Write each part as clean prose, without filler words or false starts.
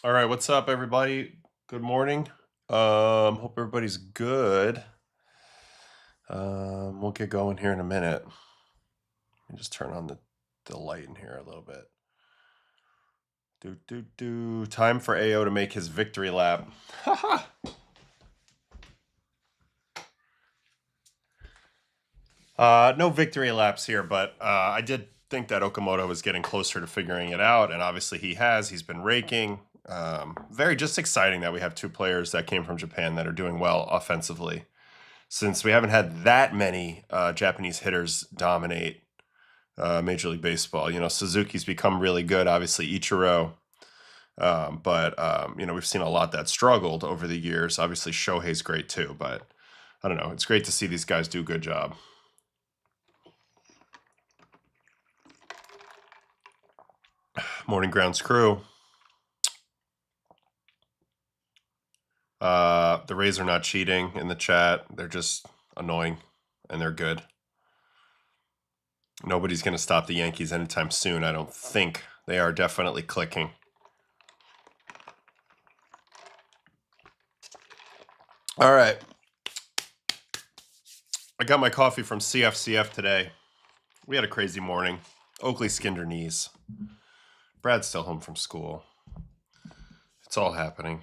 All right, what's up, everybody? Good morning. Hope everybody's good. We'll get going here in a minute. Let me just turn on the light in here a little bit. Time for AO to make his victory lap. No victory laps here, but I did think that Okamoto was getting closer to figuring it out, and obviously he has. He's been raking. Very just exciting that we have two players that came from Japan that are doing well offensively, since we haven't had that many Japanese hitters dominate Major League Baseball. You know, Suzuki's become really good, obviously Ichiro, but you know, we've seen a lot that struggled over the years. Obviously Shohei's great too, but I don't know. It's great to see these guys do a good job. Morning Grounds crew. The Rays are not cheating in the chat. They're just annoying, and they're good. Nobody's going to stop the Yankees anytime soon, I don't think. They are definitely clicking. All right. I got my coffee from CFCF today. We had a crazy morning. Oakley skinned her knees. Brad's still home from school. It's all happening.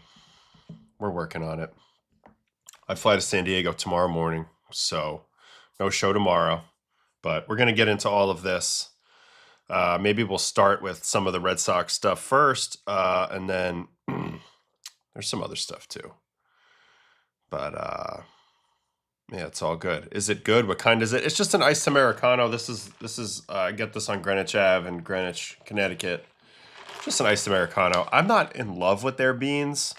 We're working on it. I fly to San Diego tomorrow morning, so no show tomorrow. But we're going to get into all of this. Maybe we'll start with some of the Red Sox stuff first, and then there's some other stuff too. But yeah, it's all good. Is it good? What kind is it? It's just an iced Americano. This is I get this on Greenwich Ave in Greenwich, Connecticut. Just an iced Americano. I'm not in love with their beans,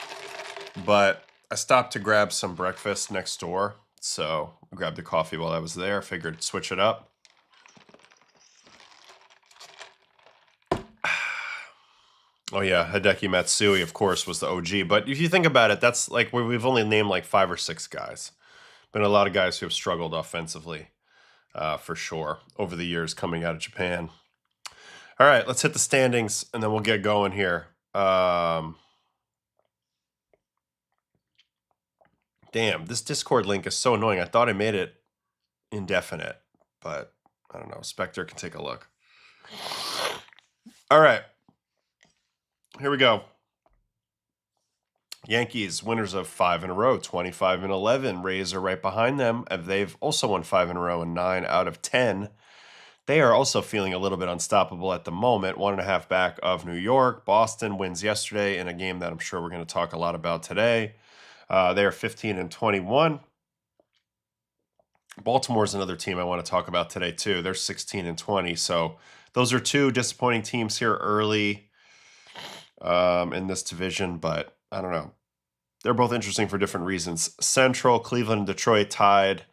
but I stopped to grab some breakfast next door. So I grabbed the coffee while I was there. Figured switch it up. Oh yeah, Hideki Matsui, of course, was the OG. But if you think about it, that's like we've only named like 5 or 6 guys. Been a lot of guys who have struggled offensively, for sure, over the years coming out of Japan. All right, let's hit the standings, and then we'll get going here. Damn, this Discord link is so annoying. I thought I made it indefinite, but I don't know. Spectre can take a look. All right. Here we go. Yankees, winners of 5 in a row, 25-11. Rays are right behind them. They've also won 5 in a row and 9 out of 10. They are also feeling a little bit unstoppable at the moment. 1.5 back of New York. Boston wins yesterday in a game that I'm sure we're going to talk a lot about today. They are 15-21. Baltimore's another team I want to talk about today too. They're 16-20. So those are two disappointing teams here early in this division, but I don't know. They're both interesting for different reasons. Central, Cleveland, and Detroit tied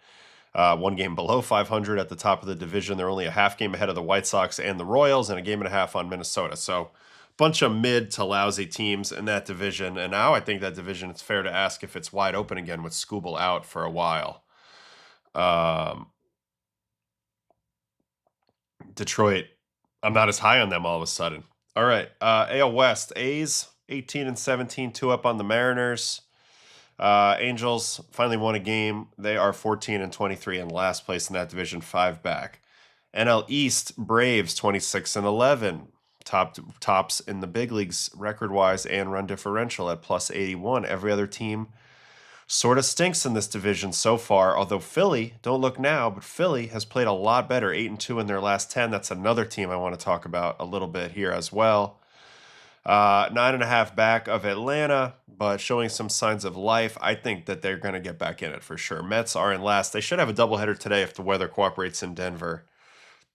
1 game below 500 at the top of the division. They're only a half game ahead of the White Sox and the Royals, and a game and a half on Minnesota. So bunch of mid to lousy teams in that division. And now I think that division, it's fair to ask if it's wide open again with Skubal out for a while. Detroit, I'm not as high on them all of a sudden. All right, AL West, A's 18-17, 2 up on the Mariners. Angels finally won a game. They are 14-23 in last place in that division, 5 back. NL East, Braves 26-11, tops in the big leagues record-wise and run differential at plus 81. Every other team sort of stinks in this division so far, although Philly, don't look now, but Philly has played a lot better, 8-2 in their last 10. That's another team I want to talk about a little bit here as well. 9.5 back of Atlanta, but showing some signs of life. I think that they're going to get back in it for sure. Mets are in last. They should have a doubleheader today if the weather cooperates in Denver.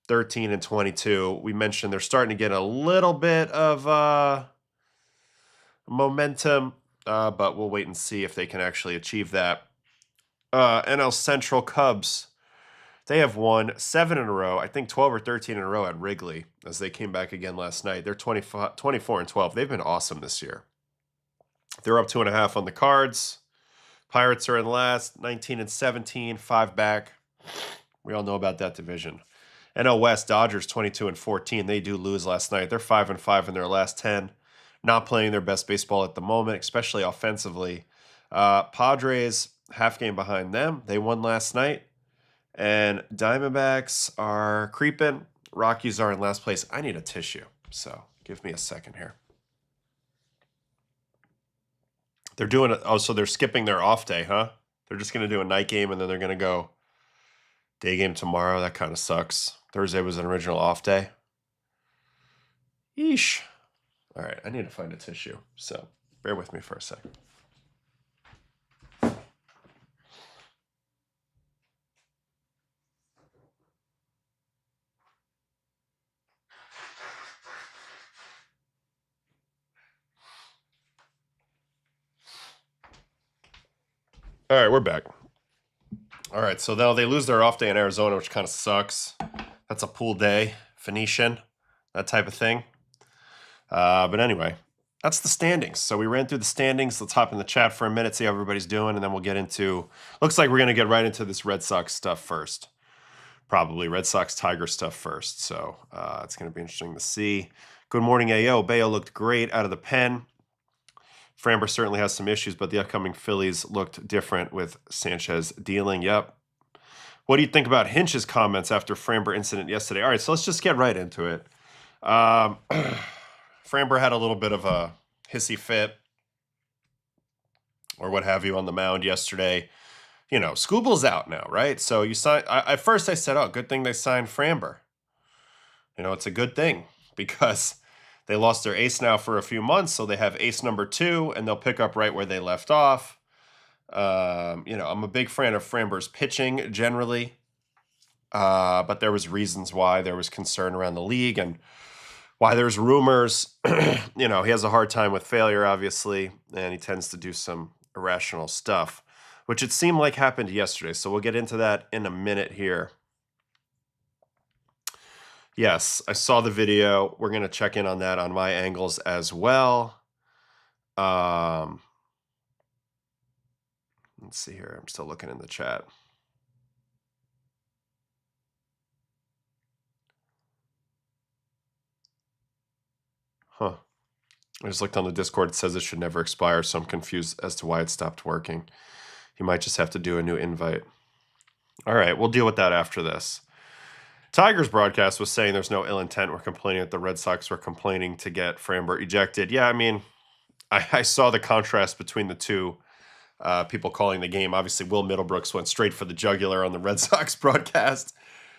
13-22. We mentioned they're starting to get a little bit of momentum, but we'll wait and see if they can actually achieve that. NL Central Cubs, they have won 7 in a row, I think 12 or 13 in a row at Wrigley as they came back again last night. They're 24-12. They've been awesome this year. They're up 2.5 on the Cards. Pirates are in last, 19-17, 5 back. We all know about that division. NL West, Dodgers 22-14. They do lose last night. They're 5-5 in their last 10. not playing their best baseball at the moment, especially offensively. Padres, half game behind them. They won last night. And Diamondbacks are creeping. Rockies are in last place. I need a tissue, so give me a second here. They're doing it. Oh, so they're skipping their off day, huh? They're just going to do a night game, and then they're going to go day game tomorrow. That kind of sucks. Thursday was an original off day. Yeesh. All right, I need to find a tissue, so bear with me for a second. All right, we're back. All right, so now they lose their off day in Arizona, which kind of sucks. That's a pool day, Phoenician, that type of thing. But anyway, that's the standings. So we ran through the standings. Let's hop in the chat for a minute, see how everybody's doing, and then we'll get into, looks like we're going to get right into this Red Sox stuff first. Probably Red Sox Tiger stuff first. So it's going to be interesting to see. Good morning, AO. Bello looked great out of the pen. Framber certainly has some issues, but the upcoming Phillies looked different with Sanchez dealing. Yep. What do you think about Hinch's comments after Framber incident yesterday? All right, so let's just get right into it. Framber had a little bit of a hissy fit or what have you on the mound yesterday. You know, Scooble's out now, right? So you sign. At first I said, oh, good thing they signed Framber. You know, it's a good thing because they lost their ace now for a few months, so they have ace number 2, and they'll pick up right where they left off. You know, I'm a big fan of Framber's pitching generally, but there was reasons why there was concern around the league and why there's rumors. You know, he has a hard time with failure, obviously, and he tends to do some irrational stuff, which it seemed like happened yesterday. So we'll get into that in a minute here. Yes, I saw the video. We're going to check in on that on my angles as well. Let's see here. I'm still looking in the chat. Huh. I just looked on the Discord. It says it should never expire, so I'm confused as to why it stopped working. You might just have to do a new invite. All right, we'll deal with that after this. Tigers broadcast was saying there's no ill intent. We're complaining that the Red Sox were complaining to get Framber ejected. Yeah, I mean, I saw the contrast between the two people calling the game. Obviously, Will Middlebrooks went straight for the jugular on the Red Sox broadcast,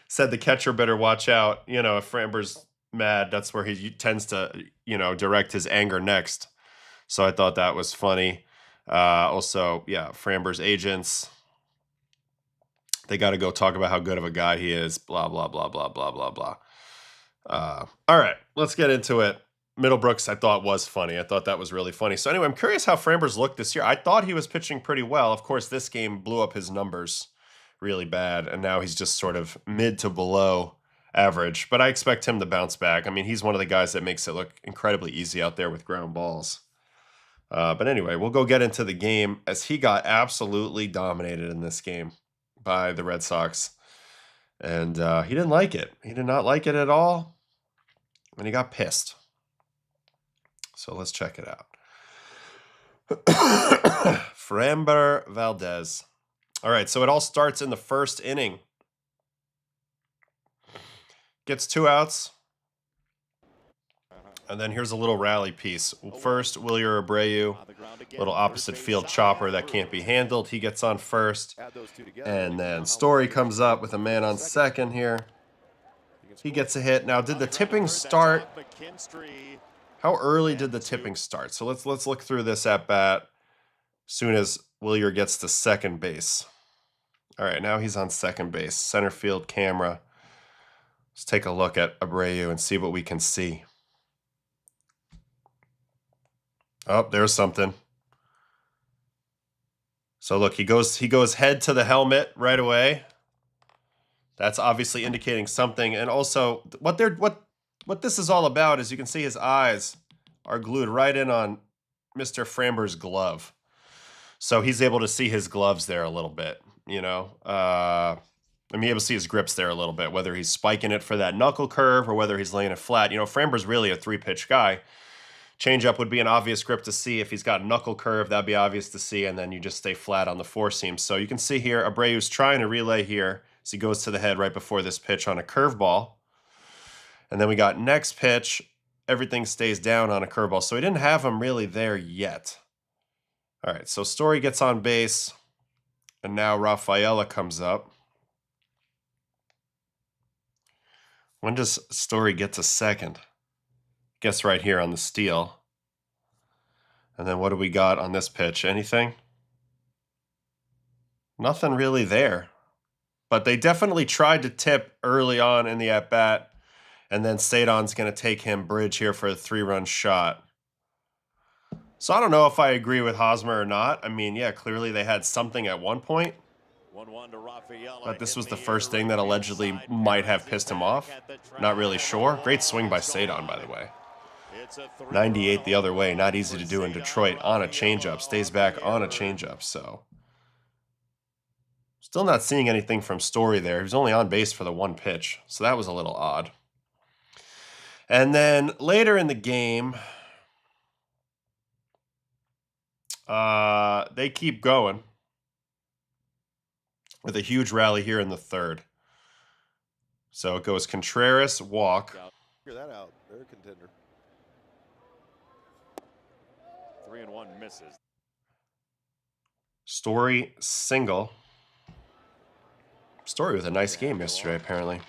said the catcher better watch out. You know, if Framber's mad, that's where he tends to, you know, direct his anger next. So I thought that was funny. Also, yeah, Framber's agents, they got to go talk about how good of a guy he is, blah, blah, blah, blah, blah, blah, blah. All right, let's get into it. Middlebrooks, I thought, was funny. I thought that was really funny. So anyway, I'm curious how Framber's looked this year. I thought he was pitching pretty well. Of course, this game blew up his numbers really bad, and now he's just sort of mid to below average. But I expect him to bounce back. I mean, he's one of the guys that makes it look incredibly easy out there with ground balls. But anyway, we'll go get into the game as he got absolutely dominated in this game by the Red Sox. And he didn't like it. He did not like it at all. And he got pissed. So let's check it out. Framber Valdez. All right, so it all starts in the first inning. Gets 2 outs. And then here's a little rally piece. First, Wilyer Abreu, little opposite field chopper that can't be handled. He gets on first. And then Story comes up with a man on second here. He gets a hit. Now, did the tipping start? How early did the tipping start? So let's look through this at bat. Soon as Wilyer gets to second base. All right, now he's on second base. Center field camera. Let's take a look at Abreu and see what we can see. Oh, there's something. So look, he goes head to the helmet right away. That's obviously indicating something. And also, what this is all about is you can see his eyes are glued right in on Mr. Framber's glove. So he's able to see his gloves there a little bit, you know. I mean, able to see his grips there a little bit, whether he's spiking it for that knuckle curve or whether he's laying it flat. You know, Framber's really a 3-pitch guy. Changeup would be an obvious grip to see. If he's got knuckle curve, that'd be obvious to see, and then you just stay flat on the four seam. So you can see here, Abreu's trying to relay here as he goes to the head right before this pitch on a curveball. And then we got next pitch, everything stays down on a curveball. So he didn't have him really there yet. All right, so Story gets on base, and now Rafaela comes up. When does Story get to second? Guess right here on the steal. And then what do we got on this pitch? Anything? Nothing really there. But they definitely tried to tip early on in the at-bat. And then Cedon's going to take him bridge here for a 3-run shot. So I don't know if I agree with Hosmer or not. I mean, yeah, clearly they had something at one point. But this was the first thing that allegedly might have pissed him off. Not really sure. Great swing by Cedon, by the way. 98 the other way. Not easy to do in Detroit on a changeup. Stays back on a changeup. So still not seeing anything from Story there. He was only on base for the one pitch. So that was a little odd. And then later in the game, they keep going with a huge rally here in the third. So it goes Contreras, walk. Figure that out. They're a contender. 3-1 misses. Story, single. Story with a nice game yesterday, apparently.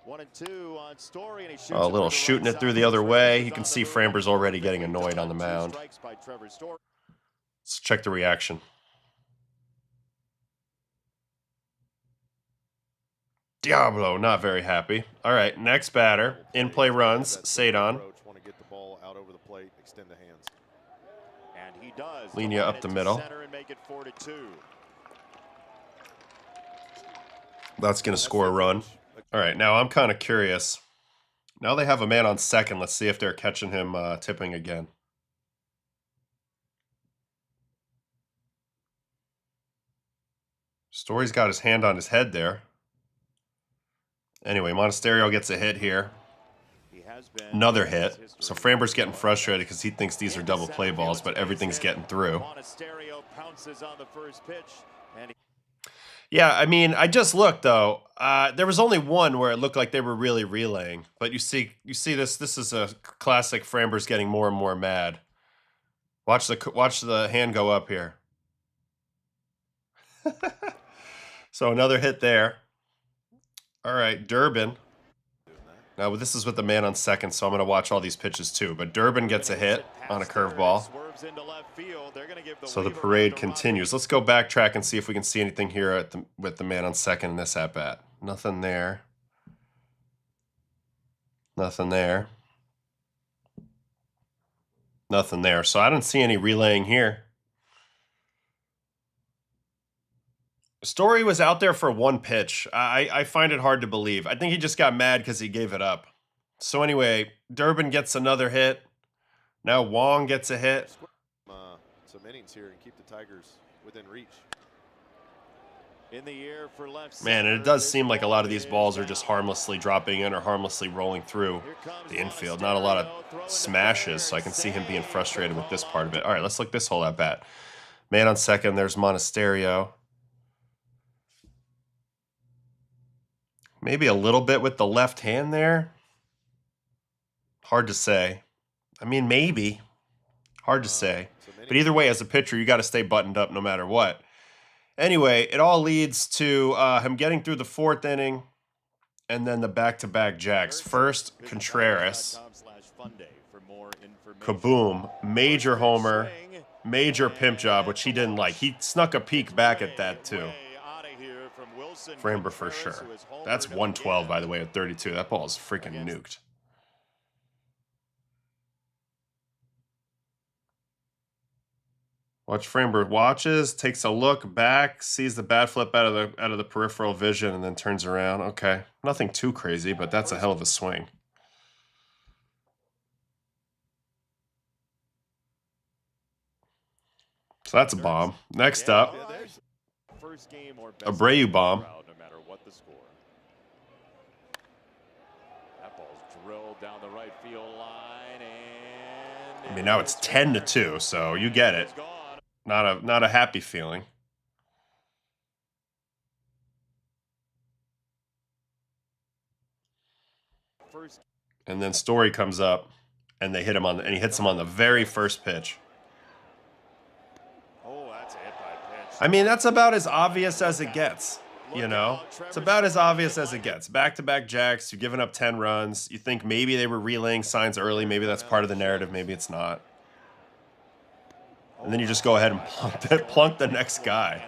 1-2 on Story, and he shoots a little shooting it through the other way. You can see Framber's already getting annoyed on the mound. Let's check the reaction. Diablo, not very happy. All right, next batter. In play runs, Cedon. Want to get the ball out over the plate, extend the hands. And he does. Linia up the middle. And make it 4-2. That's going to score a run. All right, now I'm kind of curious. Now they have a man on second. Let's see if they're catching him tipping again. Story's got his hand on his head there. Anyway, Monasterio gets a hit here. Another hit. So Framber's getting frustrated because he thinks these are double play balls, but everything's getting through. Yeah, I mean, I just looked though. There was only one where it looked like they were really relaying, but you see this. This is a classic. Framber's getting more and more mad. Watch the hand go up here. So another hit there. All right, Durbin. Now this is with the man on second, so I'm going to watch all these pitches too. But Durbin gets a hit on a curveball. So the parade continues. Let's go backtrack and see if we can see anything here with the man on second in this at-bat. Nothing there. Nothing there. Nothing there. So I don't see any relaying here. Story was out there for one pitch. I find it hard to believe. I think he just got mad because he gave it up. So anyway, Durbin gets another hit. Now Wong gets a hit. Some innings here and keep the Tigers within reach. In the air for left. Man, and it does seem like a lot of these balls are just harmlessly dropping in or harmlessly rolling through the infield. Not a lot of smashes, so I can see him being frustrated with this part of it. All right, let's look this whole at bat. Man on second, there's Monasterio. Maybe a little bit with the left hand there. Hard to say. I mean, maybe. Hard to say. But either way, as a pitcher, you got to stay buttoned up no matter what. Anyway, it all leads to him getting through the fourth inning and then the back-to-back jacks. First, Contreras. Kaboom. Major homer. Major pimp job, which he didn't like. He snuck a peek back at that, too. Framber for sure. That's 112, by the way, at 32. That ball is freaking nuked. Watch Framber watches, takes a look back, sees the bat flip out of the peripheral vision, and then turns around. Okay, nothing too crazy, but that's a hell of a swing. So that's a bomb. Next up, Abreu bomb. No matter what the score. That ball's drilled down the right field line, and I mean, now it's 10-2, so you get it. Not a happy feeling. And then Story comes up, and they hit him on, and he hits him on the very first pitch. Oh, that's a hit by pitch. I mean, that's about as obvious as it gets. You know, it's about as obvious as it gets. Back-to-back jacks, you're giving up 10 runs. You think maybe they were relaying signs early. Maybe that's part of the narrative. Maybe it's not. And then you just go ahead and plunk the next guy.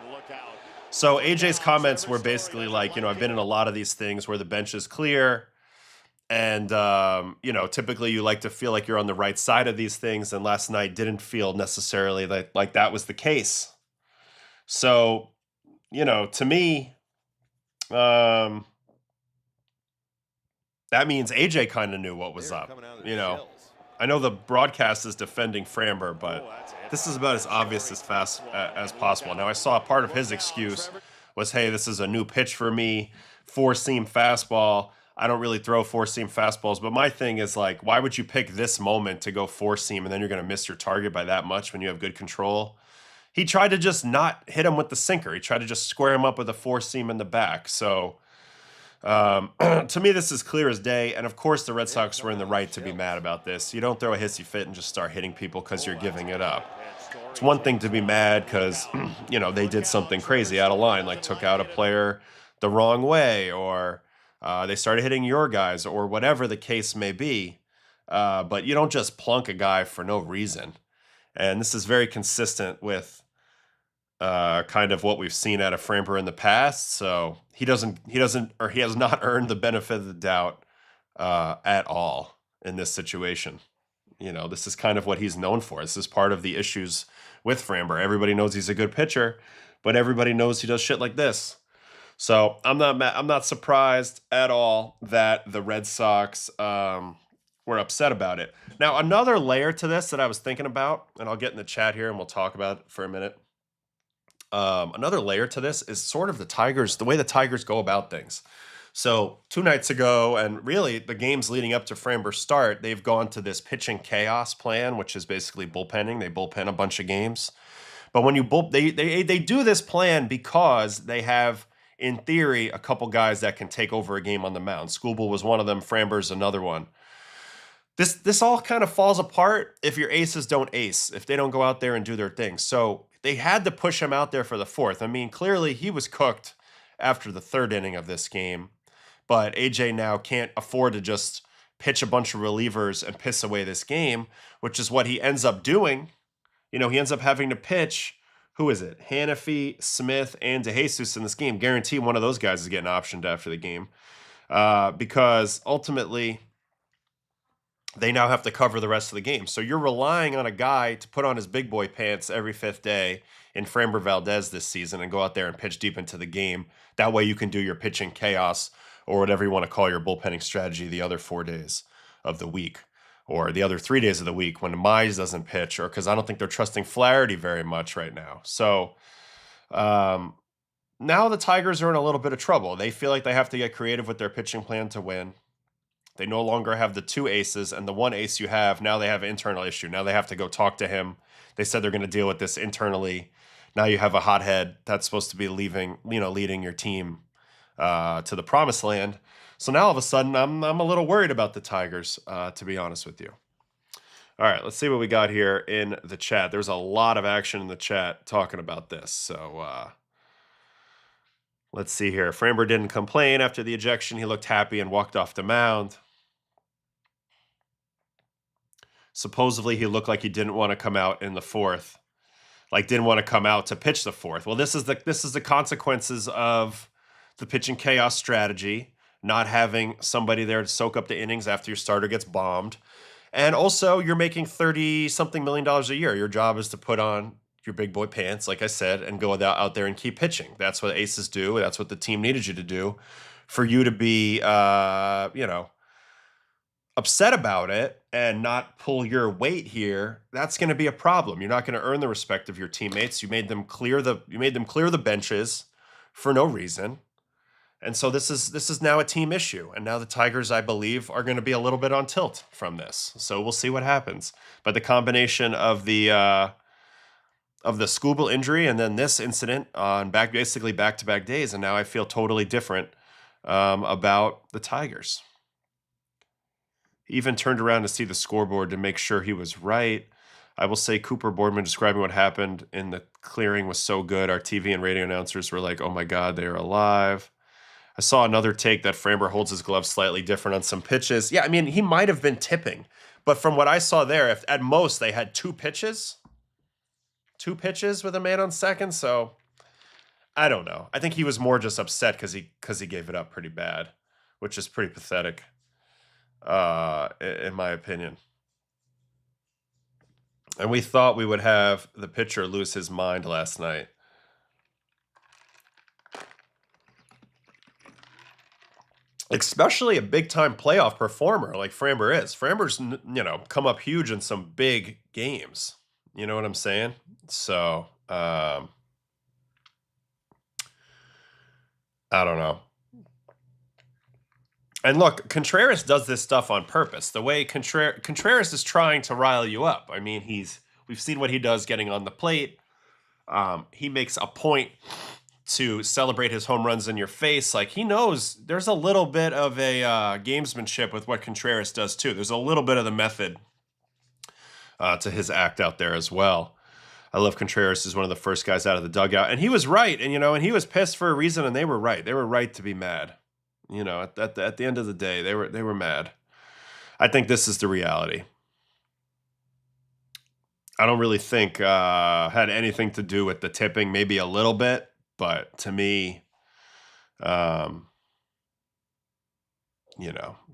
So AJ's comments were basically like, you know, I've been in a lot of these things where the bench is clear. And, you know, typically you like to feel like you're on the right side of these things. And last night didn't feel necessarily like that was the case. So, you know, to me, that means AJ kind of knew what was up. You know, I know the broadcast is defending Framber, but this is about as obvious as fast as possible. Now, I saw part of his excuse was, hey, this is a new pitch for me, four-seam fastball. I don't really throw four-seam fastballs, but my thing is like, why would you pick this moment to go four-seam and then you're going to miss your target by that much when you have good control? He tried to just not hit him with the sinker. He tried to just square him up with a four-seam in the back. So to me, this is clear as day. And of course, the Red Sox were in the right to be mad about this. You don't throw a hissy fit and just start hitting people because you're giving it up. It's one thing to be mad because, you know, they did something crazy out of line, like took out a player the wrong way, or they started hitting your guys, or whatever the case may be. But you don't just plunk a guy for no reason. And this is very consistent with kind of what we've seen out of Framber in the past. So he has not earned the benefit of the doubt at all in this situation. You know, this is kind of what he's known for. This is part of the issues with Framber. Everybody knows he's a good pitcher, but everybody knows he does shit like this. So I'm not surprised at all that the Red Sox were upset about it. Now, another layer to this that I was thinking about, and I'll get in the chat here and we'll talk about it for a minute. Another layer to this is sort of the way the Tigers go about things. So 2 nights ago, and really the games leading up to Framber's start, they've gone to this pitching chaos plan, which is basically bullpenning. They bullpen a bunch of games. But when you they do this plan because they have, in theory, a couple guys that can take over a game on the mound. Skubal was one of them. Framber's another one. This all kind of falls apart if your aces don't ace, if they don't go out there and do their thing. So they had to push him out there for the 4th. I mean, clearly he was cooked after the 3rd inning of this game. But AJ now can't afford to just pitch a bunch of relievers and piss away this game, which is what he ends up doing. You know, he ends up having to pitch, who is it? Hanafi, Smith, and DeJesus in this game. Guarantee one of those guys is getting optioned after the game. Because ultimately, they now have to cover the rest of the game. So you're relying on a guy to put on his big boy pants every 5th day in Framber Valdez this season and go out there and pitch deep into the game. That way you can do your pitching chaos or whatever you want to call your bullpenning strategy the other 4 days of the week, or the other 3 days of the week when Mize doesn't pitch, or because I don't think they're trusting Flaherty very much right now. So now the Tigers are in a little bit of trouble. They feel like they have to get creative with their pitching plan to win. They no longer have the 2 aces, and the 1 ace you have, now they have an internal issue. Now they have to go talk to him. They said they're going to deal with this internally. Now you have a hothead that's supposed to be leading your team to the promised land. So now all of a sudden, I'm a little worried about the Tigers, to be honest with you. All right, let's see what we got here in the chat. There's a lot of action in the chat talking about this. So let's see here. Framber didn't complain after the ejection. He looked happy and walked off the mound. Supposedly, he looked like he didn't want to come out in the 4th. Like, didn't want to come out to pitch the 4th. Well, this is the consequences of the pitching chaos strategy, not having somebody there to soak up the innings after your starter gets bombed. And also, you're making $30-something million a year. Your job is to put on your big boy pants, like I said, and go out there and keep pitching. That's what aces do. That's what the team needed you to do. For you to be, upset about it and not pull your weight here, that's going to be a problem. You're not going to earn the respect of your teammates. You made them clear the benches for no reason. And so this is now a team issue. And now the Tigers, I believe, are going to be a little bit on tilt from this. So we'll see what happens. But the combination of the Skubal injury and then this incident on basically back-to-back days, and now I feel totally different about the Tigers. He even turned around to see the scoreboard to make sure he was right. I will say Cooper Boardman describing what happened in the clearing was so good. Our TV and radio announcers were like, oh my God, they are alive. I saw another take that Framber holds his glove slightly different on some pitches. Yeah, I mean, he might have been tipping. But from what I saw there, if at most they had two pitches with a man on second. So I don't know. I think he was more just upset because he gave it up pretty bad, which is pretty pathetic, in my opinion. And we thought we would have the pitcher lose his mind last night. Especially a big-time playoff performer like Framber is. Framber's, come up huge in some big games. You know what I'm saying? So, I don't know. And look, Contreras does this stuff on purpose. The way Contreras is trying to rile you up. I mean, we've seen what he does getting on the plate. He makes a point to celebrate his home runs in your face. Like, he knows there's a little bit of a gamesmanship with what Contreras does too. There's a little bit of the method to his act out there as well. I love Contreras as one of the first guys out of the dugout. And he was right. And, and he was pissed for a reason, and they were right. They were right to be mad. At the end of the day, they were mad. I think this is the reality. I don't really think had anything to do with the tipping, maybe a little bit, but to me,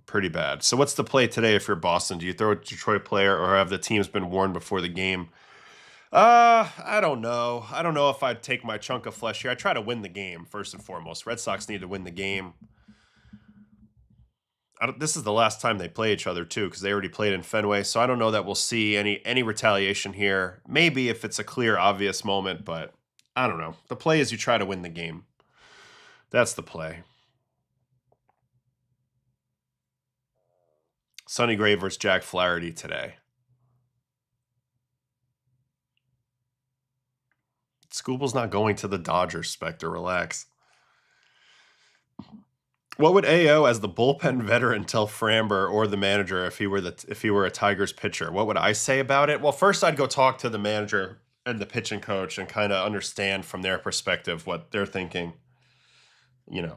pretty bad. So what's the play today if you're Boston? Do you throw a Detroit player, or have the teams been warned before the game? I don't know. I don't know if I'd take my chunk of flesh here. I try to win the game, first and foremost. Red Sox need to win the game. This is the last time they play each other, too, because they already played in Fenway. So I don't know that we'll see any retaliation here. Maybe if it's a clear, obvious moment, but I don't know. The play is you try to win the game. That's the play. Sonny Gray versus Jack Flaherty today. Skubal's not going to the Dodgers, Spectre. Relax. What would AO as the bullpen veteran tell Framber or the manager if he were a Tigers pitcher? What would I say about it? Well, first I'd go talk to the manager and the pitching coach and kind of understand from their perspective what they're thinking. You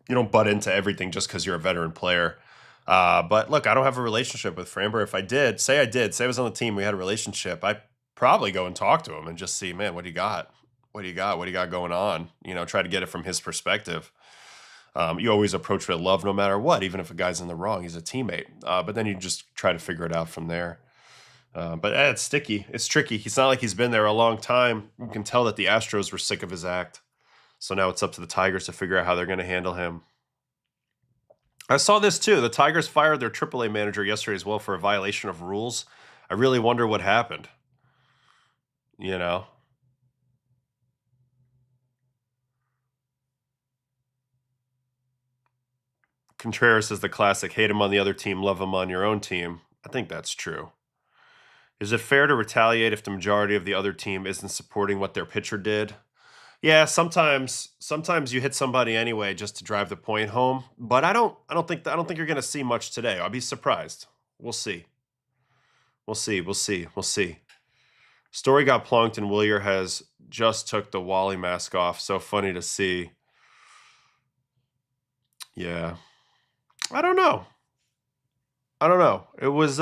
don't butt into everything just because you're a veteran player. But look, I don't have a relationship with Framber. If I did, say I was on the team, we had a relationship, I'd probably go and talk to him and just see, man, what do you got? What do you got going on? Try to get it from his perspective. You always approach with love no matter what, even if a guy's in the wrong. He's a teammate. But then you just try to figure it out from there. But it's sticky. It's tricky. He's not like he's been there a long time. You can tell that the Astros were sick of his act. So now it's up to the Tigers to figure out how they're going to handle him. I saw this too. The Tigers fired their AAA manager yesterday as well for a violation of rules. I really wonder what happened. Contreras is the classic, hate him on the other team, love him on your own team. I think that's true. Is it fair to retaliate if the majority of the other team isn't supporting what their pitcher did? Yeah, sometimes you hit somebody anyway just to drive the point home, but I don't think you're going to see much today. I'll be surprised. We'll see. We'll see. Story got plunked and Willier has just took the Wally mask off. So funny to see. Yeah. I don't know. It was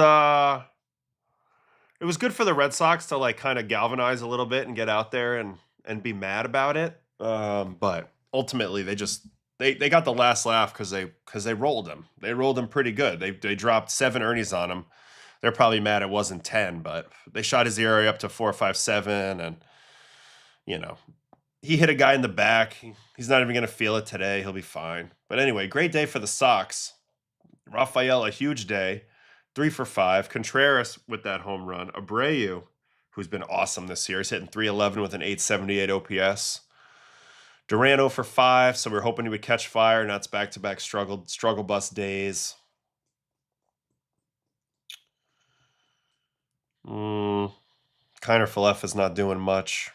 good for the Red Sox to kind of galvanize a little bit and get out there and be mad about it. But ultimately they got the last laugh because they rolled him. They rolled him pretty good. They dropped 7 earnings on him. They're probably mad it wasn't 10, but they shot his ERA up to 4.57, and he hit a guy in the back. He's not even going to feel it today. He'll be fine. But anyway, great day for the Sox. Rafael, a huge day, 3 for 5. Contreras with that home run. Abreu, who's been awesome this year, he's hitting .311 with an .878 OPS. Durant for 5, so we were hoping he would catch fire. Now it's back-to-back struggle bus days. Kiner Falefa is not doing much.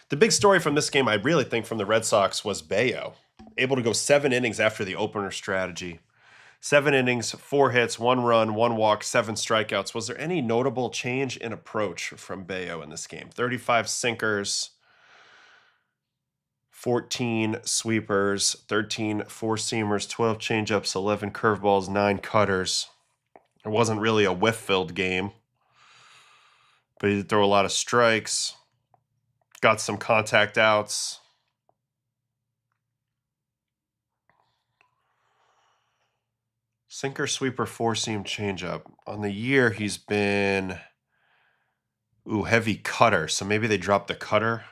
The big story from this game, I really think, from the Red Sox was Bello. Able to go 7 innings after the opener strategy. 7 innings, 4 hits, 1 run, 1 walk, 7 strikeouts. Was there any notable change in approach from Bello in this game? 35 sinkers, 14 sweepers, 13 four-seamers, 12 changeups, 11 curveballs, 9 cutters. It wasn't really a whiff-filled game, but he did throw a lot of strikes. Got some contact outs. Sinker, sweeper, four-seam, changeup. On the year, he's been heavy cutter. So maybe they dropped the cutter.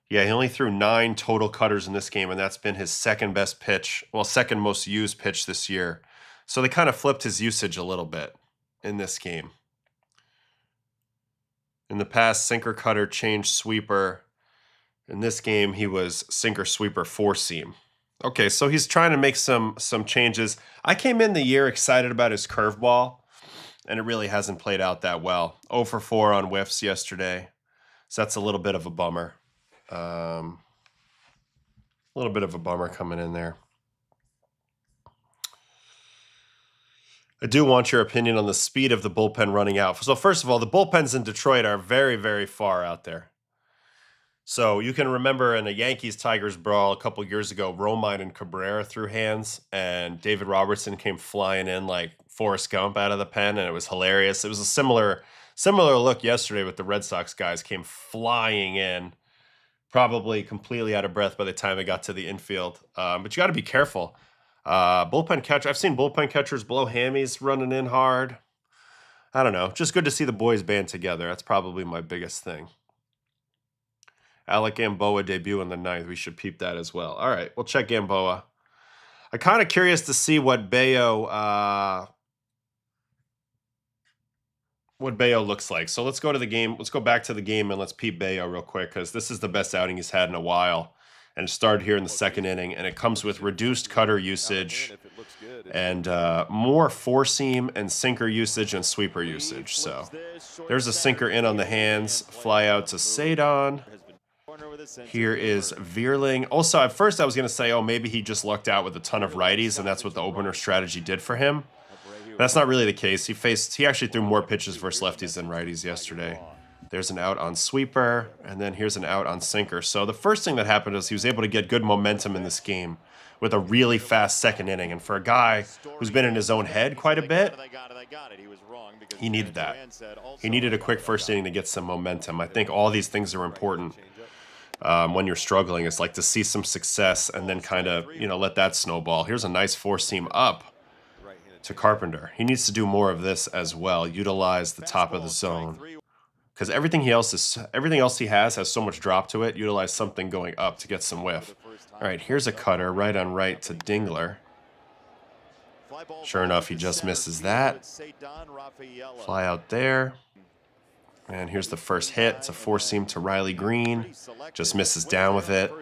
Yeah, he only threw 9 total cutters in this game, and that's been his second best pitch. Well, second most used pitch this year. So they kind of flipped his usage a little bit in this game. In the past, sinker, cutter, change, sweeper. In this game, he was sinker, sweeper, four-seam. Okay, so he's trying to make some changes. I came in the year excited about his curveball, and it really hasn't played out that well. 0 for 4 on whiffs yesterday, so that's a little bit of a bummer. A little bit of a bummer coming in there. I do want your opinion on the speed of the bullpen running out. So first of all, the bullpens in Detroit are very, very far out there. So you can remember in a Yankees-Tigers brawl a couple years ago, Romine and Cabrera threw hands, and David Robertson came flying in like Forrest Gump out of the pen, and it was hilarious. It was a similar look yesterday with the Red Sox guys came flying in, probably completely out of breath by the time they got to the infield. But you got to be careful. Bullpen catcher. I've seen bullpen catchers blow hammies running in hard. I don't know. Just good to see the boys band together. That's probably my biggest thing. Alec Gamboa debut in the 9th. We should peep that as well. All right, we'll check Gamboa. I'm kind of curious to see what Bello looks like. So let's go to the game. Let's go back to the game and let's peep Bello real quick because this is the best outing he's had in a while. And it started here in the 2nd inning, and it comes with reduced cutter usage and more four-seam and sinker usage and sweeper usage. So there's a sinker in on the hands, fly out to Sadon. Here is Vierling. Also, at first I was going to say, oh, maybe he just lucked out with a ton of righties, and that's what the opener strategy did for him. That's not really the case. He actually threw more pitches versus lefties than righties yesterday. There's an out on sweeper, and then here's an out on sinker. So the first thing that happened is he was able to get good momentum in this game with a really fast 2nd inning. And for a guy who's been in his own head quite a bit, he needed that. He needed a quick 1st inning to get some momentum. I think all these things are important when you're struggling. It's like to see some success and then kind of, let that snowball. Here's a nice four-seam up to Carpenter. He needs to do more of this as well. Utilize the top of the zone. Because everything else he has so much drop to it. Utilize something going up to get some whiff. All right, here's a cutter right on right to Dingler. Sure enough, he just misses that. Fly out there. And here's the first hit. It's a four-seam to Riley Green. Just misses down with it.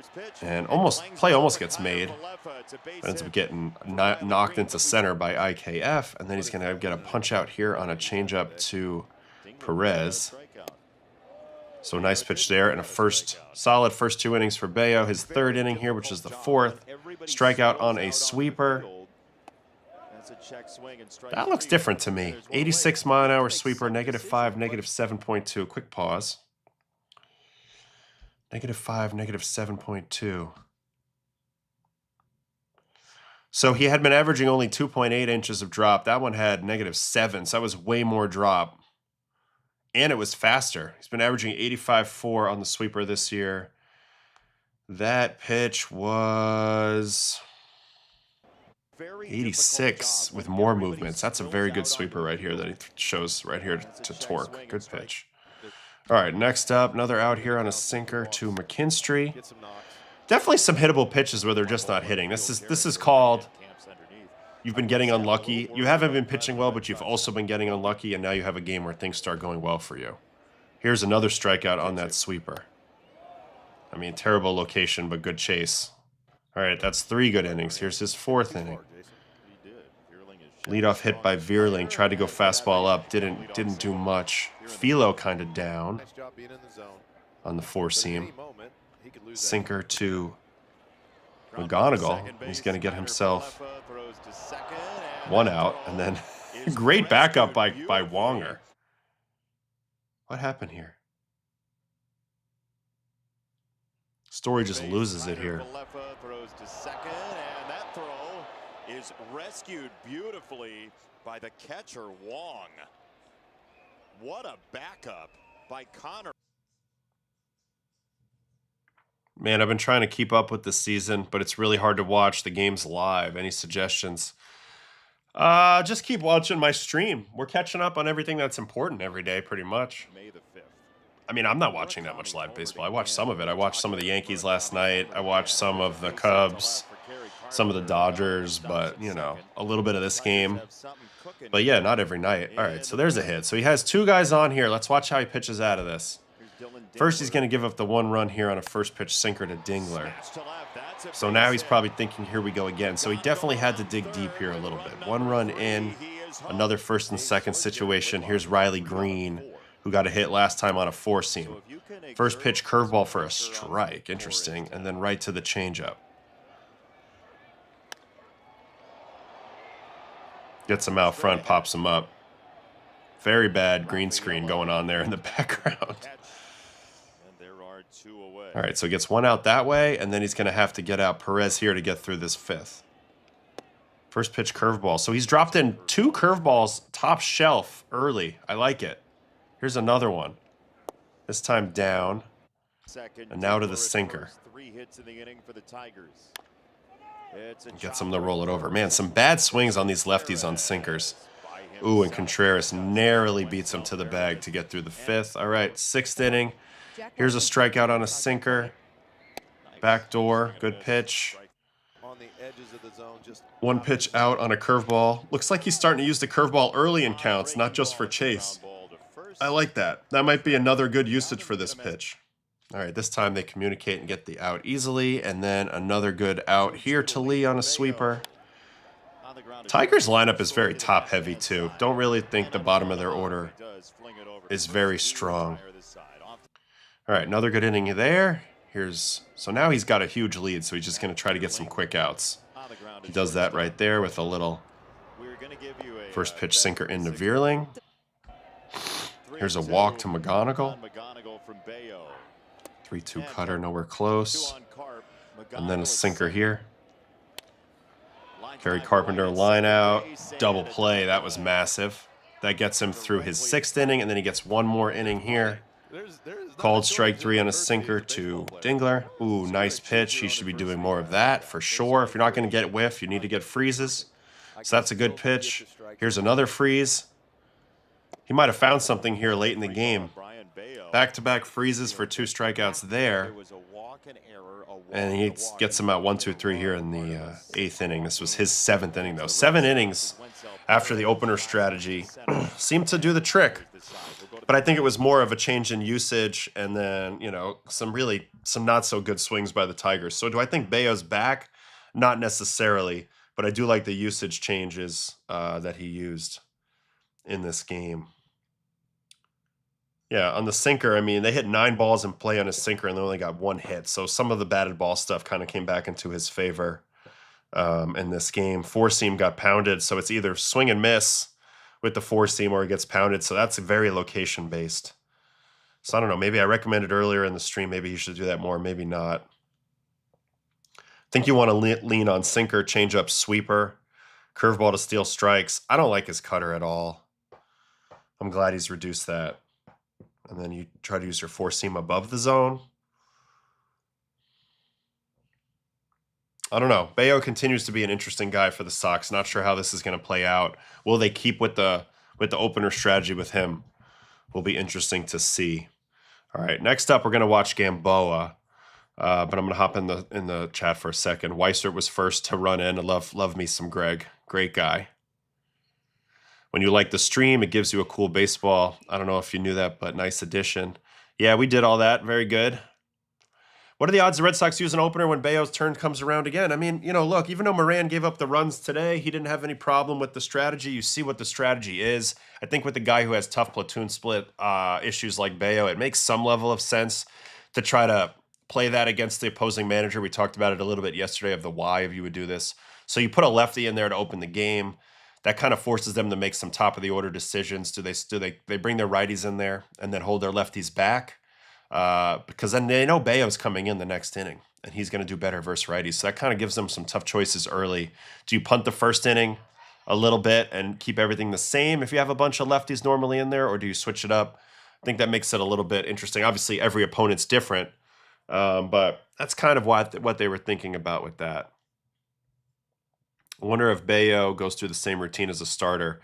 And play almost gets made. But ends up getting knocked into center by IKF. And then he's going to get a punch out here on a changeup to Perez. So nice pitch there, and a solid first 2 innings for Bello. His 3rd inning here, which is the 4th. Strikeout on a sweeper. That looks different to me. 86-mile-an-hour sweeper, -5, -7.2. Quick pause. -5, -7.2. So he had been averaging only 2.8 inches of drop. That one had -7, so that was way more drop. And it was faster. He's been averaging 85.4 on the sweeper this year. That pitch was 86 with more movements. That's a very good sweeper right here that he shows right here to Torque. Good pitch. All right, next up, another out here on a sinker to McKinstry. Definitely some hittable pitches where they're just not hitting. This is called... You've been getting unlucky. You haven't been pitching well, but you've also been getting unlucky, and now you have a game where things start going well for you. Here's another strikeout on that sweeper. I mean, terrible location, but good chase. All right, that's 3 good innings. Here's his 4th inning. Leadoff hit by Vierling. Tried to go fastball up. Didn't do much. Philo kind of down on the 4-seam. Sinker to McGonigal. He's going to get himself 1 out. And then great backup by Wonger. What happened here? Story just loses it here. Throws to second, and that throw is rescued beautifully by the catcher Wong. What a backup by Connor. Man, I've been trying to keep up with this season, but it's really hard to watch the games live. Any suggestions? Just keep watching my stream. We're catching up on everything that's important every day, pretty much. May the 5th. I mean, I'm not watching that much live baseball. I watched some of it. I watched some of the Yankees last night. I watched some of the Cubs, some of the Dodgers, but, you know, a little bit of this game. But, yeah, not every night. All right, so there's a hit. So he has 2 guys on here. Let's watch how he pitches out of this. First, he's going to give up the 1 run here on a first pitch sinker to Dingler. So now he's probably thinking, here we go again. So he definitely had to dig deep here a little bit. 1 run in, another first and second situation. Here's Riley Green, who got a hit last time on a 4-seam. First pitch curveball for a strike. Interesting. And then right to the changeup. Gets him out front, pops him up. Very bad green screen going on there in the background. All right, so he gets 1 out that way, and then he's going to have to get out Perez here to get through this 5th. First pitch curveball. So he's dropped in 2 curveballs top shelf early. I like it. Here's another one. This time down. And now to the sinker. 3 hits in the inning for the Tigers. Gets him to roll it over. Man, some bad swings on these lefties on sinkers. Ooh, and Contreras narrowly beats him to the bag to get through the 5th. All right, 6th inning. Here's a strikeout on a sinker. Backdoor, good pitch. 1 pitch out on a curveball. Looks like he's starting to use the curveball early in counts, not just for chase. I like that. That might be another good usage for this pitch. All right, this time they communicate and get the out easily, and then another good out here to Lee on a sweeper. Tigers lineup is very top-heavy, too. Don't really think the bottom of their order is very strong. All right, another good inning there. So now he's got a huge lead, so he's just going to try to get some quick outs. He does that right there with a little first pitch sinker into Vierling. Here's a walk to McGonigal. 3-2 cutter, nowhere close. And then a sinker here. Kerry Carpenter line out. Double play, that was massive. That gets him through his 6th inning, and then he gets 1 more inning here. Called strike 3 on a sinker to Dingler. Ooh, nice pitch. He should be doing more of that for sure. If you're not going to get whiff, you need to get freezes. So that's a good pitch. Here's another freeze. He might have found something here late in the game. Back-to-back freezes for 2 strikeouts there. And he gets him out 1, 2, 3 here in the 8th inning. This was his 7th inning, though. 7 innings after the opener strategy seemed to do the trick. But I think it was more of a change in usage and then, you know, some not so good swings by the Tigers. So do I think Bello's back? Not necessarily, but I do like the usage changes that he used in this game. Yeah, on the sinker, I mean, they hit 9 balls in play on his sinker and they only got 1 hit. So some of the batted ball stuff kind of came back into his favor in this game. 4-seam got pounded, so it's either swing and miss with the 4-seam or it gets pounded. So that's very location-based. So I don't know. Maybe I recommended earlier in the stream. Maybe he should do that more. Maybe not. I think you want to lean on sinker, changeup, sweeper, curveball to steal strikes. I don't like his cutter at all. I'm glad he's reduced that. And then you try to use your 4-seam above the zone. I don't know. Bello continues to be an interesting guy for the Sox. Not sure how this is going to play out. Will they keep with the opener strategy with him? Will be interesting to see. All right, next up we're going to watch Gamboa. But I'm going to hop in the chat for a second. Weissert was first to run in. I love me some Greg. Great guy. When you like the stream, it gives you a cool baseball. I don't know if you knew that, but nice addition. Yeah, we did all that. Very good. What are the odds the Red Sox use an opener when Bello's turn comes around again? I mean, you know, look, even though Moran gave up the runs today, he didn't have any problem with the strategy. You see what the strategy is. I think with the guy who has tough platoon split issues like Bello, it makes some level of sense to try to play that against the opposing manager. We talked about it a little bit yesterday of the why if you would do this. So you put a lefty in there to open the game. That kind of forces them to make some top of the order decisions. Do they bring their righties in there and then hold their lefties back? Because then they know Bello's coming in the next inning and he's going to do better versus righties. So that kind of gives them some tough choices early. Do you punt the first inning a little bit and keep everything the same if you have a bunch of lefties normally in there, or do you switch it up? I think that makes it a little bit interesting. Obviously, every opponent's different, but that's kind of what they were thinking about with that. I wonder if Bello goes through the same routine as a starter.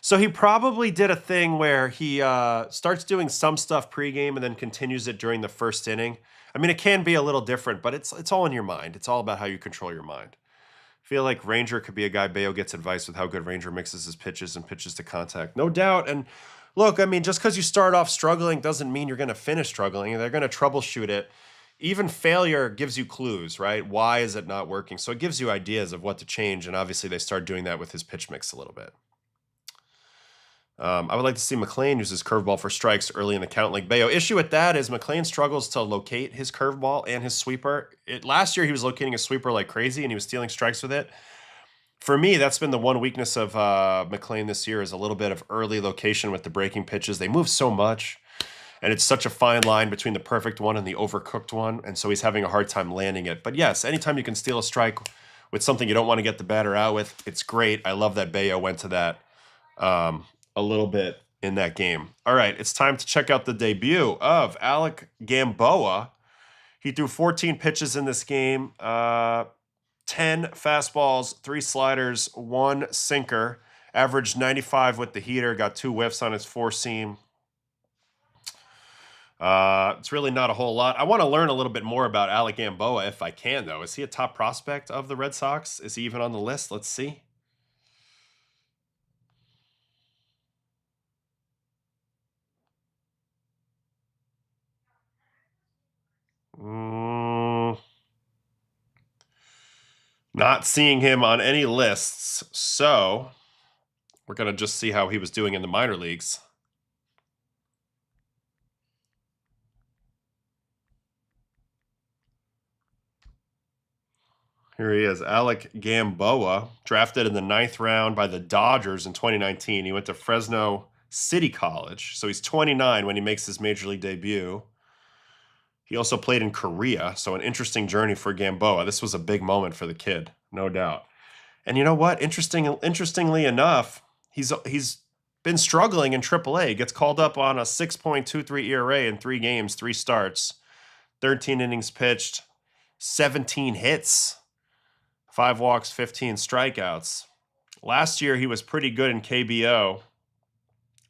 So he probably did a thing where he starts doing some stuff pregame and then continues it during the first inning. I mean, it can be a little different, but it's all in your mind. It's all about how you control your mind. I feel like Ranger could be a guy Bello gets advice with how good Ranger mixes his pitches and pitches to contact. No doubt. And look, I mean, just because you start off struggling doesn't mean you're going to finish struggling. They're going to troubleshoot it. Even failure gives you clues, right? Why is it not working? So it gives you ideas of what to change. And obviously they start doing that with his pitch mix a little bit. I would like to see McLean use his curveball for strikes early in the count like Bello. Issue with that is McLean struggles to locate his curveball and his sweeper. Last year, he was locating his sweeper like crazy, and he was stealing strikes with it. For me, that's been the one weakness of McLean this year is a little bit of early location with the breaking pitches. They move so much, and it's such a fine line between the perfect one and the overcooked one, and so he's having a hard time landing it. But yes, anytime you can steal a strike with something you don't want to get the batter out with, it's great. I love that Bello went to that a little bit in that game. All right, it's time to check out the debut of Alec Gamboa. He threw 14 pitches in this game, 10 fastballs, 3 sliders, 1 sinker, averaged 95 with the heater, got 2 whiffs on his 4-seam. It's really not a whole lot. I want to learn a little bit more about Alec Gamboa if I can, though. Is he a top prospect of the Red Sox? Is he even on the list? Let's see. Not seeing him on any lists, so we're going to just see how he was doing in the minor leagues. Here he is, Alec Gamboa, drafted in the 9th round by the Dodgers in 2019. He went to Fresno City College, so he's 29 when he makes his major league debut. He also played in Korea, so an interesting journey for Gamboa. This was a big moment for the kid, no doubt. And you know what? Interestingly enough, he's been struggling in AAA. He gets called up on a 6.23 ERA in 3 games, 3 starts, 13 innings pitched, 17 hits, 5 walks, 15 strikeouts. Last year, he was pretty good in KBO,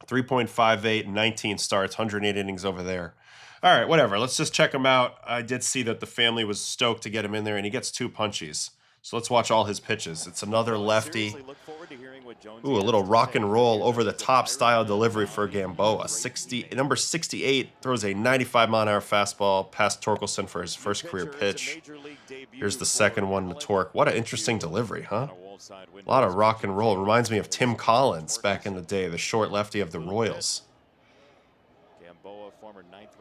3.58, 19 starts, 108 innings over there. All right, whatever. Let's just check him out. I did see that the family was stoked to get him in there, and he gets 2 punchies. So let's watch all his pitches. It's another lefty. Ooh, a little rock and roll over the top style delivery for Gamboa. Number 68 throws a 95-mile-an-hour fastball past Torkelson for his first career pitch. Here's the second one to Torque. What an interesting delivery, huh? A lot of rock and roll. Reminds me of Tim Collins back in the day, the short lefty of the Royals.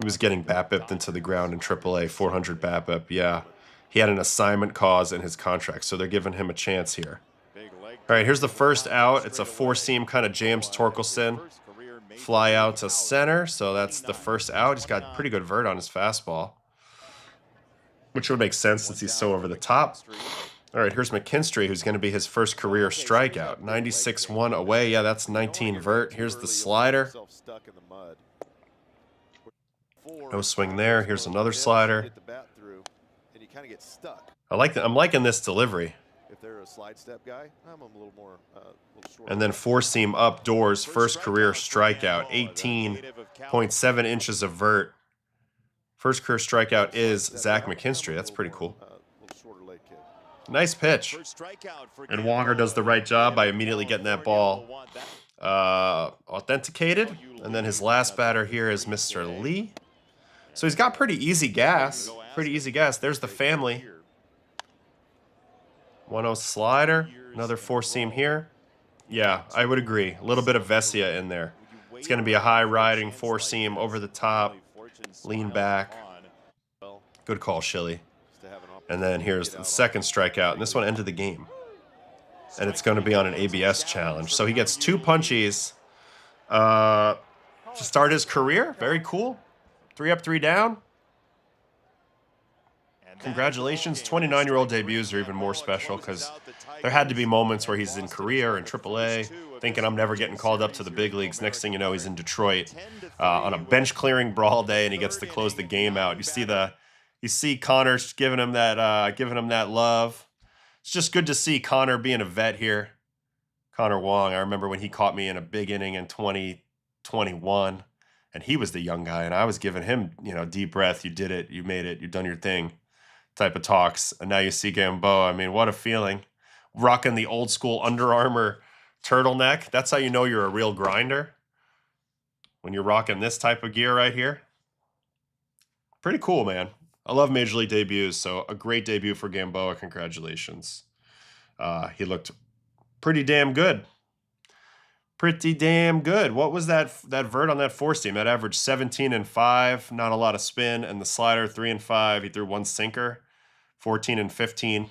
He was getting BABIP'd into the ground in AAA, 400 BABIP, yeah. He had an assignment clause in his contract, so they're giving him a chance here. All right, here's the first out. It's a 4-seam kind of jams Torkelson. Fly out to center, so that's the first out. He's got pretty good vert on his fastball, which would make sense since he's so over the top. All right, here's McKinstry, who's going to be his first career strikeout. 96-1 away. Yeah, that's 19 vert. Here's the slider. No swing there. Here's another slider. I'm liking this delivery. If they're a slide step guy, I'm a little more and then 4-seam up doors, first career strikeout, 18.7 inches of vert. First career strikeout is Zach McKinstry. That's pretty cool. Nice pitch. And Wonger does the right job by immediately getting that ball authenticated. And then his last batter here is Mr. Lee. So he's got pretty easy gas. pretty easy guess. There's the family. 1-0 slider. Another four-seam here. Yeah, I would agree. A little bit of Vesia in there. It's going to be a high-riding four-seam over the top. Lean back. Good call, Shilly. And then here's the second strikeout. And this one ended the game. And it's going to be on an ABS challenge. So he gets 2 punchies to start his career. Very cool. 3 up, 3 down. Congratulations. 29-year-old debuts are even more special because there had to be moments where he's in Korea or in AAA thinking I'm never getting called up to the big leagues. Next thing you know, he's in Detroit on a bench-clearing brawl day, and he gets to close the game out. You see Connor giving him that love. It's just good to see Connor being a vet here. Connor Wong, I remember when he caught me in a big inning in 2021, and he was the young guy, and I was giving him, deep breath. You did it. You made it. You've done your thing type of talks. And now you see Gamboa. I mean, what a feeling. Rocking the old school Under Armour turtleneck. That's how you know you're a real grinder. When you're rocking this type of gear right here. Pretty cool, man. I love Major League debuts, so a great debut for Gamboa. Congratulations. He looked pretty damn good. Pretty damn good. What was that vert on that four-seam? That averaged 17 and 5, not a lot of spin, and the slider 3 and 5. He threw 1 sinker, 14 and 15.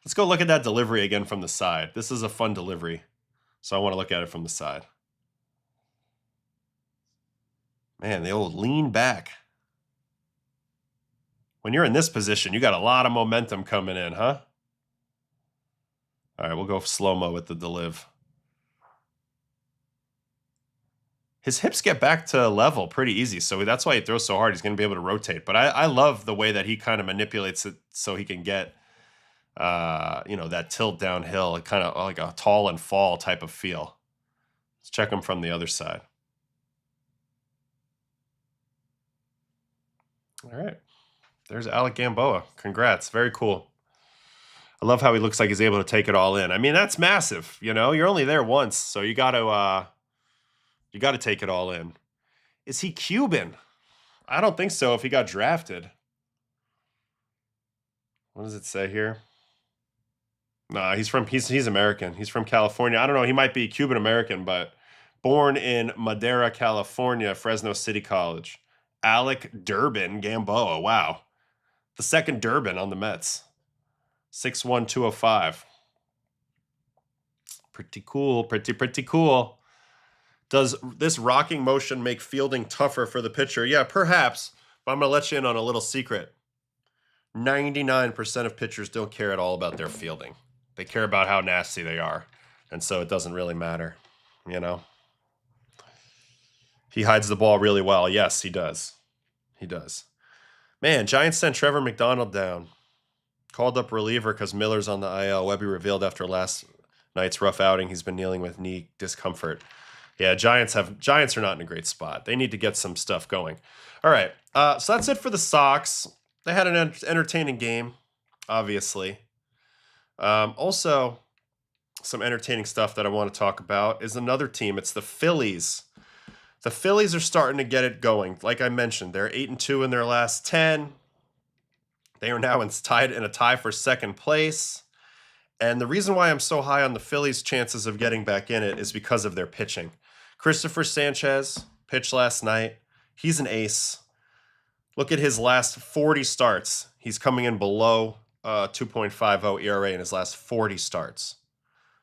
Let's go look at that delivery again from the side. This is a fun delivery, so I want to look at it from the side. Man, the old lean back. When you're in this position, you got a lot of momentum coming in, huh? All right, we'll go slow-mo with the deliv. His hips get back to level pretty easy, so that's why he throws so hard. He's going to be able to rotate. But I love the way that he kind of manipulates it so he can get, that tilt downhill, kind of like a tall and fall type of feel. Let's check him from the other side. All right. There's Alec Gamboa. Congrats. Very cool. I love how he looks like he's able to take it all in. I mean, that's massive. You're only there once, so you got to take it all in. Is he Cuban? I don't think so if he got drafted. What does it say here? Nah, he's American. He's from California. I don't know. He might be Cuban American, but born in Madera, California, Fresno City College. Alec Durbin Gamboa. Wow. The second Durbin on the Mets. 6'1", 205. Pretty cool. Pretty cool. Does this rocking motion make fielding tougher for the pitcher? Yeah, perhaps. But I'm going to let you in on a little secret. 99% of pitchers don't care at all about their fielding. They care about how nasty they are. And so it doesn't really matter, He hides the ball really well. Yes, he does. He does. Man, Giants sent Trevor McDonald down. Called up reliever because Miller's on the IL. Webby revealed after last night's rough outing he's been dealing with knee discomfort. Yeah, Giants are not in a great spot. They need to get some stuff going. All right, so that's it for the Sox. They had an entertaining game, obviously. Also, some entertaining stuff that I want to talk about is another team. It's the Phillies. The Phillies are starting to get it going. Like I mentioned, they're 8-2 in their last 10. They are now tied in a tie for second place. And the reason why I'm so high on the Phillies' chances of getting back in it is because of their pitching. Cristopher Sanchez pitched last night. He's an ace. Look at his last 40 starts. He's coming in below 2.50 ERA in his last 40 starts.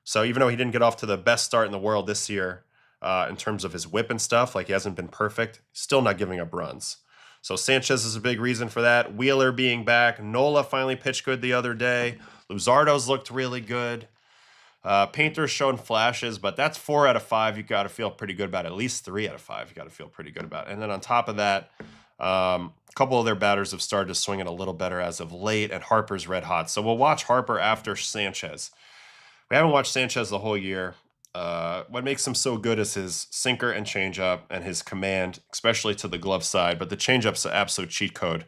So even though he didn't get off to the best start in the world this year in terms of his whip and stuff, like he hasn't been perfect, still not giving up runs. So Sanchez is a big reason for that. Wheeler being back. Nola finally pitched good the other day. Luzardo's looked really good. Painter's shown flashes, but that's 4 out of 5. You got to feel pretty good about it. At least 3 out of 5 you got to feel pretty good about it. And then on top of that, a couple of their batters have started to swing it a little better as of late, and Harper's red hot. So we'll watch Harper after Sanchez. We haven't watched Sanchez the whole year. What makes him so good is his sinker and changeup and his command, especially to the glove side. But the changeup's an absolute cheat code.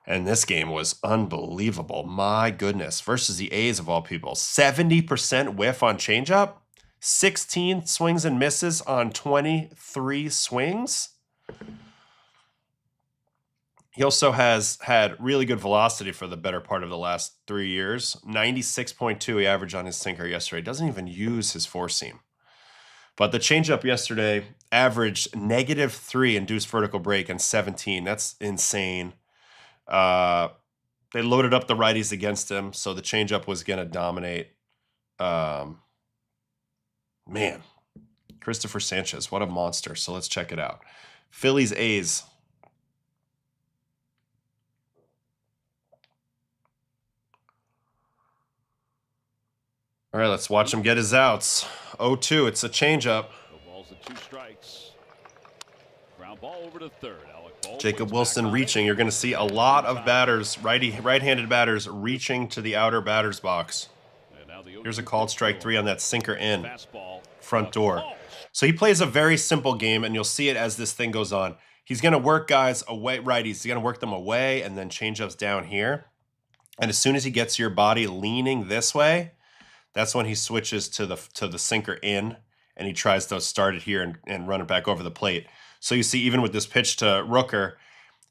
And this game was unbelievable. My goodness. Versus the A's of all people. 70% whiff on changeup. 16 swings and misses on 23 swings. He also has had really good velocity for the better part of the last 3 years. 96.2 he averaged on his sinker yesterday. Doesn't even use his four seam. But the changeup yesterday averaged -3 induced vertical break and 17. That's insane. They loaded up the righties against him, so the changeup was going to dominate. Man, Cristopher Sanchez, what a monster. So let's check it out. Phillies A's. All right, let's watch him get his outs. 0-2, it's a changeup. The ball's at 2 strikes. Ground ball over to third. Alec Jacob Wilson reaching. You're going to see a lot of batters, right-handed batters, reaching to the outer batter's box. Here's a called strike 3 on that sinker in front door. So he plays a very simple game, and you'll see it as this thing goes on. He's going to work guys away, righties. He's going to work them away and then changeups down here. And as soon as he gets your body leaning this way, that's when he switches to the sinker in, and he tries to start it here and run it back over the plate. So you see, even with this pitch to Rooker,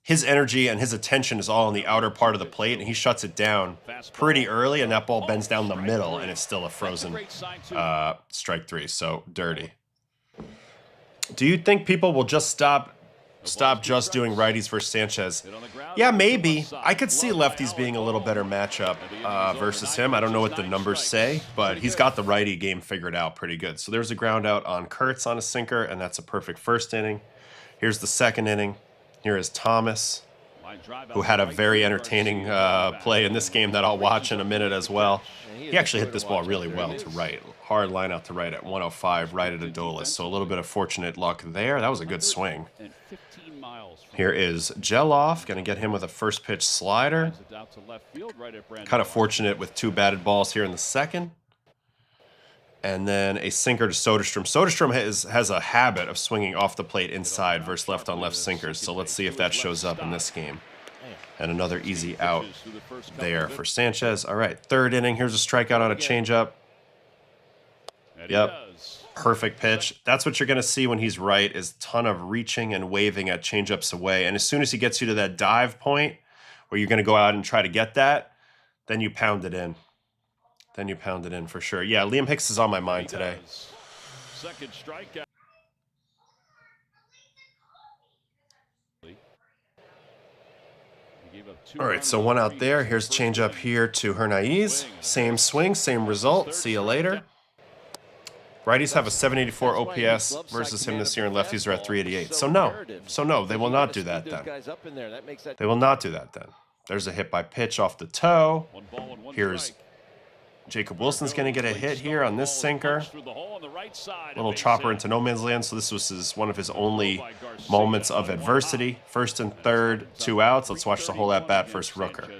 his energy and his attention is all on the outer part of the plate, and he shuts it down pretty early, and that ball bends down the middle, and it's still a frozen strike 3. So dirty. Do you think people will just stop just doing righties versus Sanchez? Yeah, maybe. I could see lefties being a little better matchup versus him. I don't know what the numbers say, but he's got the righty game figured out pretty good. So there's a ground out on Kurtz on a sinker, and that's a perfect first inning. Here's the second inning. Here is Thomas, who had a very entertaining play in this game that I'll watch in a minute as well. He actually hit this ball really well to right. Hard line out to right at 105, right at Adolis. So a little bit of fortunate luck there. That was a good swing. Here is Geloff, going to get him with a first pitch slider. Kind of fortunate with 2 batted balls here in the second. And then a sinker to Soderstrom. Soderstrom has a habit of swinging off the plate inside versus left-on-left sinkers. So let's see if that shows up in this game. And another easy out there for Sanchez. All right, third inning. Here's a strikeout on a changeup. Yep, perfect pitch. That's what you're going to see when he's right, is a ton of reaching and waving at changeups away. And as soon as he gets you to that dive point where you're going to go out and try to get that, then you pound it in. Then you pound it in for sure. Yeah, Liam Hicks is on my mind today. Second strikeout. All right, so one out there. Here's changeup here to Hernaiz. Same swing, same result. See you later. Righties have a 784 OPS versus him this year, and lefties are at 388. So no, they will not do that then. They will not do that then. There's a hit by pitch off the toe. Here's Jacob Wilson's going to get a hit here on this sinker. Little chopper into no man's land. So this was one of his only moments of adversity. First and third, 2 outs. Let's watch the whole at bat versus Rooker.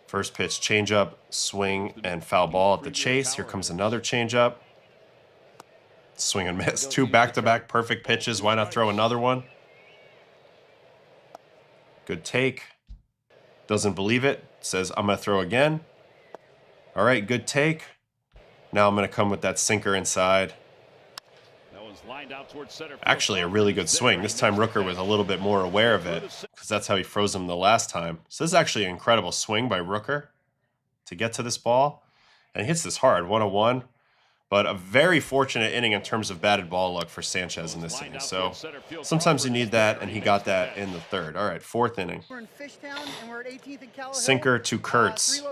First pitch, changeup, swing, and foul ball at the chase. Here comes another changeup. Swing and miss. 2 back-to-back perfect pitches. Why not throw another one? Good take. Doesn't believe it. Says, I'm going to throw again. All right, good take. Now I'm going to come with that sinker inside. Actually, a really good swing. This time Rooker was a little bit more aware of it because that's how he froze him the last time. So this is actually an incredible swing by Rooker to get to this ball. And he hits this hard, 101. But a very fortunate inning in terms of batted ball luck for Sanchez in this inning. So sometimes you need that, and he got that in the third. All right, fourth inning. Sinker to Kurtz.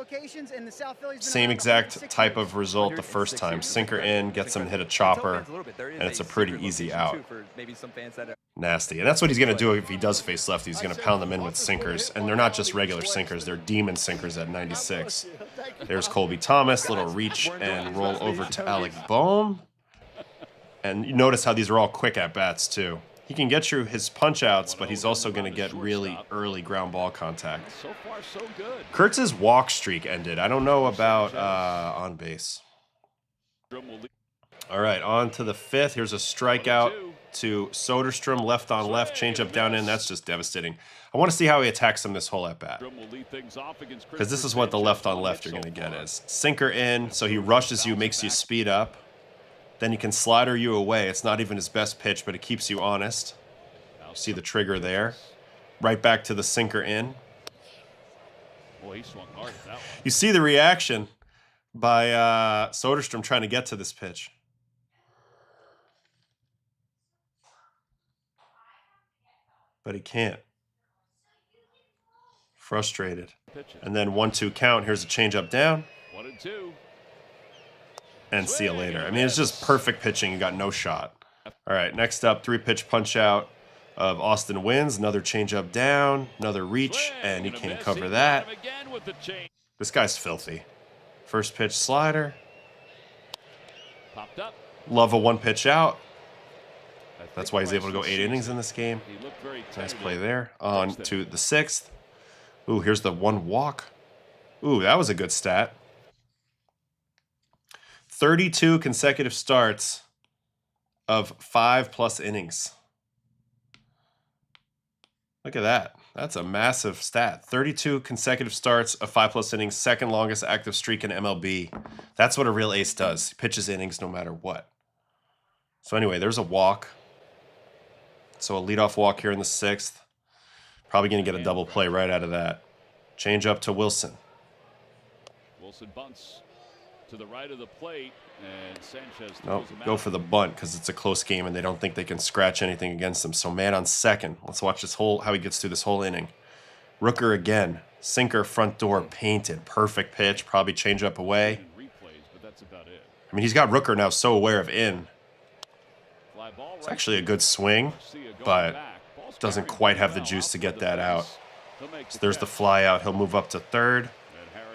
Same exact type of result the first time. Sinker in, gets him to hit a chopper, and it's a pretty easy out. Nasty. And that's what he's going to do if he does face lefties. He's going to pound them in with sinkers. And they're not just regular sinkers. They're demon sinkers at 96. There's Colby Thomas. Little reach and roll over to Alec Bohm. And you notice how these are all quick at-bats, too. He can get you his punch-outs, but he's also going to get really early ground ball contact. Kurtz's walk streak ended. I don't know about on base. All right, on to the fifth. Here's a strikeout to Soderstrom, left on left, changeup down in. That's just devastating. I want to see how he attacks him this whole at bat, because this is what the left on left you're going to get is sinker in. So he rushes you, makes you speed up. Then he can slider you away. It's not even his best pitch, but it keeps you honest. You see the trigger there. right back to the sinker in. Boy, he swung hard at that one. You see the reaction by Soderstrom trying to get to this pitch. But he can't. Frustrated. And then 1-2 count. Here's a changeup down. 1-2. And see you later. I mean, it's just perfect pitching. You got no shot. All right, next up, 3-pitch punch out of Austin Wins. Another changeup down, another reach, and he can't cover that. This guy's filthy. First pitch slider. Popped up. Love a 1-pitch out. That's why he's able to go 8 innings in this game. Nice play there. On to the 6th. Ooh, here's the 1 walk. Ooh, that was a good stat. 32 consecutive starts of 5+ innings. Look at that. That's a massive stat. 32 consecutive starts of 5+ innings, second longest active streak in MLB. That's what a real ace does. He pitches innings no matter what. So anyway, there's a walk. So a leadoff walk here in the 6th. Probably going to get a double play right out of that. Change up to Wilson. Wilson bunts to the right of the plate, and Sanchez Nope, go for the bunt because it's a close game and they don't think they can scratch anything against him. So man on second. Let's watch this whole how he gets through this whole inning. Rooker again. Sinker front door painted. Perfect pitch. Probably change up away. I mean, he's got Rooker now so aware of in. It's actually a good swing, but doesn't quite have the juice to get that out. So there's the fly out. He'll move up to third.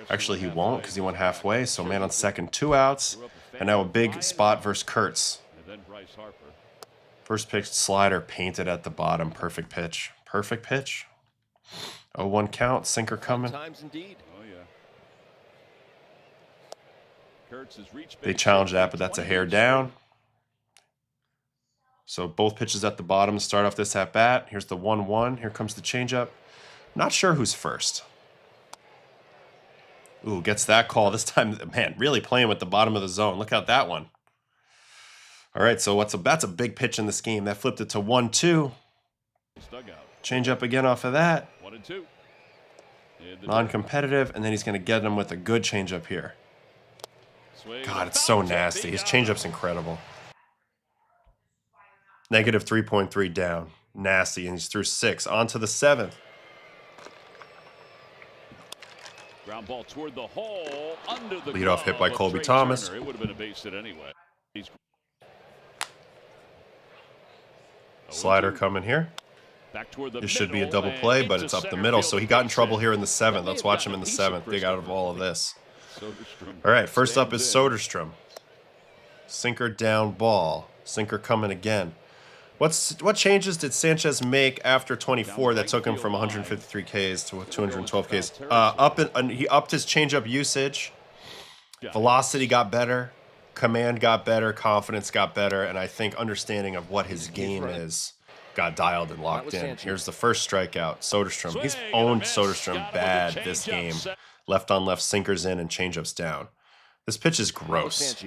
Actually, he won't because he went halfway. So man on second, 2 outs. And now a big spot versus Kurtz. First pitch slider painted at the bottom. Perfect pitch. Perfect pitch. 0-1 count. Sinker coming. They challenge that, but that's a hair down. So both pitches at the bottom to start off this at-bat. Here's the 1-1. Here comes the changeup. Not sure who's first. Ooh, gets that call. This time, man, really playing with the bottom of the zone. Look at that one. All right, so that's a big pitch in this game. That flipped it to 1-2. Change up again off of that. 1-2. Non-competitive, and then he's going to get him with a good changeup here. God, it's so nasty. His changeup's incredible. Negative 3.3 down. Nasty, and he's through 6. On to the 7th. Ground ball toward the hole, under the leadoff hit by Colby Thomas. It would have been a base hit anyway. Slider coming here. Back toward the this should be a double play, but it's up the middle. So he got in trouble here in the 7th. Let's watch him in the 7th. Dig out of all of this. All right, first up is Soderstrom. Sinker down ball. Sinker coming again. What changes did Sanchez make after 24 that took him from 153 Ks to 212 Ks? He upped his changeup usage. Velocity got better. Command got better. Confidence got better. And I think understanding of what his game is got dialed and locked in. Here's the first strikeout. Soderstrom. He's owned Soderstrom bad this game. Left on left, sinkers in and changeups down. This pitch is gross.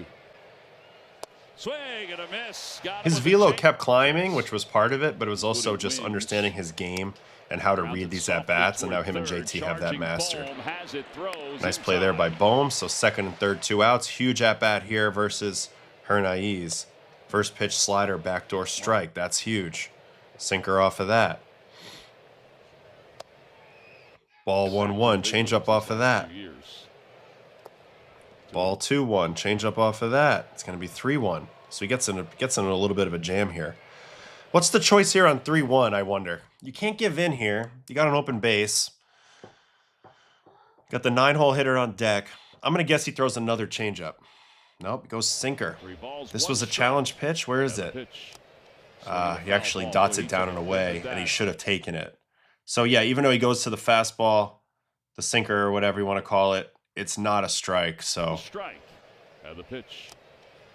Swing and a miss. His velo kept climbing, which was part of it, but it was also just understanding his game and how to read these at-bats, and now him and JT have that mastered. Nice play there by Bohm. So second and third, 2 outs. Huge at-bat here versus Hernaiz. First pitch slider, backdoor strike. That's huge. Sinker off of that. Ball 1-1, change up off of that. Ball 2-1, change up off of that. It's going to be 3-1. So he gets in a little bit of a jam here. What's the choice here on 3-1, I wonder? You can't give in here. You got an open base. Got the 9-hole hitter on deck. I'm going to guess he throws another changeup. Nope, it goes sinker. This was a challenge pitch. Where is it? He actually dots it down and away, and he should have taken it. So, yeah, even though he goes to the fastball, the sinker or whatever you want to call it, it's not a strike. So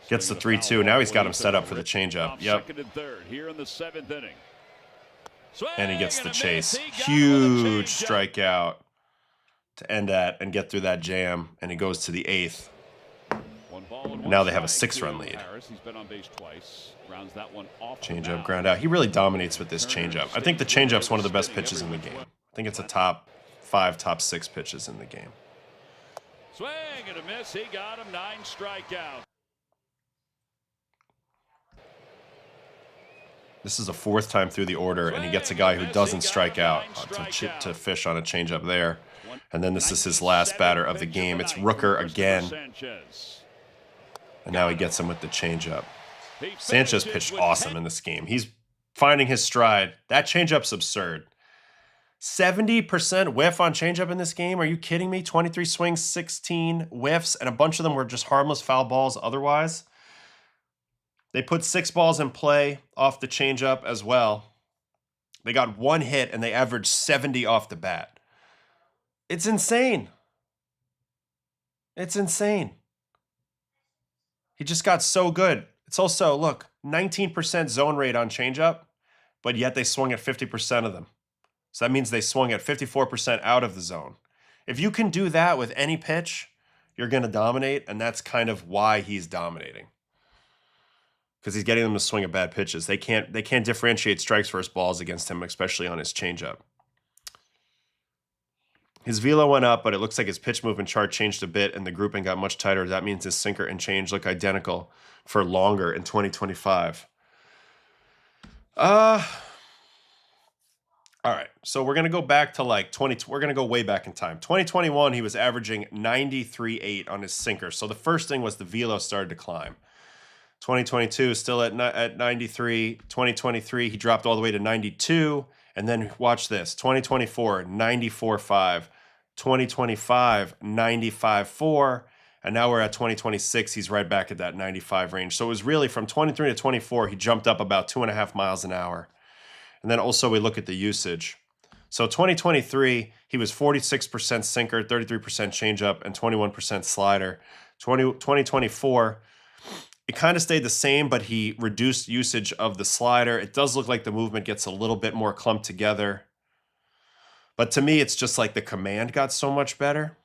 gets the 3-2. Now he's got him set up for the changeup. Yep. And he gets the chase. Huge strikeout to end that and get through that jam. And he goes to the 8th. And now they have a 6-run lead. Harris. He's been on base twice. Grounds that one off. Changeup, ground out. He really dominates with this changeup. I think the changeup's one of the best pitches in the game. I think it's a top 5, top 6 pitches in the game. Swing and a miss. He got him. 9 strikeouts. This is the 4th time through the order, and he gets a guy who doesn't strike out to fish on a changeup there. And then this is his last batter of the game. It's Rooker again. And now he gets him with the changeup. Sanchez pitched awesome in this game. He's finding his stride. That changeup's absurd. 70% whiff on changeup in this game? Are you kidding me? 23 swings, 16 whiffs, and a bunch of them were just harmless foul balls otherwise. They put 6 balls in play off the changeup as well. They got 1 hit, and they averaged 70 off the bat. It's insane. It's insane. He just got so good. It's also, look, 19% zone rate on changeup, but yet they swung at 50% of them. So that means they swung at 54% out of the zone. If you can do that with any pitch, you're going to dominate, and that's kind of why he's dominating. Because he's getting them to swing at bad pitches. They can't differentiate strikes versus balls against him, especially on his changeup. His velo went up, but it looks like his pitch movement chart changed a bit, and the grouping got much tighter. That means his sinker and change look identical for longer in 2025. All right, so we're going to go back to like we're going to go way back in time. 2021, he was averaging 93.8 on his sinker. So the first thing was the velo started to climb. 2022 still at 93. 2023, he dropped all the way to 92. And then watch this. 2024, 94.5. 2025, 95.4. And now we're at 2026. He's right back at that 95 range. So it was really from 23 to 24, he jumped up about 2.5 miles an hour. And then also we look at the usage. So 2023, he was 46% sinker, 33% changeup, and 21% slider. 2024, it kind of stayed the same, but he reduced usage of the slider. It does look like the movement gets a little bit more clumped together. But to me, it's just like the command got so much better.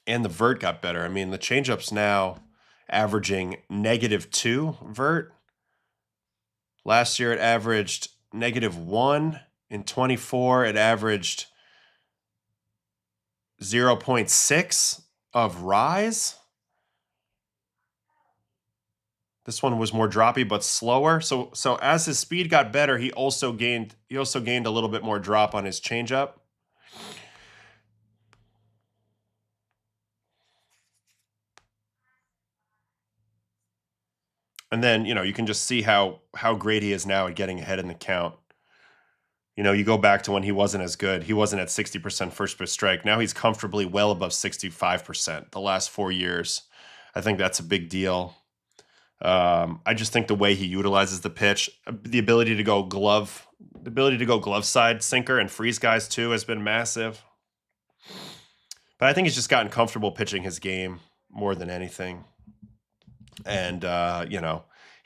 And the vert got better. I mean, the changeup's now averaging -2 vert. Last year, it averaged -1. In 24, it averaged 0.6 of rise. This one was more droppy but slower. So as his speed got better, he also gained a little bit more drop on his changeup. And then, you can just see how great he is now at getting ahead in the count. You go back to when he wasn't as good. He wasn't at 60% first pitch strike. Now he's comfortably well above 65% the last 4 years. I think that's a big deal. I just think the way he utilizes the pitch, the ability to go glove side sinker and freeze guys too has been massive. But I think he's just gotten comfortable pitching his game more than anything. And,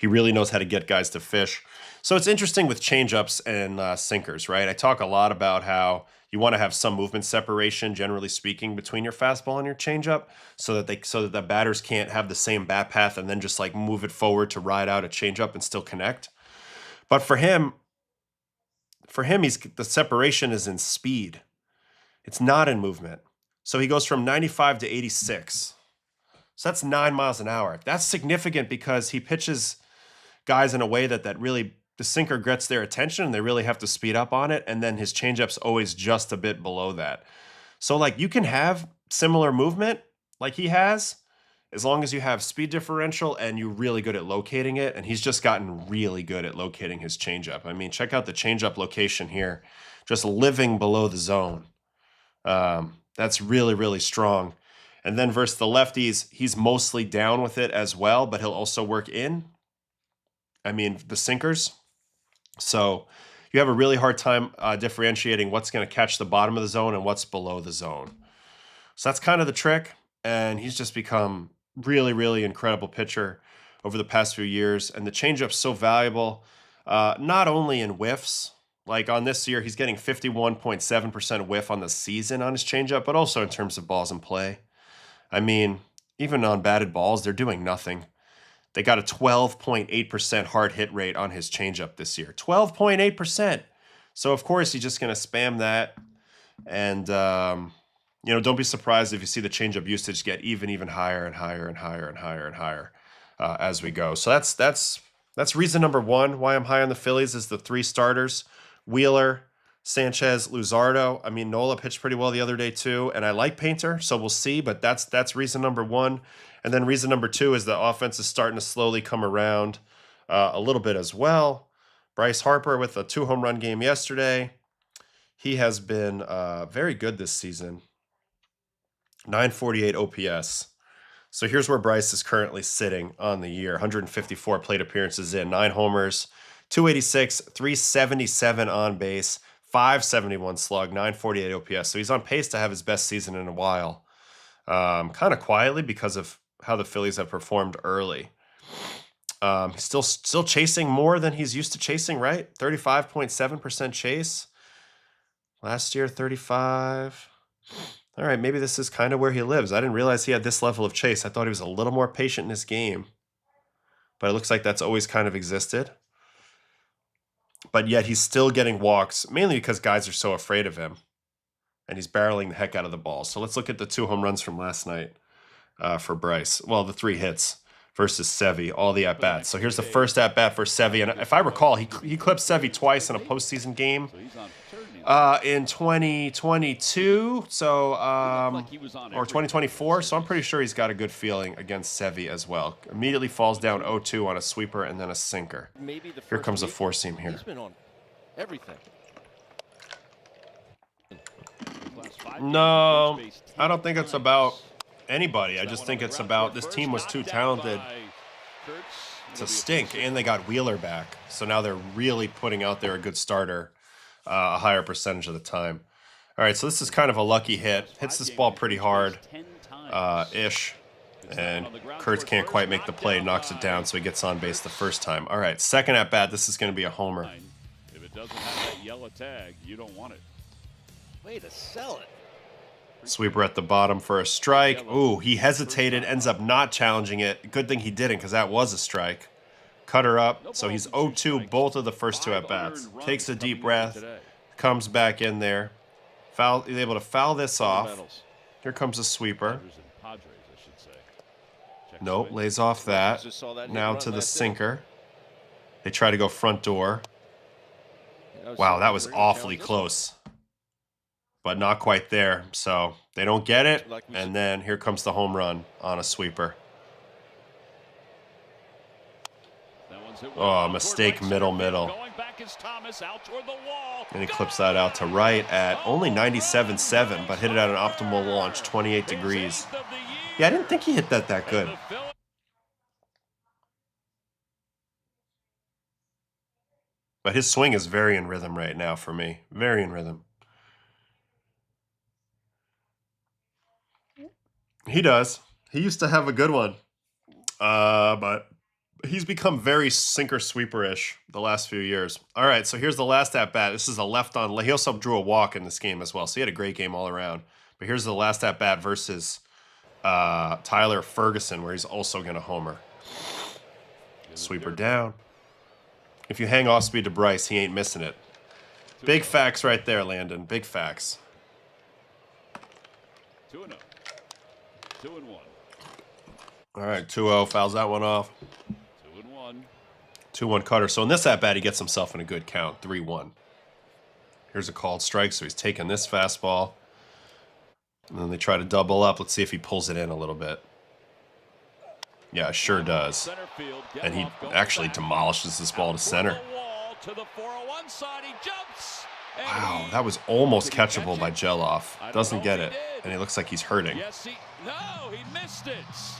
he really knows how to get guys to fish. So it's interesting with changeups and sinkers, right? I talk a lot about how you want to have some movement separation, generally speaking, between your fastball and your changeup, so that the batters can't have the same bat path and then just like move it forward to ride out a changeup and still connect. But for him, the separation is in speed. It's not in movement. So he goes from 95 to 86. So that's 9 miles an hour. That's significant because he pitches guys in a way that really the sinker gets their attention and they really have to speed up on it. And then his changeup's always just a bit below that. So like you can have similar movement like he has, as long as you have speed differential and you're really good at locating it. And he's just gotten really good at locating his changeup. I mean, check out the changeup location here, just living below the zone. That's really, really strong. And then versus the lefties, he's mostly down with it as well, but he'll also work in. I mean, the sinkers. So you have a really hard time differentiating what's going to catch the bottom of the zone and what's below the zone. So that's kind of the trick. And he's just become really, really incredible pitcher over the past few years. And the changeup's so valuable, not only in whiffs. Like on this year, he's getting 51.7% whiff on the season on his changeup, but also in terms of balls in play. I mean, even on batted balls, they're doing nothing. They got a 12.8% hard hit rate on his changeup this year. 12.8%. So, of course, he's just going to spam that. And, you know, don't be surprised if you see the changeup usage get even higher and higher and higher and higher and higher as we go. So that's reason number one why I'm high on the Phillies is the 3 starters. Wheeler, Sanchez, Luzardo. I mean, Nola pitched pretty well the other day too, and I like Painter, so we'll see, but that's reason number one. And then reason number 2 is the offense is starting to slowly come around a little bit as well. Bryce Harper with a 2 home run game yesterday. He has been very good this season. 948 OPS. So here's where Bryce is currently sitting on the year. 154 plate appearances in, 9 homers, 286, 377 on base, 571 slug, 948 OPS. So he's on pace to have his best season in a while. Kind of quietly because of how the Phillies have performed early. He's still chasing more than he's used to chasing, right? 35.7% chase. Last year, 35. All right, maybe this is kind of where he lives. I didn't realize he had this level of chase. I thought he was a little more patient in his game. But it looks like that's always kind of existed. But yet he's still getting walks, mainly because guys are so afraid of him. And he's barreling the heck out of the ball. So let's look at the 2 home runs from last night for Bryce. Well, the 3 hits versus Sevy, all the at-bats. So here's the first at-bat for Sevy. And if I recall, he clipped Sevy twice in a postseason game in 2022, so or 2024. So I'm pretty sure he's got a good feeling against Sevy as well. Immediately falls down 0-2 on a sweeper and then a sinker. Here comes a 4-seam here. He's been on everything. No, I don't think it's about anybody. I just think it's about this team was too talented to stink, and they got Wheeler back. So now they're really putting out there a good starter a higher percentage of the time. All right, so this is kind of a lucky hit. Hits this ball pretty hard, ish, and Kurtz can't quite make the play, knocks it down, so he gets on base the first time. All right, second at bat, this is going to be a homer. If it doesn't have that yellow tag, you don't want it. Way to sell it. Sweeper at the bottom for a strike. Ooh, he hesitated, ends up not challenging it. Good thing he didn't, because that was a strike. Cutter up, so he's 0-2 both of the first 2 at-bats. Takes a deep breath, comes back in there. He's able to foul this off. Here comes a sweeper. Nope, lays off that. Now to the sinker. They try to go front door. Wow, that was awfully close. But not quite there, so they don't get it. And then here comes the home run on a sweeper. Oh, mistake, middle. And he clips that out to right at only 97.7, but hit it at an optimal launch, 28 degrees. Yeah, I didn't think he hit that good. But his swing is very in rhythm right now for me. Very in rhythm. He does. He used to have a good one. But he's become very sinker-sweeper-ish the last few years. All right, so here's the last at-bat. This is a left-on. He also drew a walk in this game as well, so he had a great game all around. But here's the last at-bat versus Tyler Ferguson, where he's also going to homer. Sweeper down. If you hang off-speed to Bryce, he ain't missing it. Big facts right there, Landon. Big facts. 2-0. 2-1. All right, 2-0. Fouls that one off. 2-1. 2-1 cutter. So in this at-bat, he gets himself in a good count, 3-1. Here's a called strike, so he's taking this fastball. And then they try to double up. Let's see if he pulls it in a little bit. Yeah, sure does. And he actually demolishes this ball to center. Wow, that was almost catchable by Geloff. Doesn't get it, and he looks like he's hurting.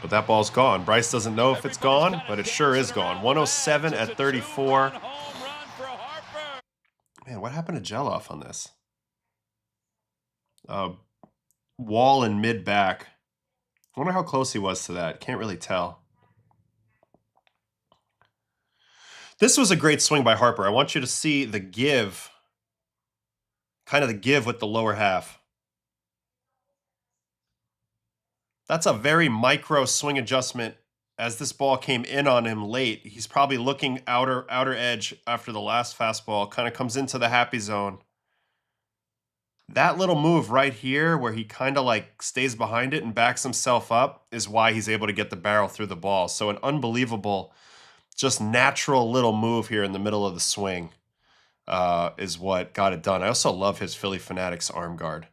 But that ball's gone. Bryce doesn't know if it's gone, but it sure is gone. 107 at 34. Man, what happened to Geloff on this? Wall and mid-back. I wonder how close he was to that. Can't really tell. This was a great swing by Harper. I want you to see the give, kind of the give with the lower half. That's a very micro swing adjustment. As this ball came in on him late, he's probably looking outer edge after the last fastball, kind of comes into the happy zone. That little move right here where he kind of like stays behind it and backs himself up is why he's able to get the barrel through the ball. So an unbelievable, just natural little move here in the middle of the swing is what got it done. I also love his Philly Fanatics arm guard.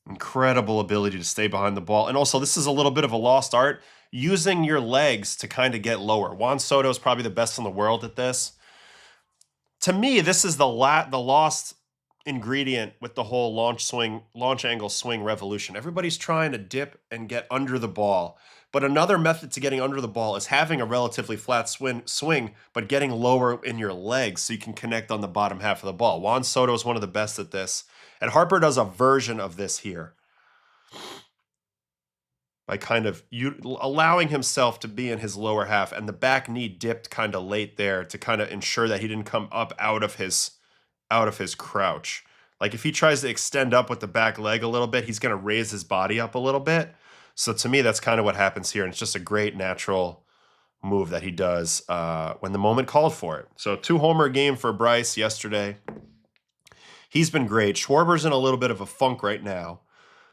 Incredible ability to stay behind the ball. And also, this is a little bit of a lost art, using your legs to kind of get lower. Juan Soto is probably the best in the world at this. To me, this is the lost ingredient with the whole launch angle swing revolution. Everybody's trying to dip and get under the ball. But another method to getting under the ball is having a relatively flat swing, but getting lower in your legs so you can connect on the bottom half of the ball. Juan Soto is one of the best at this. And Harper does a version of this here by kind of allowing himself to be in his lower half, and the back knee dipped kind of late there to kind of ensure that he didn't come up out of his crouch. Like if he tries to extend up with the back leg a little bit, he's going to raise his body up a little bit. So to me, that's kind of what happens here. And it's just a great natural move that he does when the moment called for it. So 2-homer game for Bryce yesterday. He's been great. Schwarber's in a little bit of a funk right now.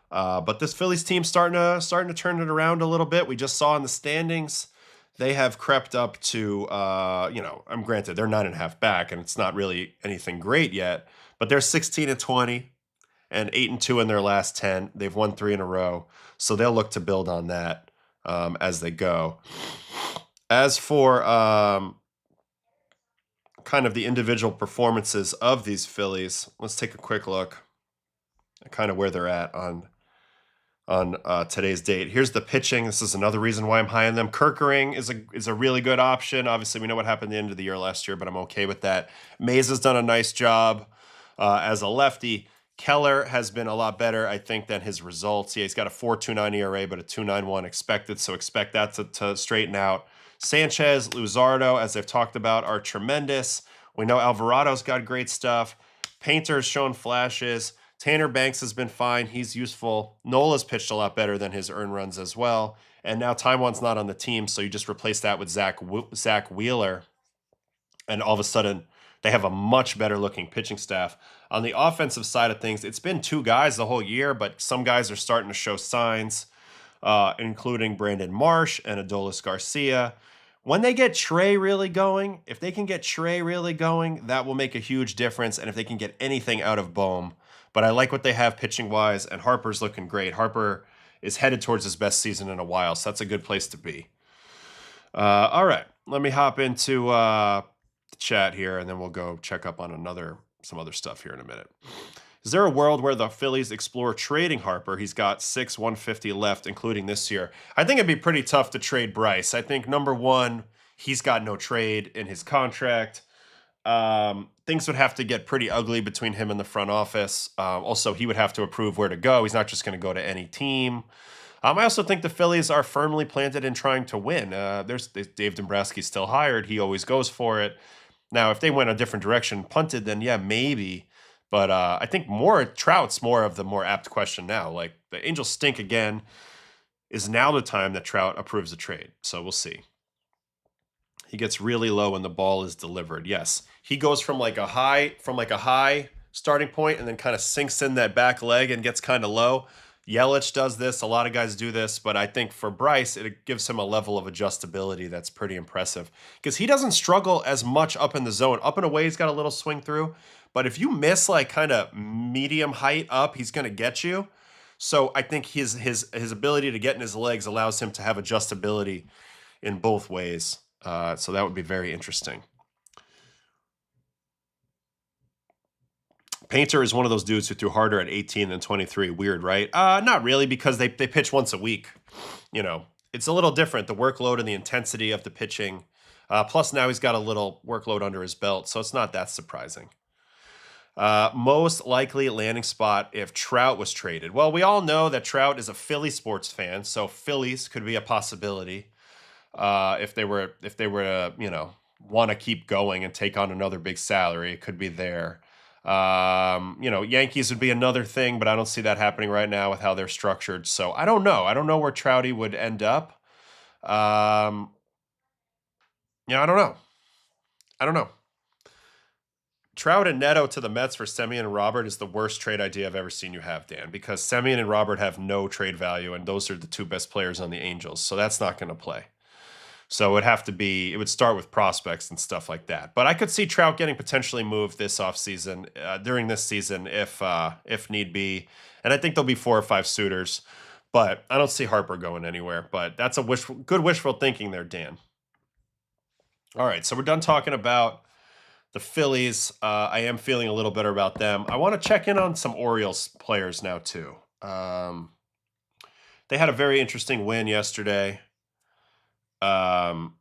But this Phillies team starting to turn it around a little bit. We just saw in the standings, they have crept up to, I'm granted they're 9.5 back, and it's not really anything great yet, but they're 16-20 and 8-2 in their last 10. They've won 3 in a row, so they'll look to build on that as they go. As for kind of the individual performances of these Phillies, let's take a quick look at kind of where they're at on today's date. Here's the pitching. This is another reason why I'm high on them. Kerkering is a really good option. Obviously, we know what happened at the end of the year last year, but I'm okay with that. Mays has done a nice job as a lefty. Keller has been a lot better, I think, than his results. Yeah, he's got a 4.29 ERA, but a 2.91 expected, so expect that to straighten out. Sanchez, Luzardo, as I've talked about, are tremendous. We know Alvarado's got great stuff. Painter's shown flashes. Tanner Banks has been fine. He's useful. Nola's pitched a lot better than his earned runs as well. And now Taiwan's not on the team, so you just replace that with Zach Wheeler. And all of a sudden, they have a much better looking pitching staff. On the offensive side of things, it's been 2 guys the whole year, but some guys are starting to show signs, including Brandon Marsh and Adolis Garcia. When they get Trey really going, if they can get Trey really going, that will make a huge difference. And if they can get anything out of Bohm. But I like what they have pitching-wise, and Harper's looking great. Harper is headed towards his best season in a while, so that's a good place to be. All right, let me hop into the chat here, and then we'll go check up on some other stuff here in a minute. Is there a world where the Phillies explore trading Harper? He's got 6/150 left, including this year. I think it'd be pretty tough to trade Bryce. I think, number one, he's got no trade in his contract. Things would have to get pretty ugly between him and the front office. Also, he would have to approve where to go. He's not just going to go to any team. I also think the Phillies are firmly planted in trying to win. There's Dave Dombrowski's still hired. He always goes for it. Now, if they went a different direction, punted, then yeah, maybe. But I think Trout's more of the more apt question now. Like, the Angels stink again. Is now the time that Trout approves a trade? So we'll see. He gets really low when the ball is delivered. Yes, he goes from like a high starting point and then kind of sinks in that back leg and gets kind of low. Yelich does this. A lot of guys do this, but I think for Bryce, it gives him a level of adjustability that's pretty impressive because he doesn't struggle as much up in the zone. Up and away, he's got a little swing through, but if you miss like kind of medium height up, he's going to get you. So I think his ability to get in his legs allows him to have adjustability in both ways. So that would be very interesting. Painter is one of those dudes who threw harder at 18 than 23. Weird, right? Not really, because they pitch once a week. You know, it's a little different, the workload and the intensity of the pitching. Plus now he's got a little workload under his belt, so it's not that surprising. Most likely landing spot if Trout was traded. Well, we all know that Trout is a Philly sports fan, so Phillies could be a possibility. If they were to, want to keep going and take on another big salary, it could be there. Yankees would be another thing, but I don't see that happening right now with how they're structured. So I don't know. I don't know where Trouty would end up. I don't know. I don't know. Trout and Neto to the Mets for Semien and Robert is the worst trade idea I've ever seen you have, Dan, because Semien and Robert have no trade value, and those are the two best players on the Angels, so that's not going to play. So it would start with prospects and stuff like that. But I could see Trout getting potentially moved this offseason, during this season, if need be. And I think there'll be 4 or 5 suitors, but I don't see Harper going anywhere. But that's good wishful thinking there, Dan. All right, so we're done talking about the Phillies. I am feeling a little better about them. I want to check in on some Orioles players now, too. They had a very interesting win yesterday against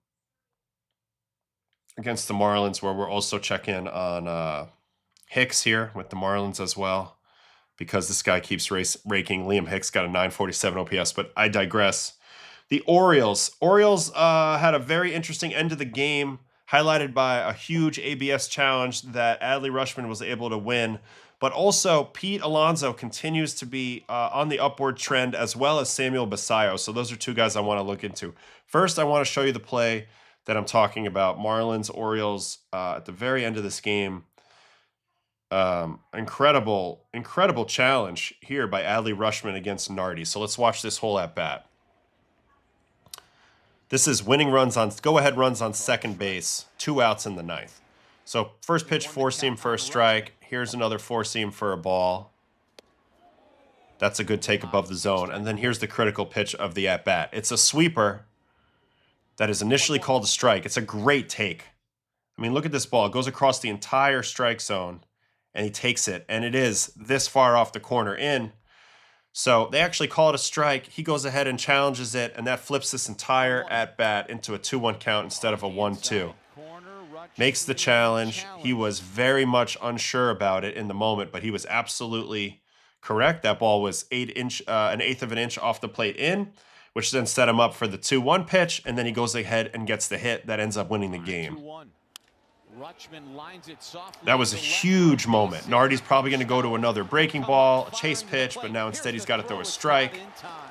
the Marlins, where we'll also check in on Hicks here with the Marlins as well, because this guy keeps raking. Liam Hicks got a 947 OPS, but I digress. The Orioles had a very interesting end of the game, highlighted by a huge ABS challenge that Adley Rutschman was able to win. But also, Pete Alonso continues to be on the upward trend, as well as Samuel Basallo. So those are two guys I want to look into. First, I want to show you the play that I'm talking about. Marlins, Orioles, at the very end of this game. Incredible challenge here by Adley Rutschman against Nardi. So let's watch this whole at-bat. This is go-ahead runs on second base, 2 outs in the 9th. So first pitch, 4-seam for a strike. Here's another 4-seam for a ball. That's a good take above the zone. And then here's the critical pitch of the at-bat. It's a sweeper that is initially called a strike. It's a great take. I mean, look at this ball. It goes across the entire strike zone, and he takes it. And it is this far off the corner in. So they actually call it a strike. He goes ahead and challenges it, and that flips this entire at-bat into a 2-1 count instead of a 1-2. Makes the challenge. He was very much unsure about it in the moment, but he was absolutely correct. That ball was an eighth of an inch off the plate in, which then set him up for the 2-1 pitch, and then he goes ahead and gets the hit that ends up winning the game. That was a huge moment. Nardi's probably going to go to another breaking ball, a chase pitch, but now instead he's got to throw a strike.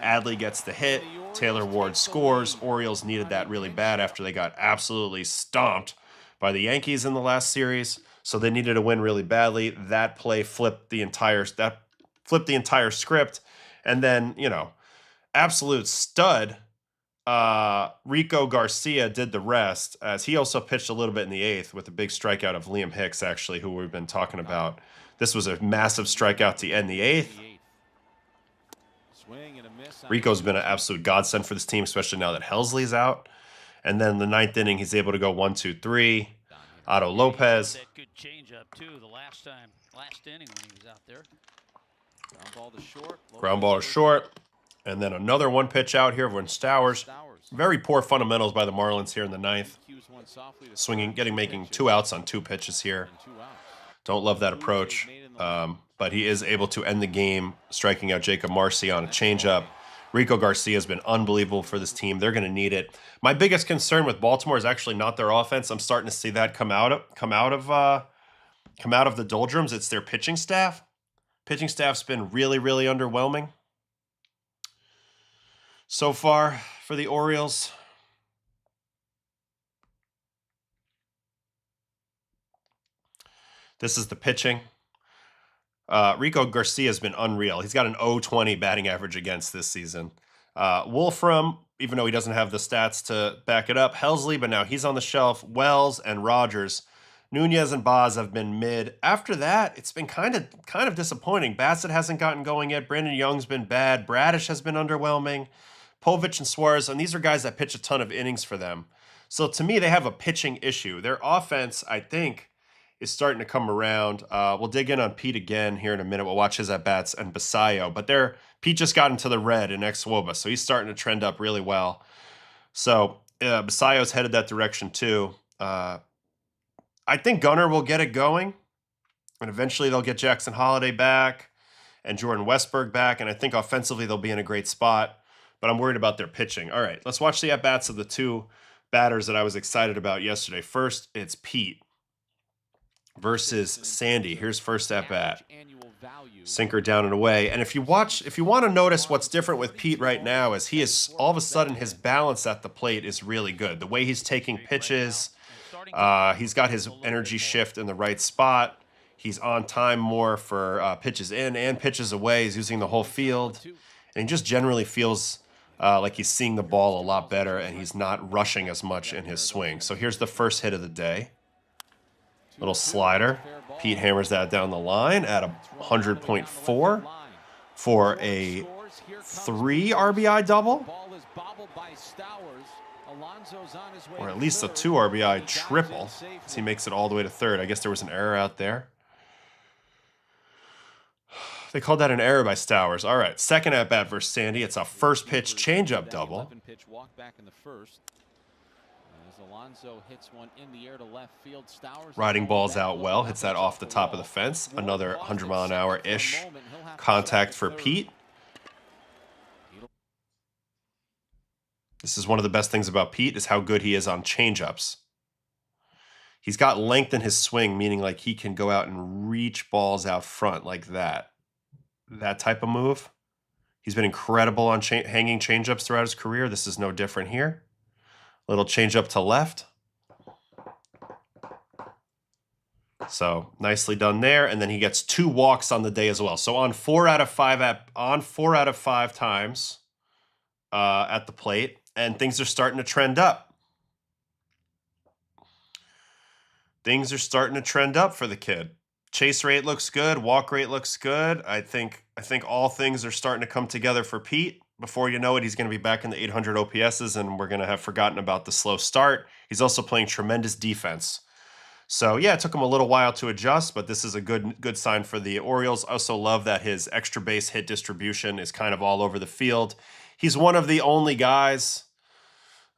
Adley gets the hit. Taylor Ward scores. Orioles needed that really bad after they got absolutely stomped by the Yankees in the last series, so they needed a win really badly. That play flipped the entire script, and then absolute stud Rico Garcia did the rest, as he also pitched a little bit in the 8th with a big strikeout of Liam Hicks, actually, who we've been talking about. This was a massive strikeout to end the 8th. Rico's been an absolute godsend for this team, especially now that Helsley's out. And then the 9th inning, he's able to go 1-2-3. Otto Lopez. That good changeup too. The last inning when he was out there. Ground ball to short. And then another 1 pitch out here when Stowers. Very poor fundamentals by the Marlins here in the 9th. Making 2 outs on 2 pitches here. Don't love that approach. But he is able to end the game, striking out Jacob Marcy on a changeup. Rico Garcia has been unbelievable for this team. They're going to need it. My biggest concern with Baltimore is actually not their offense. I'm starting to see that come out of the doldrums. It's their pitching staff. Pitching staff's been really, really underwhelming so far for the Orioles. This is the pitching. Rico Garcia has been unreal. He's got an 0.20 batting average against this season. Wolfram, even though he doesn't have the stats to back it up. Helsley, but now he's on the shelf. Wells and Rogers. Nunez and Boz have been mid. After that, it's been kind of disappointing. Bassett hasn't gotten going yet. Brandon Young's been bad. Bradish has been underwhelming. Povich and Suarez, and these are guys that pitch a ton of innings for them. So to me, they have a pitching issue. Their offense, I think, is starting to come around. We'll dig in on Pete again here in a minute. We'll watch his at-bats and Basallo. But Pete just got into the red in ex-Woba, so he's starting to trend up really well. So Basallo's headed that direction too. I think Gunnar will get it going, and eventually they'll get Jackson Holiday back and Jordan Westberg back, and I think offensively they'll be in a great spot, but I'm worried about their pitching. All right, let's watch the at-bats of the 2 batters that I was excited about yesterday. First, it's Pete. versus Sandy. Here's first at bat. Sinker down and away. And if you want to notice what's different with Pete right now is he is all of a sudden his balance at the plate is really good. The way he's taking pitches, he's got his energy shift in the right spot. He's on time more for pitches in and pitches away. He's using the whole field. And he just generally feels like he's seeing the ball a lot better and he's not rushing as much in his swing. So here's the first hit of the day. Little slider. Pete hammers that down the line at 100.4 for a 3 RBI double. Or at least a 2 RBI triple as he makes it all the way to third. I guess there was an error out there. They called that an error by Stowers. All right, second at bat versus Sandy. It's a first pitch changeup double. Alonso hits one in the air to left field. Stowers Riding balls out well, hits that off the top of the fence. Another 100-mile-an-hour-ish contact for Pete. This is one of the best things about Pete is how good he is on changeups. He's got length in his swing, meaning like he can go out and reach balls out front like that. That type of move. He's been incredible on hanging changeups throughout his career. This is no different here. Little change up to left. So nicely done there. And then he gets 2 walks on the day as well. So on 4 out of 5 times at the plate, and things are starting to trend up. Things are starting to trend up for the kid. Chase rate looks good. Walk rate looks good. I think all things are starting to come together for Pete. Before you know it, he's going to be back in the 800 OPSs, and we're going to have forgotten about the slow start. He's also playing tremendous defense. So, yeah, it took him a little while to adjust, but this is a good sign for the Orioles. I also love that his extra base hit distribution is kind of all over the field. He's one of the only guys,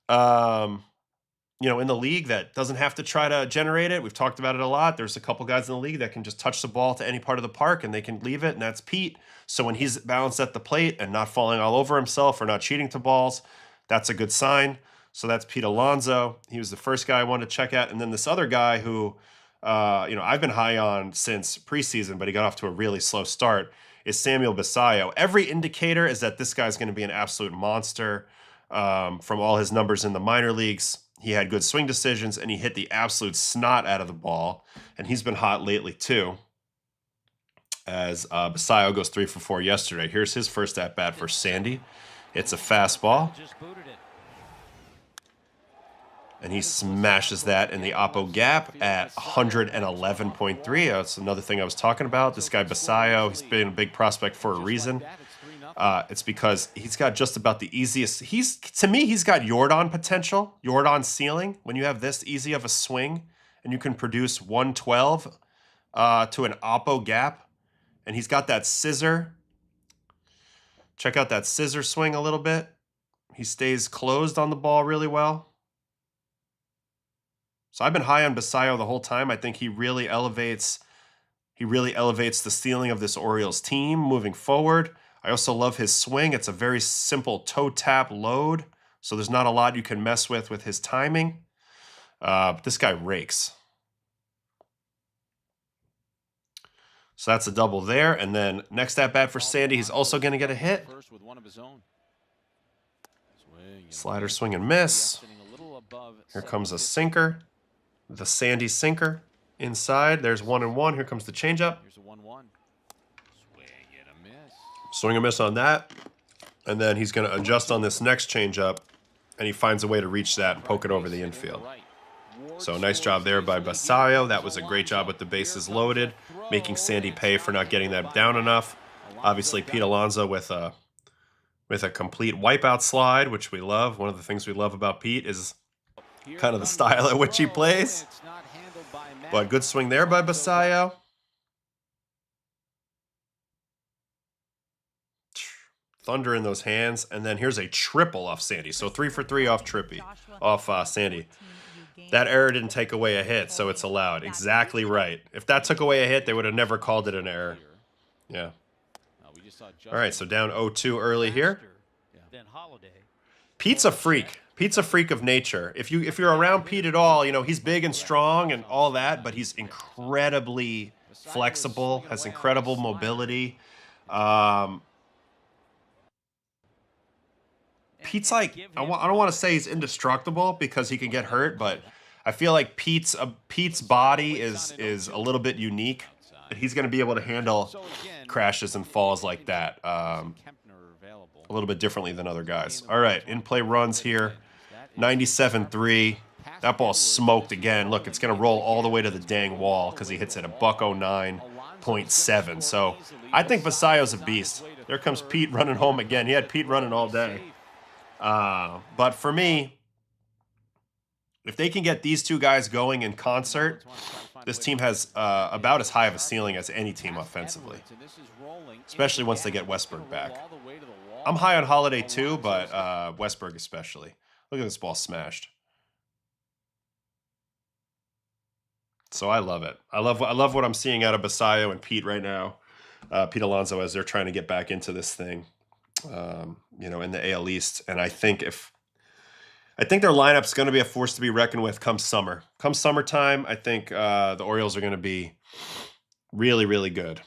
in the league that doesn't have to try to generate it. We've talked about it a lot. There's a couple guys in the league that can just touch the ball to any part of the park and they can leave it, and that's Pete. So when he's balanced at the plate and not falling all over himself or not cheating to balls, that's a good sign. So that's Pete Alonso. He was the first guy I wanted to check out. And then this other guy who, I've been high on since preseason, but he got off to a really slow start, is Samuel Basallo. Every indicator is that this guy's going to be an absolute monster from all his numbers in the minor leagues. He had good swing decisions, and he hit the absolute snot out of the ball. And he's been hot lately, too, as Basallo goes 3 for 4 yesterday. Here's his first at-bat for Sandy. It's a fastball. And he smashes that in the oppo gap at 111.3. That's another thing I was talking about. This guy Basallo, he's been a big prospect for a reason. It's because he's got just about the easiest. To me, he's got Yordan potential, Yordan ceiling. When you have this easy of a swing and you can produce 112 to an oppo gap, and he's got that scissor. Check out that scissor swing a little bit. He stays closed on the ball really well. So I've been high on Basallo the whole time. I think he really elevates the ceiling of this Orioles team moving forward. I also love his swing. It's a very simple toe tap load, so there's not a lot you can mess with his timing. But this guy rakes. So that's a double there. And then next at bat for Sandy, he's also going to get a hit. Slider, swing and miss. Here comes a sinker. The Sandy sinker inside. There's 1-1. Here comes the changeup. Swing and miss on that. And then he's going to adjust on this next changeup, and he finds a way to reach that and poke it over the infield. So nice job there by Basallo. That was a great job with the bases loaded, making Sandy pay for not getting that down enough. Obviously, Pete Alonso with a complete wipeout slide, which we love. One of the things we love about Pete is kind of the style at which he plays. But good swing there by Basallo. Thunder in those hands. And then here's a triple off Sandy. So 3 for 3 off Sandy. That error didn't take away a hit, so it's allowed. Exactly right. If that took away a hit, they would have never called it an error. Yeah. All right, so down 0-2 early here. Pete's a freak. Pete's a freak of nature. If you're around Pete at all, you know, he's big and strong and all that, but he's incredibly flexible, has incredible mobility. Pete's like, I don't want to say he's indestructible because he can get hurt, but I feel like Pete's body is a little bit unique. He's going to be able to handle crashes and falls like that a little bit differently than other guys. All right, in-play runs here, 97.3. That ball's smoked again. Look, it's going to roll all the way to the dang wall because he hits it a $109.7. So I think Basallo's a beast. There comes Pete running home again. He had Pete running all day. But for me, if they can get these two guys going in concert, this team has about as high of a ceiling as any team offensively, especially once they get Westburg back. I'm high on Holiday too, but Westburg especially. Look at this ball smashed. So I love it. I love what I'm seeing out of Basallo and Pete right now. Pete Alonso, as they're trying to get back into this thing, you know, in the AL East. And I think their lineup's going to be a force to be reckoned with come summer. Come summertime, I think the Orioles are going to be really, really good.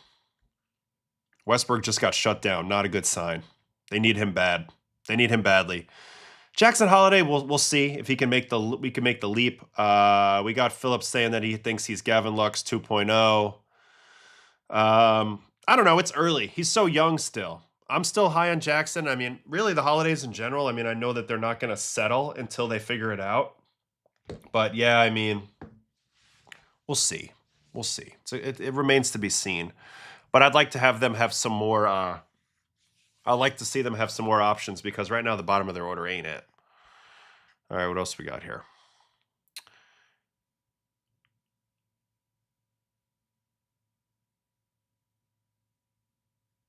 Westburg just got shut down. Not a good sign. They need him bad. They need him badly. Jackson Holiday, we'll see if we can make the leap. We got Phillips saying that he thinks he's Gavin Lux 2.0. I don't know. It's early. He's so young still. I'm still high on Jackson. I mean, really the Holidays in general. I mean, I know that they're not going to settle until they figure it out. But yeah, I mean, we'll see. We'll see. So it remains to be seen. But I'd like to have them have some more. I'd like to see them have some more options because right now the bottom of their order ain't it. All right, what else we got here?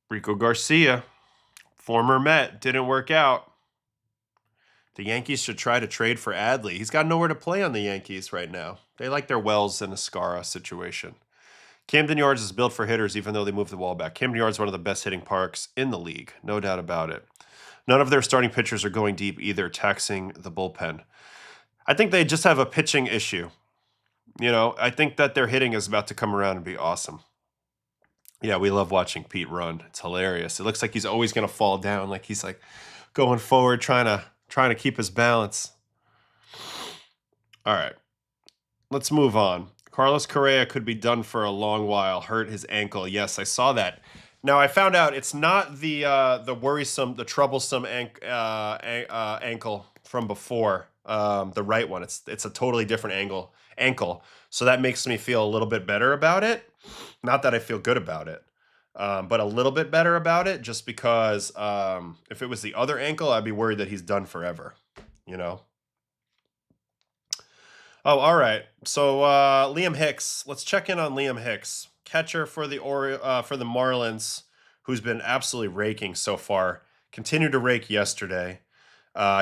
Rico Garcia, former Met, didn't work out. The Yankees should try to trade for Adley. He's got nowhere to play on the Yankees right now. They like their Wells and Escara situation. Camden Yards is built for hitters even though they move the ball back. Camden Yards is one of the best hitting parks in the league, no doubt about it. None of their starting pitchers are going deep either, taxing the bullpen. I think they just have a pitching issue. You know, I think that their hitting is about to come around and be awesome. Yeah, we love watching Pete run. It's hilarious. It looks like he's always going to fall down, like he's like going forward, trying to keep his balance. All right, let's move on. Carlos Correa could be done for a long while. Hurt his ankle. Yes, I saw that. Now I found out it's not the worrisome, the troublesome ankle from before, the right one. It's a totally different ankle. So that makes me feel a little bit better about it. Not that I feel good about it, but a little bit better about it. Just because if it was the other ankle, I'd be worried that he's done forever. You know. Oh, all right. So Liam Hicks. Let's check in on Liam Hicks, catcher for the Marlins, who's been absolutely raking so far. Continued to rake yesterday.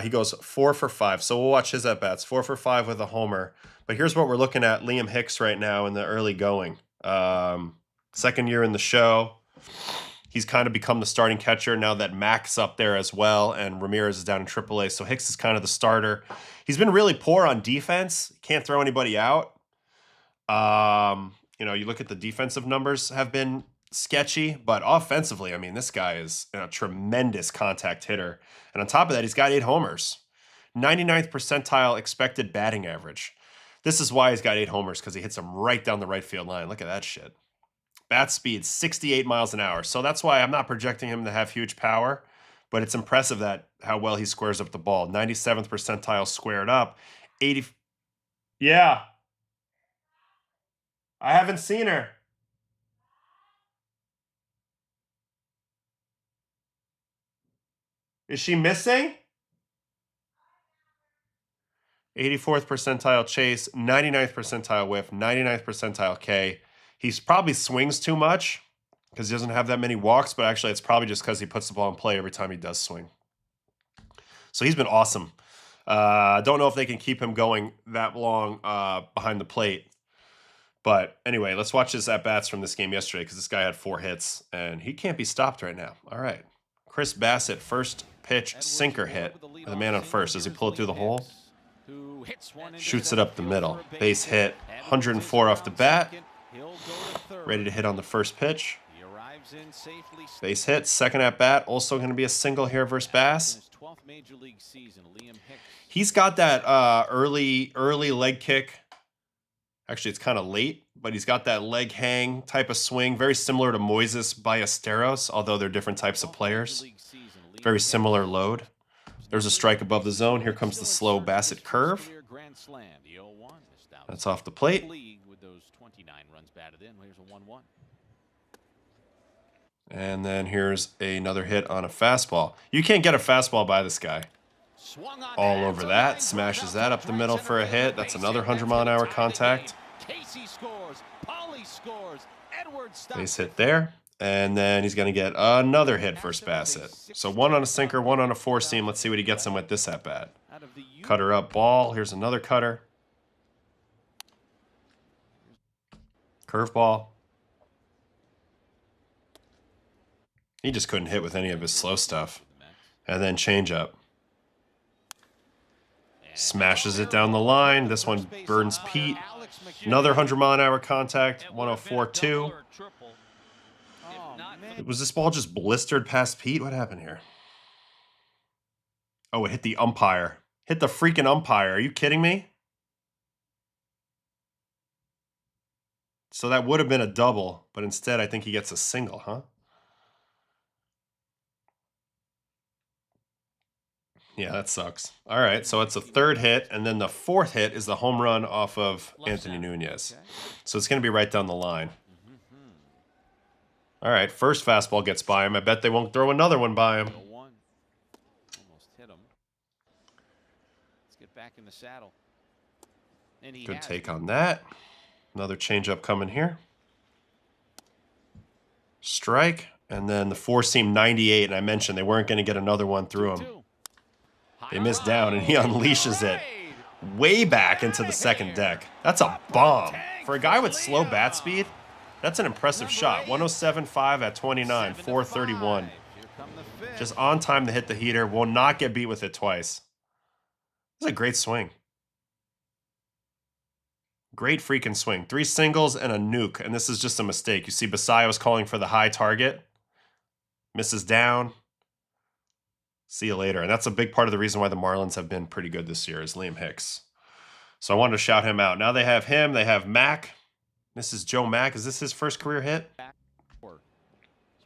He goes 4 for 5. So we'll watch his at bats. 4 for 5 with a homer. But here's what we're looking at: Liam Hicks right now in the early going. Second year in the show. He's kind of become the starting catcher now that Mac's up there as well, and Ramirez is down in AAA. So Hicks is kind of the starter. He's been really poor on defense. Can't throw anybody out. You know, you look at the defensive numbers have been sketchy, but offensively, I mean, this guy is a tremendous contact hitter. And on top of that, he's got 8 homers. 99th percentile expected batting average. This is why he's got 8 homers, because he hits them right down the right field line. Look at that shit. Bat speed, 68 miles an hour. So that's why I'm not projecting him to have huge power, but it's impressive that how well he squares up the ball. 97th percentile squared up. 80. Yeah. I haven't seen her. Is she missing? 84th percentile chase, 99th percentile whiff, 99th percentile K. He probably swings too much because he doesn't have that many walks, but actually it's probably just because he puts the ball in play every time he does swing. So he's been awesome. I don't know if they can keep him going that long behind the plate. But anyway, let's watch his at-bats from this game yesterday because this guy had 4 hits, and he can't be stopped right now. All right. Chris Bassett, first pitch, sinker hit. With a man on first. Does he pull it through the hole? Shoots it up the middle. Base hit. 104 off the bat. Ready to hit on the first pitch. Base hit. Second at bat. Also going to be a single here versus Bass. He's got that early leg kick. Actually, it's kind of late, but he's got that leg hang type of swing. Very similar to Moises Ballesteros, although they're different types of players. Very similar load. There's a strike above the zone. Here comes the slow Bassett curve. That's off the plate. And then here's another hit on a fastball. You can't get a fastball by this guy. All over that. Smashes that up the middle for a hit. That's another 100-mile-an-hour contact. Base hit there. And then he's going to get another hit for Bassett. So one on a sinker, one on a four-seam. Let's see what he gets him with this at-bat. Cutter up, ball. Here's another cutter. Curveball. He just couldn't hit with any of his slow stuff. And then changeup. Smashes it down the line. This one burns Pete. Another 100-mile-an-hour contact. 104.2. Was this ball just blistered past Pete? What happened here? Oh, it hit the umpire. Hit the freaking umpire. Are you kidding me? So that would have been a double, but instead I think he gets a single, huh? Yeah, that sucks. All right, so it's a third hit, and then the fourth hit is the home run off of Anthony Nunez. So it's going to be right down the line. All right, first fastball gets by him. I bet they won't throw another one by him. Almost hit him. Let's get back in the saddle. Good take on that. Another changeup coming here. Strike, and then the four-seam 98, and I mentioned they weren't going to get another one through him. They missed down, and he unleashes it way back into the second deck. That's a bomb. For a guy with slow bat speed, that's an impressive shot. 107.5 at 29, 431. Just on time to hit the heater. Will not get beat with it twice. This is a great swing. Great freaking swing. 3 singles and a nuke, and this is just a mistake. You see Basallo's calling for the high target. Misses down. See you later. And that's a big part of the reason why the Marlins have been pretty good this year is Liam Hicks. So I wanted to shout him out. Now they have him. They have Mac. This is Joe Mack. Is this his first career hit?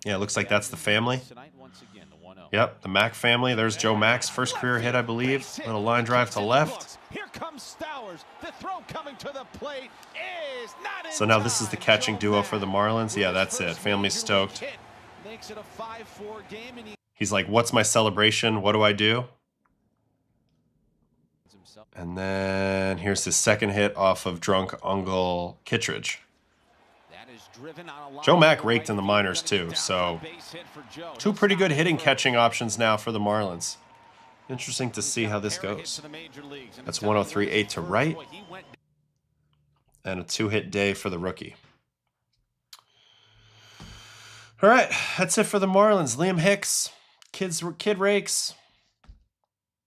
Yeah, it looks like that's the family. Yep, the Mack family. There's Joe Mack's first career hit, I believe. Little line drive to left. Here comes Stowers. The throw coming to the plate is not. So now this is the catching duo for the Marlins. Yeah, that's it. Family's stoked. Makes it a 5-4 game, and he's like, what's my celebration? What do I do? And then here's his second hit off of drunk Uncle Kittredge. Joe Mack raked in the minors too, so 2 pretty good hitting catching options now for the Marlins. Interesting to see how this goes. That's 103.8 to right. And a 2-hit day for the rookie. All right, that's it for the Marlins. Liam Hicks, kid rakes.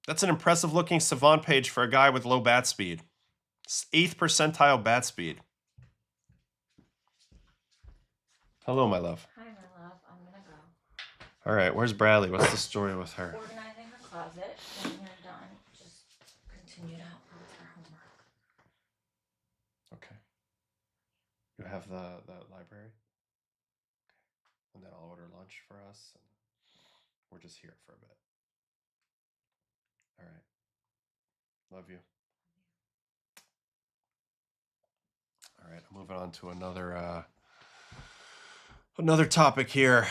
That's an impressive-looking savant page for a guy with low bat speed. 8th percentile bat speed. Hello, my love. Hi, my love. I'm going to go. All right, where's Bradley? What's the story with her? Organizing her closet. When you're done, just continue to help her with her homework. Okay. You have the library? Okay. And then I'll order lunch for us. And we're just here for a bit. All right. Love you. All right, I'm moving on to another topic here.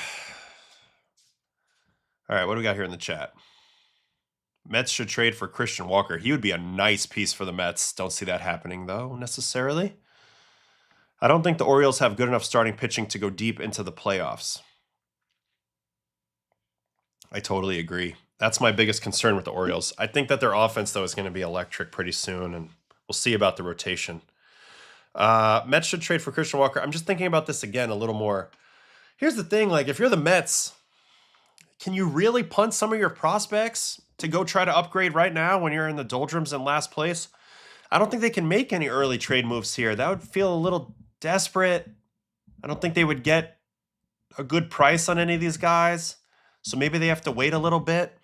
All right, what do we got here in the chat? Mets should trade for Christian Walker. He would be a nice piece for the Mets. Don't see that happening, though, necessarily. I don't think the Orioles have good enough starting pitching to go deep into the playoffs. I totally agree. That's my biggest concern with the Orioles. I think that their offense, though, is going to be electric pretty soon, and we'll see about the rotation. Mets should trade for Christian Walker. I'm just thinking about this again a little more. Here's the thing, like, if you're the Mets, can you really punt some of your prospects to go try to upgrade right now when you're in the doldrums in last place? I don't think they can make any early trade moves here. That would feel a little desperate. I don't think they would get a good price on any of these guys. So maybe they have to wait a little bit.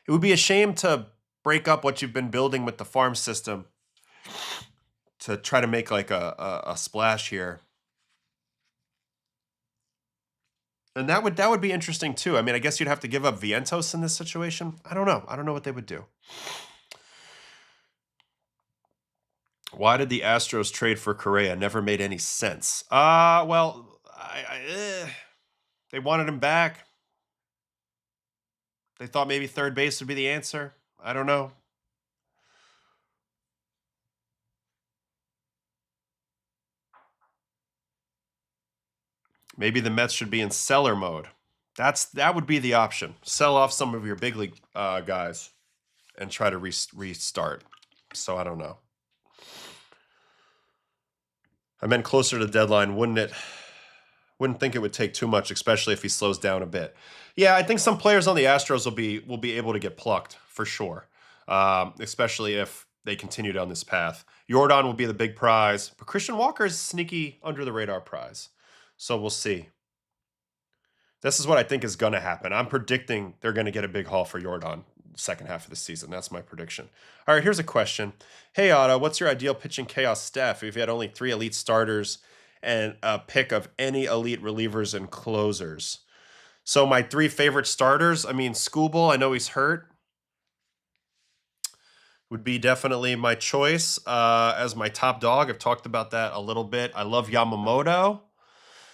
It would be a shame to break up what you've been building with the farm system to try to make like a splash here. And that would be interesting too. I mean, I guess you'd have to give up Vientos in this situation. I don't know. I don't know what they would do. Why did the Astros trade for Correa? Never made any sense. Well, they wanted him back. They thought maybe third base would be the answer. I don't know. Maybe the Mets should be in seller mode. That would be the option. Sell off some of your big league guys and try to restart. So I don't know. I meant closer to the deadline, wouldn't think it would take too much, especially if he slows down a bit. Yeah, I think some players on the Astros will be able to get plucked for sure, especially if they continue down this path. Yordan will be the big prize, but Christian Walker is a sneaky under the radar prize. So we'll see. This is what I think is going to happen. I'm predicting they're going to get a big haul for Yordan second half of the season. That's my prediction. All right, here's a question. Hey, Otto, what's your ideal pitching chaos staff if you had only 3 elite starters and a pick of any elite relievers and closers? So my 3 favorite starters, I mean, Skubal, I know he's hurt, would be definitely my choice as my top dog. I've talked about that a little bit. I love Yamamoto.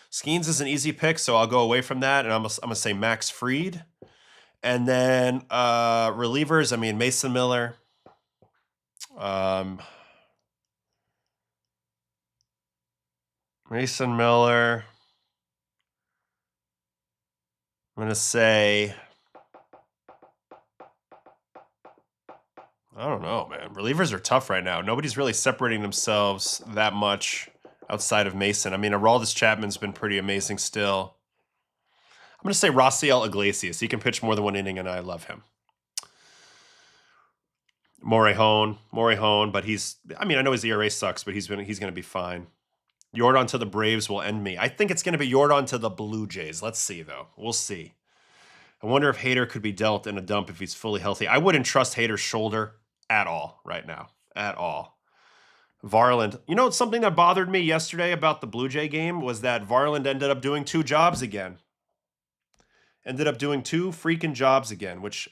Skeens is an easy pick, so I'll go away from that, and I'm gonna say Max Fried. And then relievers, I mean, Mason Miller. Mason Miller. I'm gonna say, I don't know, man. Relievers are tough right now. Nobody's really separating themselves that much outside of Mason. I mean, Aroldis Chapman's been pretty amazing still. I'm going to say Raciel Iglesias. He can pitch more than 1 inning, and I love him. Morihone, but I know his ERA sucks, but he's going to be fine. Yordan to the Braves will end me. I think it's going to be Yordan to the Blue Jays. Let's see, though. We'll see. I wonder if Hader could be dealt in a dump if he's fully healthy. I wouldn't trust Hader's shoulder at all right now. At all. Varland. You know, something that bothered me yesterday about the Blue Jay game was that Varland ended up doing 2 jobs again. Ended up doing 2 freaking jobs again, which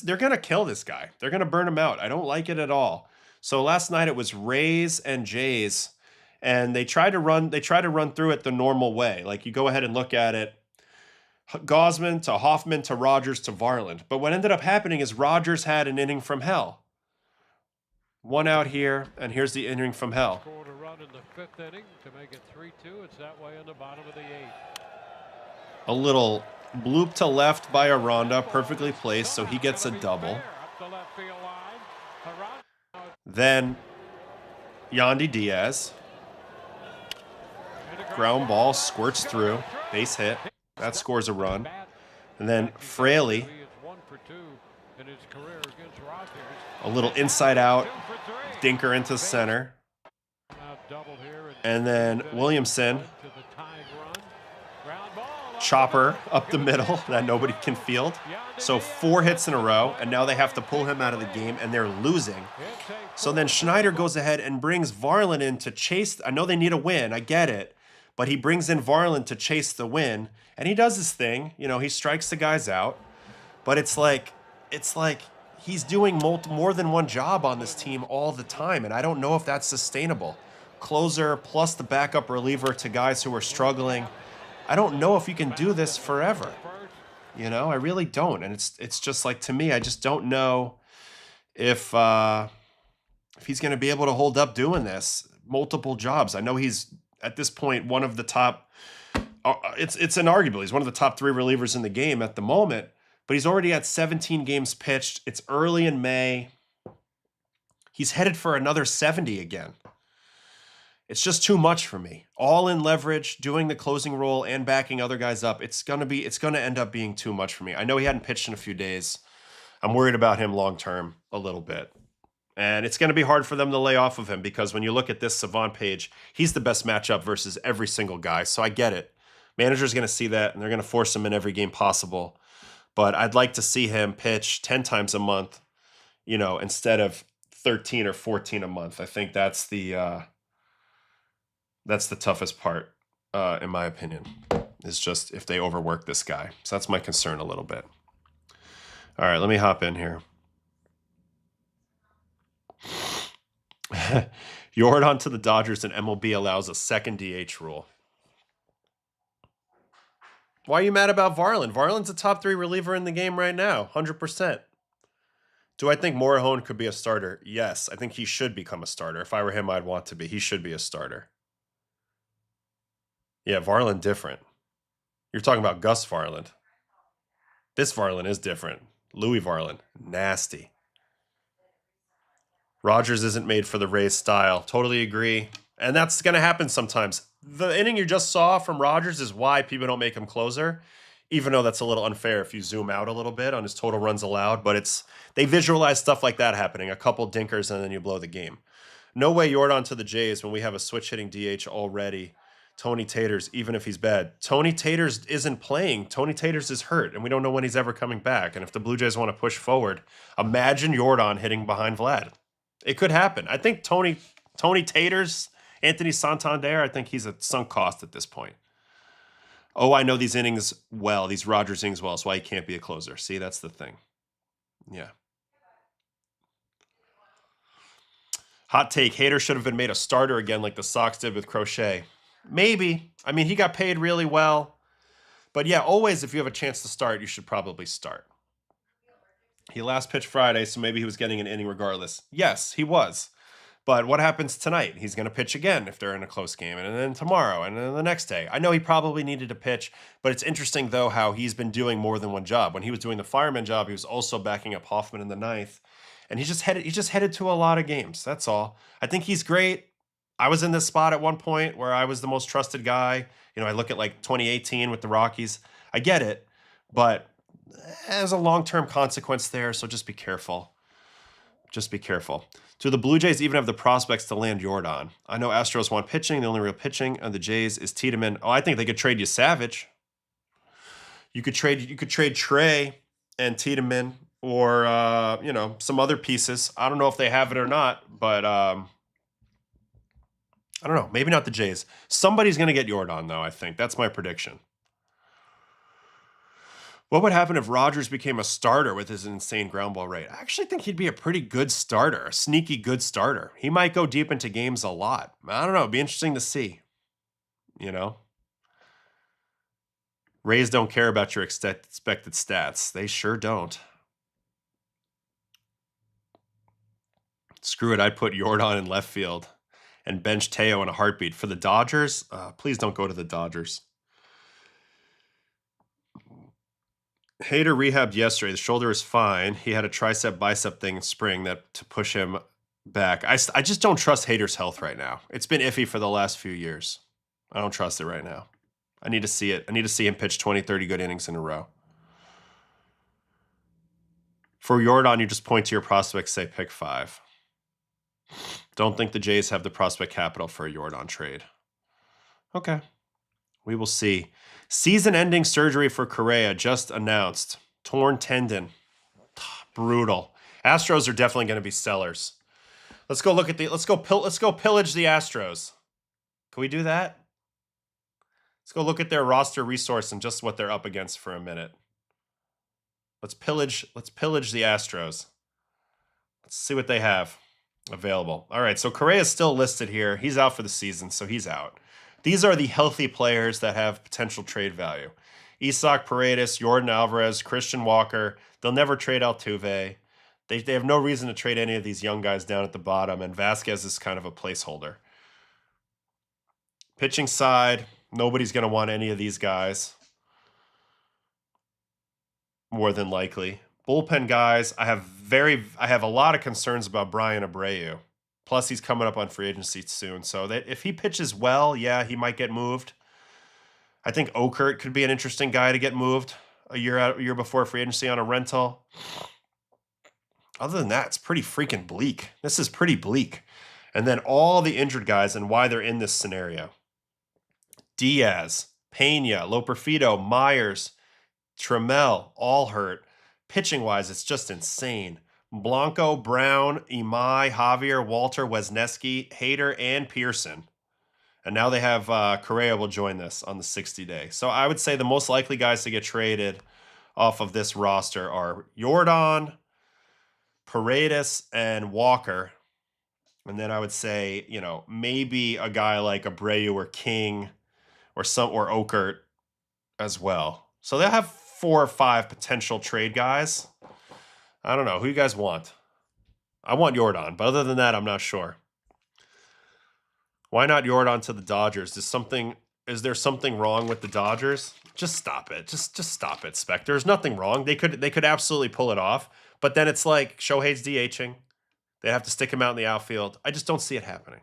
they're going to kill this guy. They're going to burn him out. I don't like it at all. So last night it was Rays and Jays, and they try to run through it the normal way. Like, you go ahead and look at it. Gosman to Hoffman to Rogers to Varland. But what ended up happening is Rogers had an inning from hell. 1 out here, and here's the inning from hell. Scored a run in the 5th inning to make it 3-2. It's that way in the bottom of the 8th. A little bloop to left by Aranda, perfectly placed, so he gets a double. Then Yandy Diaz. Ground ball, squirts through, base hit. That scores a run. And then Fraley. A little inside out, dinker into center. And then Williamson, chopper up the middle that nobody can field. So 4 hits in a row, and now they have to pull him out of the game, and they're losing. So then Schneider goes ahead and brings Varland in to chase. I know they need a win, I get it, but he brings in Varland to chase the win, and he does his thing. You know, he strikes the guys out, but it's like he's doing more than 1 job on this team all the time, and I don't know if that's sustainable. Closer plus the backup reliever to guys who are struggling. I don't know if you can do this forever. You know, I really don't. And it's just like, to me, I just don't know if he's going to be able to hold up doing this multiple jobs. I know he's at this point one of the top. It's inarguable. He's one of the top 3 relievers in the game at the moment. But he's already at 17 games pitched. It's early in May. He's headed for another 70 again. It's just too much for me. All in leverage, doing the closing role and backing other guys up. It's gonna end up being too much for me. I know he hadn't pitched in a few days. I'm worried about him long term a little bit. And it's going to be hard for them to lay off of him because when you look at this Savant page, he's the best matchup versus every single guy. So I get it. Manager's going to see that, and they're going to force him in every game possible. But I'd like to see him pitch 10 times a month, instead of 13 or 14 a month. I think that's the toughest part, in my opinion, is just if they overwork this guy. So that's my concern a little bit. All right, let me hop in here. Yordan to the Dodgers and MLB allows a second DH rule. Why are you mad about Varland? Varland's a top 3 reliever in the game right now, 100%. Do I think Morahone could be a starter? Yes, I think he should become a starter. If I were him, I'd want to be. He should be a starter. Yeah, Varland different. You're talking about Gus Varland. This Varland is different. Louis Varland, nasty. Rogers isn't made for the Rays style. Totally agree. And that's going to happen sometimes. The inning you just saw from Rogers is why people don't make him closer, even though that's a little unfair if you zoom out a little bit on his total runs allowed. But they visualize stuff like that happening. A couple dinkers and then you blow the game. No way Yordan to the Jays when we have a switch-hitting DH already. Tony Taters, even if he's bad. Tony Taters isn't playing. Tony Taters is hurt, and we don't know when he's ever coming back. And if the Blue Jays want to push forward, imagine Yordan hitting behind Vlad. It could happen. I think Tony Taters, Anthony Santander, I think he's a sunk cost at this point. Oh, I know these innings well, these Rogers innings well, that's why he can't be a closer. See, that's the thing. Yeah. Hot take, Hader should have been made a starter again like the Sox did with Crochet. Maybe. I mean, he got paid really well. But yeah, always if you have a chance to start, you should probably start. He last pitched Friday, so maybe he was getting an inning regardless. Yes, he was. But what happens tonight? He's going to pitch again if they're in a close game, and then tomorrow, and then the next day. I know he probably needed to pitch, but it's interesting, though, how he's been doing more than one job. When he was doing the fireman job, he was also backing up Hoffman in the ninth, and he's just headed to a lot of games. That's all. I think he's great. I was in this spot at one point where I was the most trusted guy. I look at like 2018 with the Rockies. I get it, but there's a long-term consequence there, so just be careful. Just be careful. Do the Blue Jays even have the prospects to land Yordan? I know Astros want pitching. The only real pitching on the Jays is Tiedemann. Oh, I think they could trade you Savage. You could trade Trey and Tiedemann or some other pieces. I don't know if they have it or not, but I don't know. Maybe not the Jays. Somebody's going to get Yordan, though, I think. That's my prediction. What would happen if Rogers became a starter with his insane ground ball rate? I actually think he'd be a pretty good starter, a sneaky good starter. He might go deep into games a lot. I don't know. It'd be interesting to see. Rays don't care about your expected stats. They sure don't. Screw it. I'd put Yordan in left field and bench Teo in a heartbeat. For the Dodgers, please don't go to the Dodgers. Hader rehabbed yesterday. The shoulder is fine. He had a tricep bicep thing in spring to push him back. I just don't trust Hader's health right now. It's been iffy for the last few years. I don't trust it right now. I need to see it. I need to see him pitch 20, 30 good innings in a row. For Yordan, you just point to your prospects, say pick 5. Don't think the Jays have the prospect capital for a Yordan trade. Okay. We will see. Season-ending surgery for Correa just announced. Torn tendon. Brutal. Astros are definitely going to be sellers. Let's go look at let's go pillage the Astros. Can we do that? Let's go look at their roster resource and just what they're up against for a minute. Let's pillage the Astros. Let's see what they have available. All right, so Correa is still listed here. He's out for the season, so he's out. These are the healthy players that have potential trade value. Isak Paredes, Jordan Alvarez, Christian Walker. They'll never trade Altuve. They have no reason to trade any of these young guys down at the bottom, and Vasquez is kind of a placeholder. Pitching side, nobody's going to want any of these guys. More than likely. Bullpen guys, I have a lot of concerns about Brayan Bello. Plus, he's coming up on free agency soon. So that if he pitches well, yeah, he might get moved. I think Okert could be an interesting guy to get moved a year before free agency on a rental. Other than that, it's pretty freaking bleak. This is pretty bleak. And then all the injured guys and why they're in this scenario. Diaz, Pena, Loperfido, Myers, Trammell, all hurt. Pitching-wise, it's just insane. Blanco, Brown, Imai, Javier, Walter, Wesneski, Hader, and Pearson. And now they have Correa will join this on the 60-day. So I would say the most likely guys to get traded off of this roster are Jordan, Paredes, and Walker. And then I would say, you know, maybe a guy like Abreu or King or Okert as well. So they'll have 4 or 5 potential trade guys. I don't know. Who you guys want? I want Jordan, but other than that, I'm not sure. Why not Jordan to the Dodgers? Is there something wrong with the Dodgers? Just stop it. Just stop it, Spec. There's nothing wrong. They could absolutely pull it off. But then it's like Shohei's DHing. They have to stick him out in the outfield. I just don't see it happening.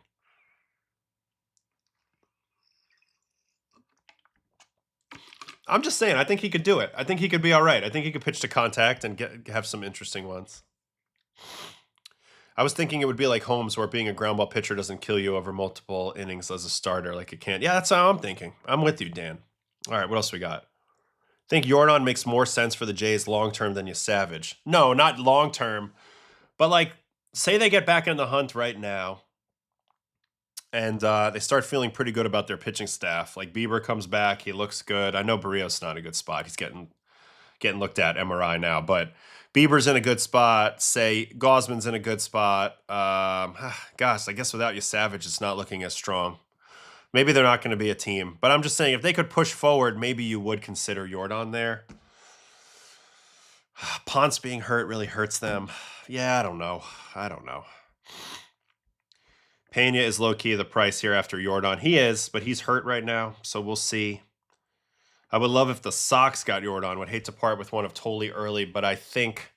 I'm just saying, I think he could do it. I think he could be all right. I think he could pitch to contact and have some interesting ones. I was thinking it would be like Holmes, where being a ground ball pitcher doesn't kill you over multiple innings as a starter like it can. Yeah, that's how I'm thinking. I'm with you, Dan. All right, what else we got? I think Jordan makes more sense for the Jays long-term than Savage. No, not long-term. But, like, say they get back in the hunt right now and they start feeling pretty good about their pitching staff. Like, Bieber comes back. He looks good. I know Barrios not a good spot. He's getting looked at MRI now. But Bieber's in a good spot. Say Gosman's in a good spot. Gosh, I guess without Savage, it's not looking as strong. Maybe they're not going to be a team. But I'm just saying, if they could push forward, maybe you would consider Jordan there. Ponce being hurt really hurts them. Yeah, I don't know. Pena is low-key the price here after Jordan. He is, but he's hurt right now, so we'll see. I would love if the Sox got Jordan. Would hate to part with one of Tolley early, but I think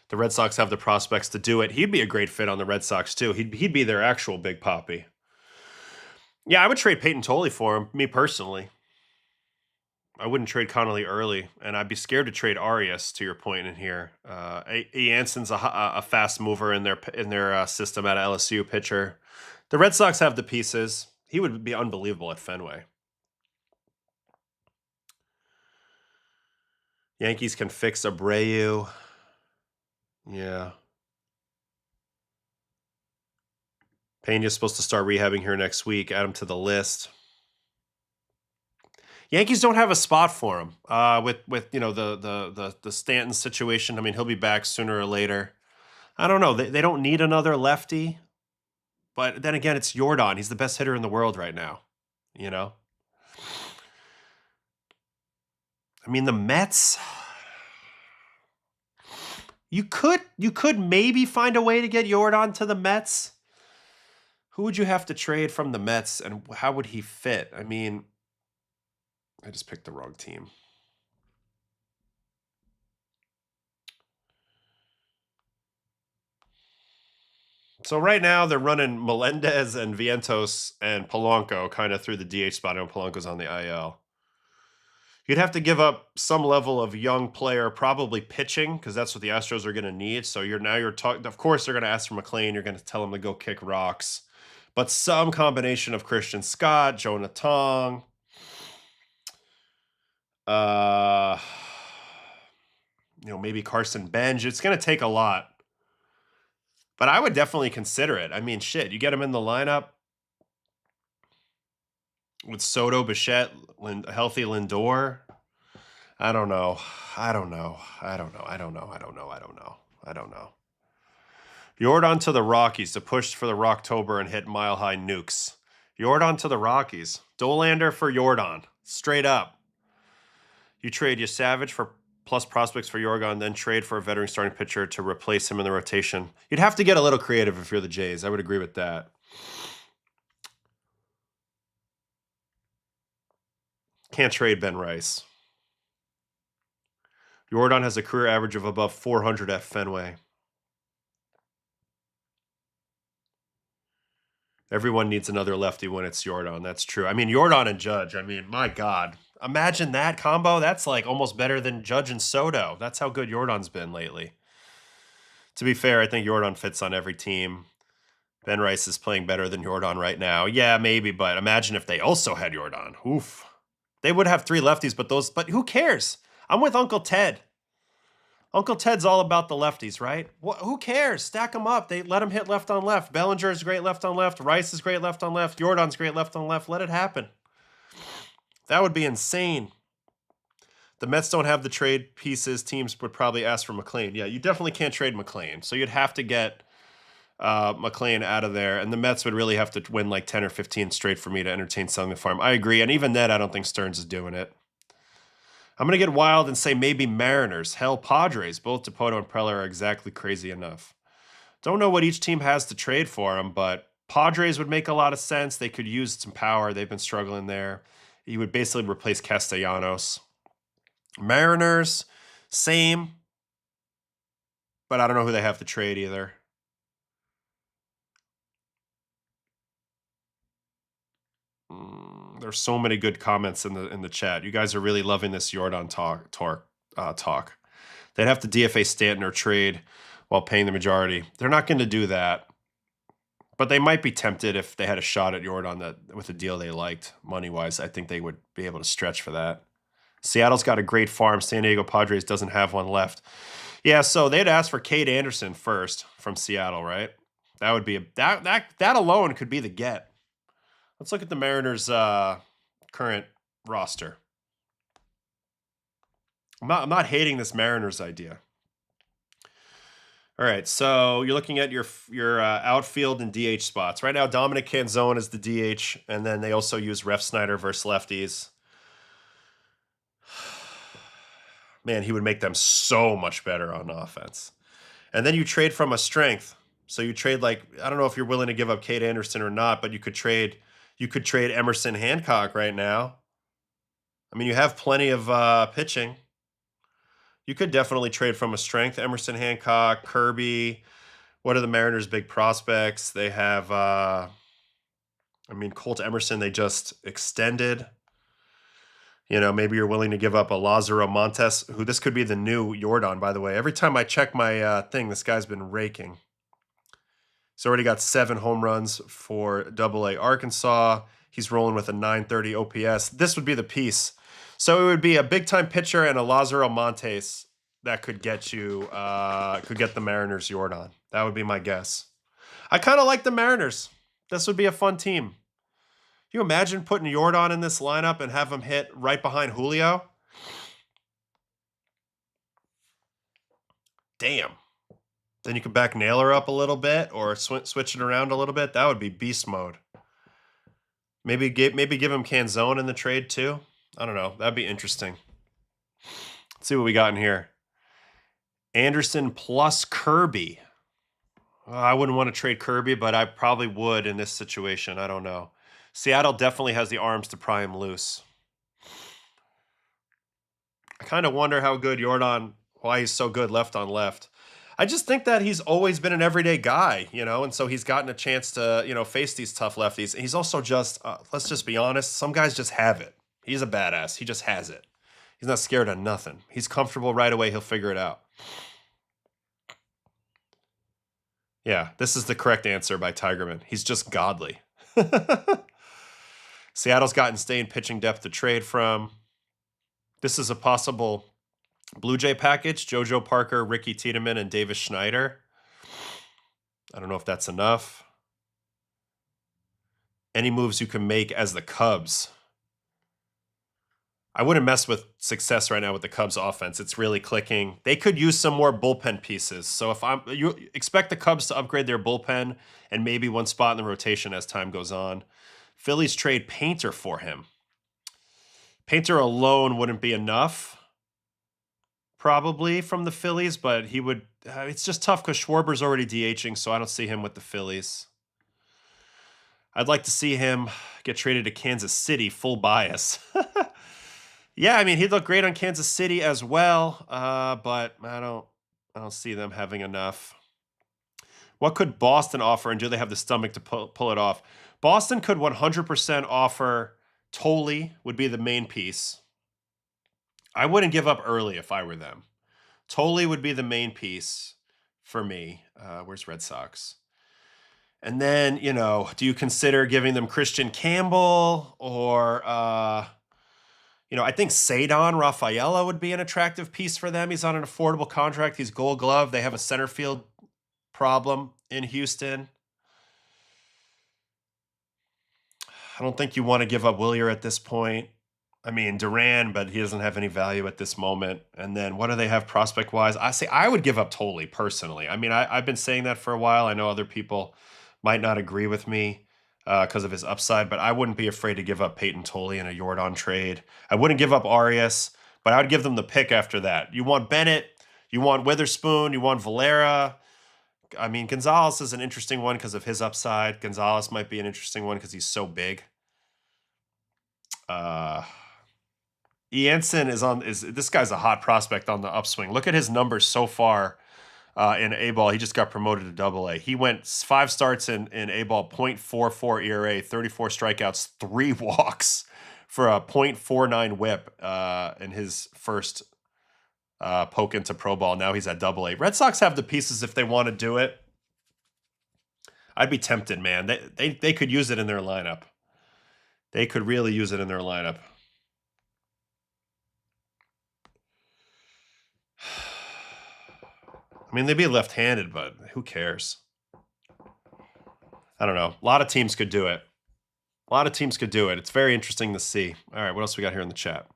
the Red Sox have the prospects to do it. He'd be a great fit on the Red Sox, too. He'd be their actual big poppy. Yeah, I would trade Peyton Tolley for him, me personally. I wouldn't trade Connolly early, and I'd be scared to trade Arias, to your point in here. Jansen's a fast mover in their system at LSU pitcher. The Red Sox have the pieces. He would be unbelievable at Fenway. Yankees can fix Abreu. Yeah. Pena's supposed to start rehabbing here next week. Add him to the list. Yankees don't have a spot for him with you know the Stanton situation. I mean, he'll be back sooner or later. I don't know. They don't need another lefty. But then again, it's Jordan. He's the best hitter in the world right now. You know? I mean, the Mets, you could maybe find a way to get Jordan to the Mets. Who would you have to trade from the Mets, and how would he fit? I mean, I just picked the wrong team. So right now they're running Melendez and Vientos and Polanco kind of through the DH spot, and Polanco's on the IL. You'd have to give up some level of young player, probably pitching, because that's what the Astros are going to need. So you're talking. Of course, they're going to ask for McLean. You're going to tell him to go kick rocks, but some combination of Christian Scott, Jonah Tong, maybe Carson Benj. It's going to take a lot, but I would definitely consider it. I mean, shit, you get him in the lineup with Soto, Bichette, healthy Lindor. I don't know. Jordan to the Rockies to push for the Rocktober and hit mile-high nukes. Jordan to the Rockies. Dolander for Jordan. Straight up. You trade your Savage for plus prospects for Jordan, then trade for a veteran starting pitcher to replace him in the rotation. You'd have to get a little creative if you're the Jays. I would agree with that. Can't trade Ben Rice. Jordan has a career average of above 400 at Fenway. Everyone needs another lefty when it's Yordan. That's true. I mean, Yordan and Judge. I mean, my God. Imagine that combo. That's like almost better than Judge and Soto. That's how good Yordan's been lately. To be fair, I think Yordan fits on every team. Ben Rice is playing better than Yordan right now. Yeah, maybe, but imagine if they also had Yordan. Oof. They would have 3 lefties, but who cares? I'm with Uncle Ted. Uncle Ted's all about the lefties, right? Who cares? Stack them up. They let him hit left on left. Bellinger is great left on left. Rice is great left on left. Yordan's great left on left. Let it happen. That would be insane. The Mets don't have the trade pieces. Teams would probably ask for McLean. Yeah, you definitely can't trade McLean. So you'd have to get McLean out of there. And the Mets would really have to win like 10 or 15 straight for me to entertain selling the farm. I agree. And even then, I don't think Stearns is doing it. I'm going to get wild and say maybe Mariners. Hell, Padres. Both Dipoto and Preller are exactly crazy enough. Don't know what each team has to trade for him, but Padres would make a lot of sense. They could use some power. They've been struggling there. He would basically replace Castellanos. Mariners, same. But I don't know who they have to trade either. There's so many good comments in the chat. You guys are really loving this Yordan talk. They'd have to DFA Stanton or trade while paying the majority. They're not going to do that. But they might be tempted if they had a shot at Yordan with a deal they liked money-wise. I think they would be able to stretch for that. Seattle's got a great farm. San Diego Padres doesn't have one left. Yeah, so they'd ask for Cade Anderson first from Seattle, right? That would be that alone could be the get. Let's look at the Mariners' current roster. I'm not hating this Mariners idea. All right, so you're looking at your outfield and DH spots. Right now, Dominic Canzone is the DH, and then they also use Ref Snyder versus lefties. Man, he would make them so much better on offense. And then you trade from a strength. So you trade I don't know if you're willing to give up Cade Anderson or not, but you could trade Emerson Hancock right now. I mean, you have plenty of pitching. You could definitely trade from a strength. Emerson Hancock, Kirby. What are the Mariners' big prospects? They have, Colt Emerson, they just extended. You know, maybe you're willing to give up a Lázaro Montes, who this could be the new Yordan, by the way. Every time I check my thing, this guy's been raking. He's already got 7 home runs for AA Arkansas. He's rolling with a 930 OPS. This would be the piece. So it would be a big-time pitcher and a Lázaro Montes that could get you, could get the Mariners Yordan. That would be my guess. I kind of like the Mariners. This would be a fun team. Can you imagine putting Yordan in this lineup and have him hit right behind Julio? Damn. Then you could back Naylor up a little bit or switch it around a little bit. That would be beast mode. Maybe give him Canzone in the trade too. I don't know. That'd be interesting. Let's see what we got in here. Anderson plus Kirby. I wouldn't want to trade Kirby, but I probably would in this situation. I don't know. Seattle definitely has the arms to pry him loose. I kind of wonder how good Yordan, why he's so good left on left. I just think that he's always been an everyday guy, and so he's gotten a chance to, face these tough lefties. He's also just, let's just be honest, some guys just have it. He's a badass. He just has it. He's not scared of nothing. He's comfortable right away. He'll figure it out. Yeah, this is the correct answer by Tigerman. He's just godly. Seattle's gotten staying pitching depth to trade from. This is a possible Blue Jay package. JoJo Parker, Ricky Tiedemann, and Davis Schneider. I don't know if that's enough. Any moves you can make as the Cubs. I wouldn't mess with success right now with the Cubs offense. It's really clicking. They could use some more bullpen pieces. So you expect the Cubs to upgrade their bullpen and maybe one spot in the rotation as time goes on. Phillies trade Painter for him. Painter alone wouldn't be enough, probably, from the Phillies, but he would. It's just tough because Schwarber's already DHing, so I don't see him with the Phillies. I'd like to see him get traded to Kansas City, full bias. Yeah, he'd look great on Kansas City as well, but I don't see them having enough. What could Boston offer, and do they have the stomach to pull it off? Boston could 100% offer Tolley would be the main piece. I wouldn't give up early if I were them. Tolley would be the main piece for me. Where's Red Sox? And then, you know, do you consider giving them Christian Campbell or, you know, I think Cedon Rafaela would be an attractive piece for them. He's on an affordable contract. He's Gold Glove. They have a center field problem in Houston. I don't think you want to give up Willier at this point. I mean, Duran, but he doesn't have any value at this moment. And then what do they have prospect-wise? I say I would give up Tolley personally. I mean, I've been saying that for a while. I know other people might not agree with me because of his upside, but I wouldn't be afraid to give up Peyton Tolley in a Yordan trade. I wouldn't give up Arias, but I would give them the pick after that. You want Bennett, you want Witherspoon, you want Valera. I mean, Gonzalez is an interesting one because of his upside. Gonzalez might be an interesting one because he's so big. Jansen this guy's a hot prospect on the upswing. Look at his numbers so far in A-ball. He just got promoted to Double-A. He went 5 starts in A-ball, .44 ERA, 34 strikeouts, 3 walks for a .49 whip in his first poke into pro ball. Now he's at Double-A. Red Sox have the pieces if they want to do it. I'd be tempted, man. They could use it in their lineup. They could really use it in their lineup. I mean, they'd be left-handed, but who cares? I don't know. A lot of teams could do it. A lot of teams could do it. It's very interesting to see. All right, what else we got here in the chat?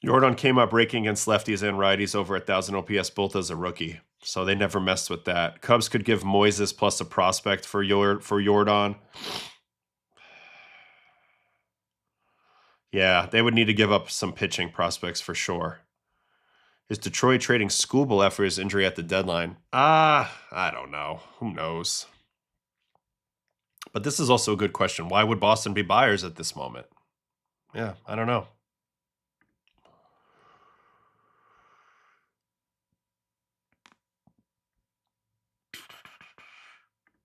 Yordan came up raking against lefties and righties over 1,000 OPS, both as a rookie. So they never messed with that. Cubs could give Moises plus a prospect for Yordan. Yeah, they would need to give up some pitching prospects for sure. Is Detroit trading Skubal after his injury at the deadline? I don't know. Who knows? But this is also a good question. Why would Boston be buyers at this moment? Yeah, I don't know.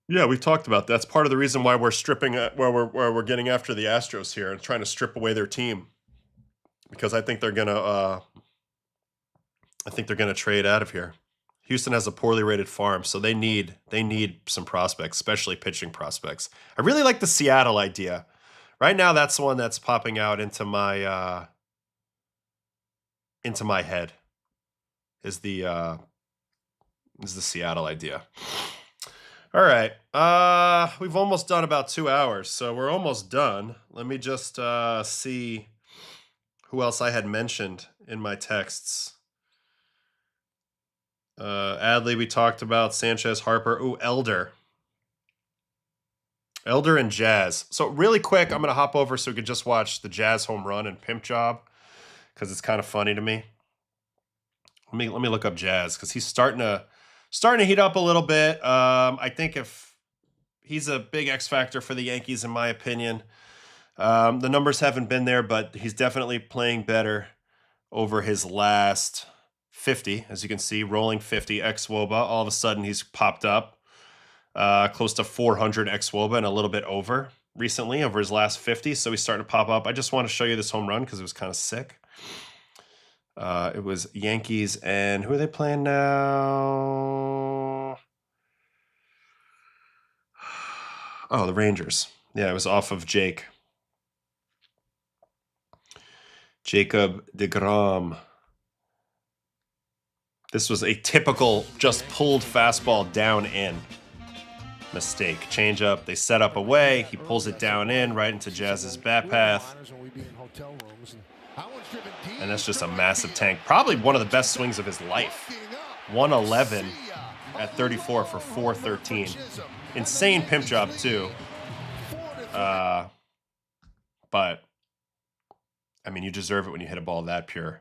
Yeah, we've talked about that. That's part of the reason why we're stripping, where we're getting after the Astros here and trying to strip away their team, because I think they're gonna trade out of here. Houston has a poorly rated farm, so they need some prospects, especially pitching prospects. I really like the Seattle idea. Right now, that's the one that's popping out into my head. Is the Seattle idea. All right, we've almost done about 2 hours, so we're almost done. Let me just see who else I had mentioned in my texts. Adley, we talked about. Sanchez, Harper. Ooh, Elder and Jazz. So really quick, I'm going to hop over so we can just watch the Jazz home run and pimp job, because it's kind of funny to me. Let me look up Jazz, because he's starting to heat up a little bit. I think if he's a big X factor for the Yankees, in my opinion. The numbers haven't been there, but he's definitely playing better over his last 50. As you can see, rolling 50 ex-WOBA. All of a sudden, he's popped up close to 400 ex-WOBA and a little bit over recently over his last 50. So he's starting to pop up. I just want to show you this home run because it was kind of sick. It was Yankees, and who are they playing now? Oh, the Rangers. Yeah, it was off of Jacob deGrom. This was a typical just pulled fastball down in mistake. Change up. They set up away. He pulls it down in right into Jazz's bat path. And that's just a massive tank. Probably one of the best swings of his life. 111 at 34 for 413. Insane pimp job, too. But, I mean, you deserve it when you hit a ball that pure.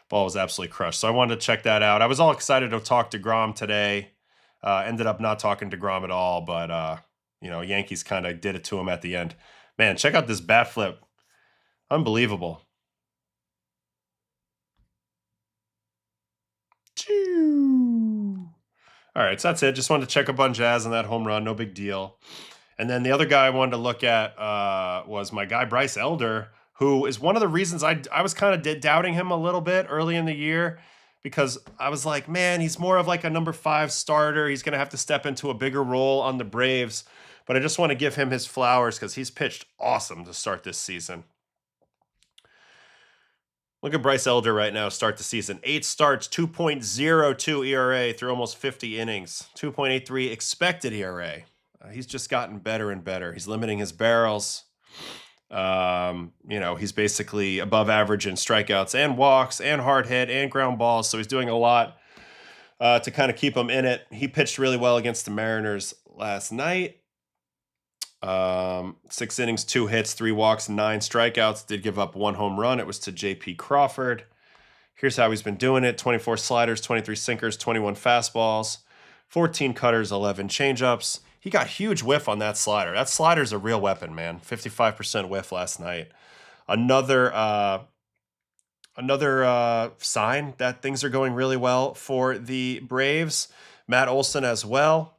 Ball was absolutely crushed. So I wanted to check that out. I was all excited to talk to DeGrom today. Ended up not talking to DeGrom at all, but, you know, Yankees kind of did it to him at the end. Man, check out this bat flip. Unbelievable. All right, so that's it. Just wanted to check up on Jazz on that home run. No big deal. And then the other guy I wanted to look at was my guy Bryce Elder, who is one of the reasons I was kind of doubting him a little bit early in the year, because I was like, man, he's more of like a number 5 starter. He's going to have to step into a bigger role on the Braves. But I just want to give him his flowers because he's pitched awesome to start this season. Look at Bryce Elder right now, start the season. 8 starts, 2.02 ERA through almost 50 innings. 2.83 expected ERA. He's just gotten better and better. He's limiting his barrels. He's basically above average in strikeouts and walks and hard hit and ground balls. So he's doing a lot to kind of keep him in it. He pitched really well against the Mariners last night. 6 innings, 2 hits, 3 walks, 9 strikeouts. Did give up 1 home run. It was to J.P. Crawford. Here's how he's been doing it. 24 sliders, 23 sinkers, 21 fastballs, 14 cutters, 11 changeups. He got huge whiff on that slider. That slider's a real weapon, man. 55% whiff last night. Another sign that things are going really well for the Braves. Matt Olson as well.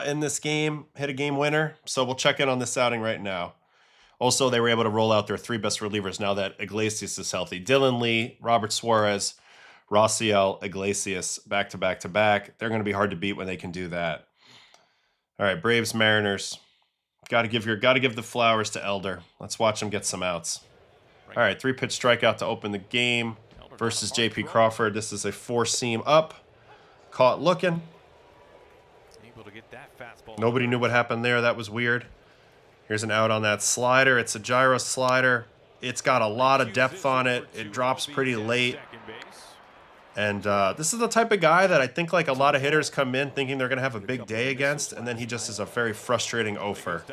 In this game, hit a game winner. So we'll check in on this outing right now. Also, they were able to roll out their 3 best relievers now that Iglesias is healthy. Dylan Lee, Robert Suarez, Rossiel, Iglesias, back to back to back. They're going to be hard to beat when they can do that. All right, Braves, Mariners. Got to give the flowers to Elder. Let's watch him get some outs. All right, 3-pitch strikeout to open the game versus J.P. Crawford. This is a 4-seam up. Caught looking. To get that fastball. Nobody knew what happened there. That was weird. Here's an out on that slider. It's a gyro slider. It's got a lot of depth on it. It drops pretty late. And this is the type of guy that I think like a lot of hitters come in thinking they're going to have a big day against, and then he just is a very frustrating offer.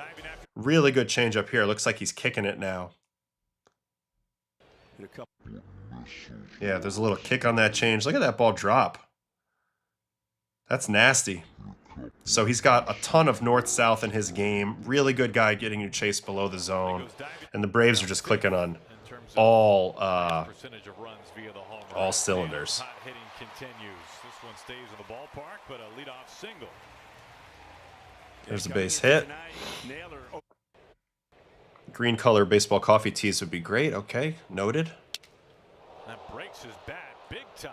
Really good changeup here. Looks like he's kicking it now. Yeah, there's a little kick on that change. Look at that ball drop. That's nasty. So he's got a ton of north-south in his game. Really good guy getting you chased below the zone. And the Braves are just clicking on all cylinders. There's a base hit. Green color baseball coffee tees would be great. Okay, noted. That breaks his bat big time.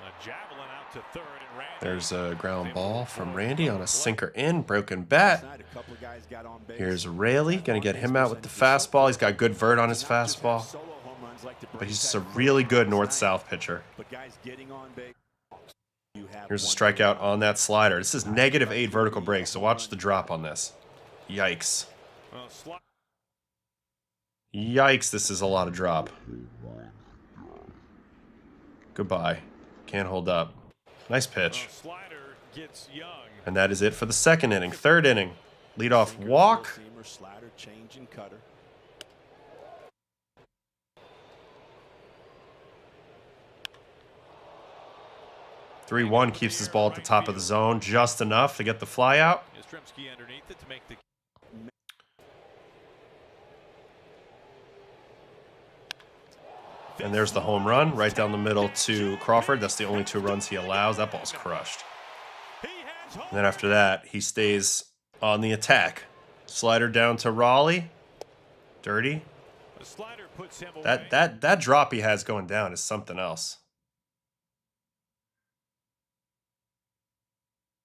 A javelin out to third. There's a ground ball from Randy on a sinker in, broken bat. Here's Rayleigh, going to get him out with the fastball. He's got good vert on his fastball. But he's just a really good north-south pitcher. Here's a strikeout on that slider. This is -8 vertical break, so watch the drop on this. Yikes. Yikes, this is a lot of drop. Goodbye. Can't hold up. Nice pitch. And that is it for the 2nd inning. 3rd inning. Leadoff walk. 3-1 keeps his ball at the top of the zone. Just enough to get the fly out. And there's the home run right down the middle to Crawford. That's the only 2 runs he allows. That ball's crushed. And then after that, he stays on the attack. Slider down to Raleigh. Dirty. That drop he has going down is something else.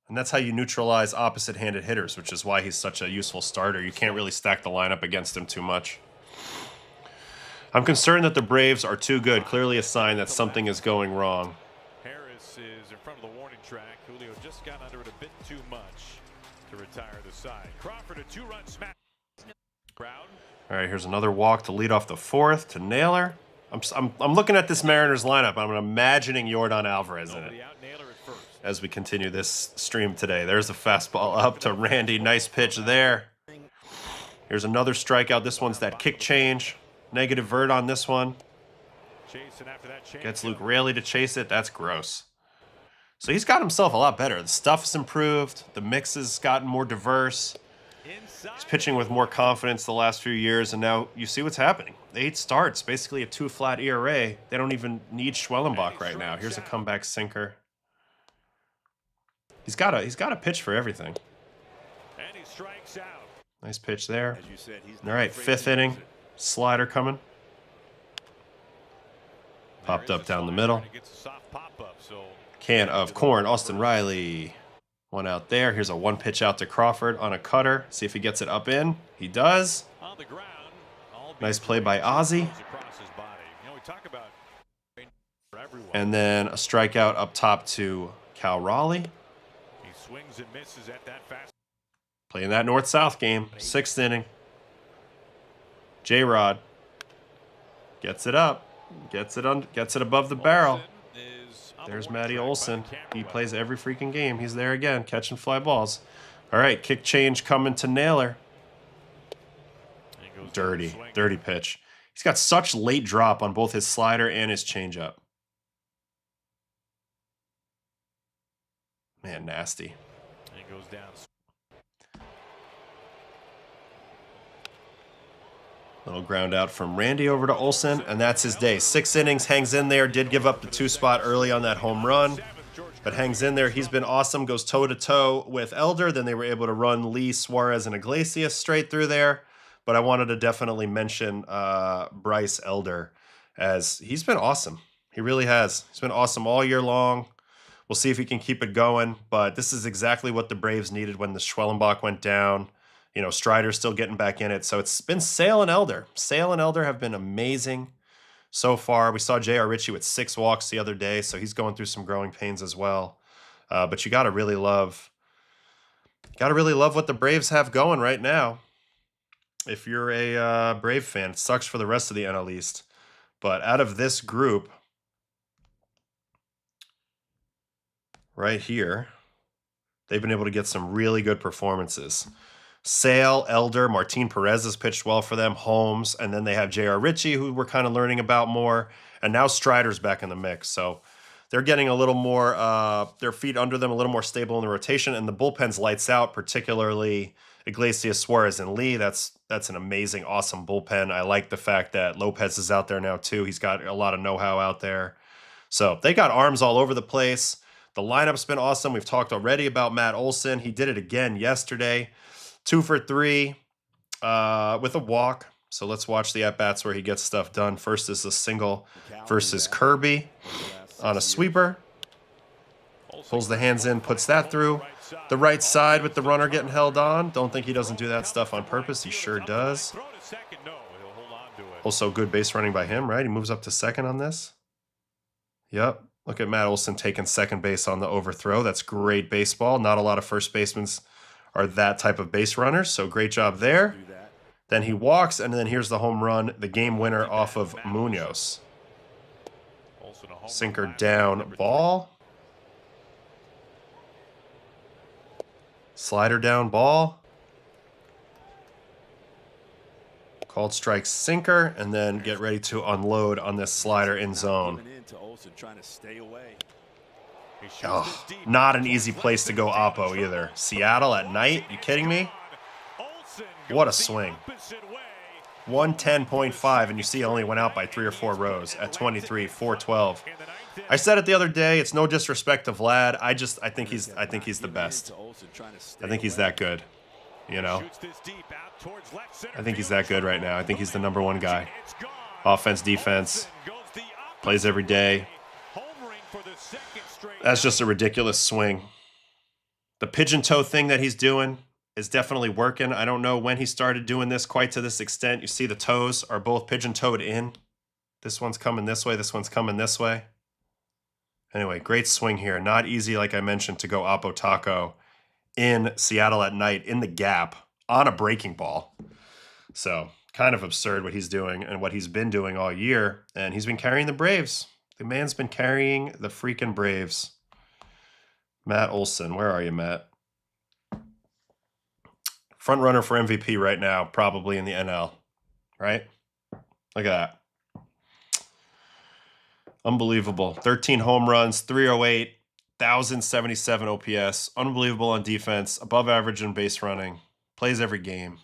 And that's how you neutralize opposite-handed hitters, which is why he's such a useful starter. You can't really stack the lineup against him too much. I'm concerned that the Braves are too good. Clearly a sign that something is going wrong. Harris is in front of the warning track. Julio just got under it a bit too much to retire the side. Crawford a 2-run smash. All right, here's another walk to lead off the 4th to Naylor. I'm looking at this Mariners lineup. I'm imagining Yordan Alvarez in it as we continue this stream today. There's a fastball up to Randy. Nice pitch there. Here's another strikeout. This one's that kick change. Negative vert on this one. Gets Luke Rayleigh to chase it. That's gross. So he's got himself a lot better. The stuff's improved. The mix has gotten more diverse. He's pitching with more confidence the last few years, and now you see what's happening. 8 starts, basically a 2-flat ERA. They don't even need Schwellenbach right now. Here's a comeback sinker. He's got a pitch for everything. And he strikes out. Nice pitch there. As you said, he's All right, 5th inning. Slider coming. Popped up down the middle. Can of corn, Austin Riley. One out there. Here's a 1 pitch out to Crawford on a cutter. See if he gets it up in. He does. Nice play by Ozzie. And then a strikeout up top to Cal Raleigh. He swings and misses at that fast. Playing that north-south game. 6th inning. J-Rod gets it up. Gets it above the barrel. There's Matty Olson. He plays every freaking game. He's there again, catching fly balls. All right, kick change coming to Naylor. Dirty pitch. He's got such late drop on both his slider and his changeup. Man, nasty. He goes down. Little ground out from Randy over to Olson, and that's his day. 6 innings, hangs in there. Did give up the 2 spot early on that home run, but hangs in there. He's been awesome. Goes toe-to-toe with Elder. Then they were able to run Lee, Suarez, and Iglesias straight through there. But I wanted to definitely mention Bryce Elder, as he's been awesome. He really has. He's been awesome all year long. We'll see if he can keep it going, but this is exactly what the Braves needed when the Schwellenbach went down. You know, Strider's still getting back in it. So it's been Sale and Elder. Sale and Elder have been amazing so far. We saw J.R. Ritchie with 6 walks the other day, so he's going through some growing pains as well. But you got to really love what the Braves have going right now. If you're a Brave fan, it sucks for the rest of the NL East. But out of this group right here, they've been able to get some really good performances. Sale, Elder, Martin Perez has pitched well for them, Holmes, and then they have J.R. Ritchie, who we're kind of learning about more, and now Strider's back in the mix. So they're getting a little more, their feet under them, a little more stable in the rotation, and the bullpen's lights out, particularly Iglesias, Suarez, and Lee. That's an amazing, awesome bullpen. I like the fact that Lopez is out there now, too. He's got a lot of know-how out there. So they got arms all over the place. The lineup's been awesome. We've talked already about Matt Olson. He did it again yesterday. 2 for 3 with a walk. So let's watch the at-bats where he gets stuff done. First is a single versus Kirby on a sweeper. Pulls the hands in, puts that through the right side with the runner getting held on. Don't think he doesn't do that stuff on purpose. He sure does. Also good base running by him, right? He moves up to second on this. Yep. Look at Matt Olson taking second base on the overthrow. That's great baseball. Not a lot of first basemen are that type of base runners, so great job there. Then he walks, and then here's the home run, the game winner off of Munoz. Sinker down ball. Slider down ball. Called strike sinker, and then get ready to unload on this slider in zone. Oh, not an easy place to go oppo either. Seattle at night? You kidding me? What a swing. 110.5, and you see it only went out by 3 or 4 rows at 23, 412. I said it the other day, it's no disrespect to Vlad. I think he's the best. I think he's that good. You know? I think he's that good right now. I think he's the #1 guy. Offense, defense, plays every day. That's just a ridiculous swing. The pigeon toe thing that he's doing is definitely working. I don't know when he started doing this quite to this extent. You see the toes are both pigeon toed in. This one's coming this way. This one's coming this way. Anyway, great swing here. Not easy, like I mentioned, to go oppo taco in Seattle at night in the gap on a breaking ball. So kind of absurd what he's doing and what he's been doing all year. And he's been carrying the Braves. The man's been carrying the freaking Braves. Matt Olson, where are you, Matt? Front runner for MVP right now, probably in the NL, right? Look at that. Unbelievable. 13 home runs, 308, 1,077 OPS. Unbelievable on defense, above average in base running. Plays every game.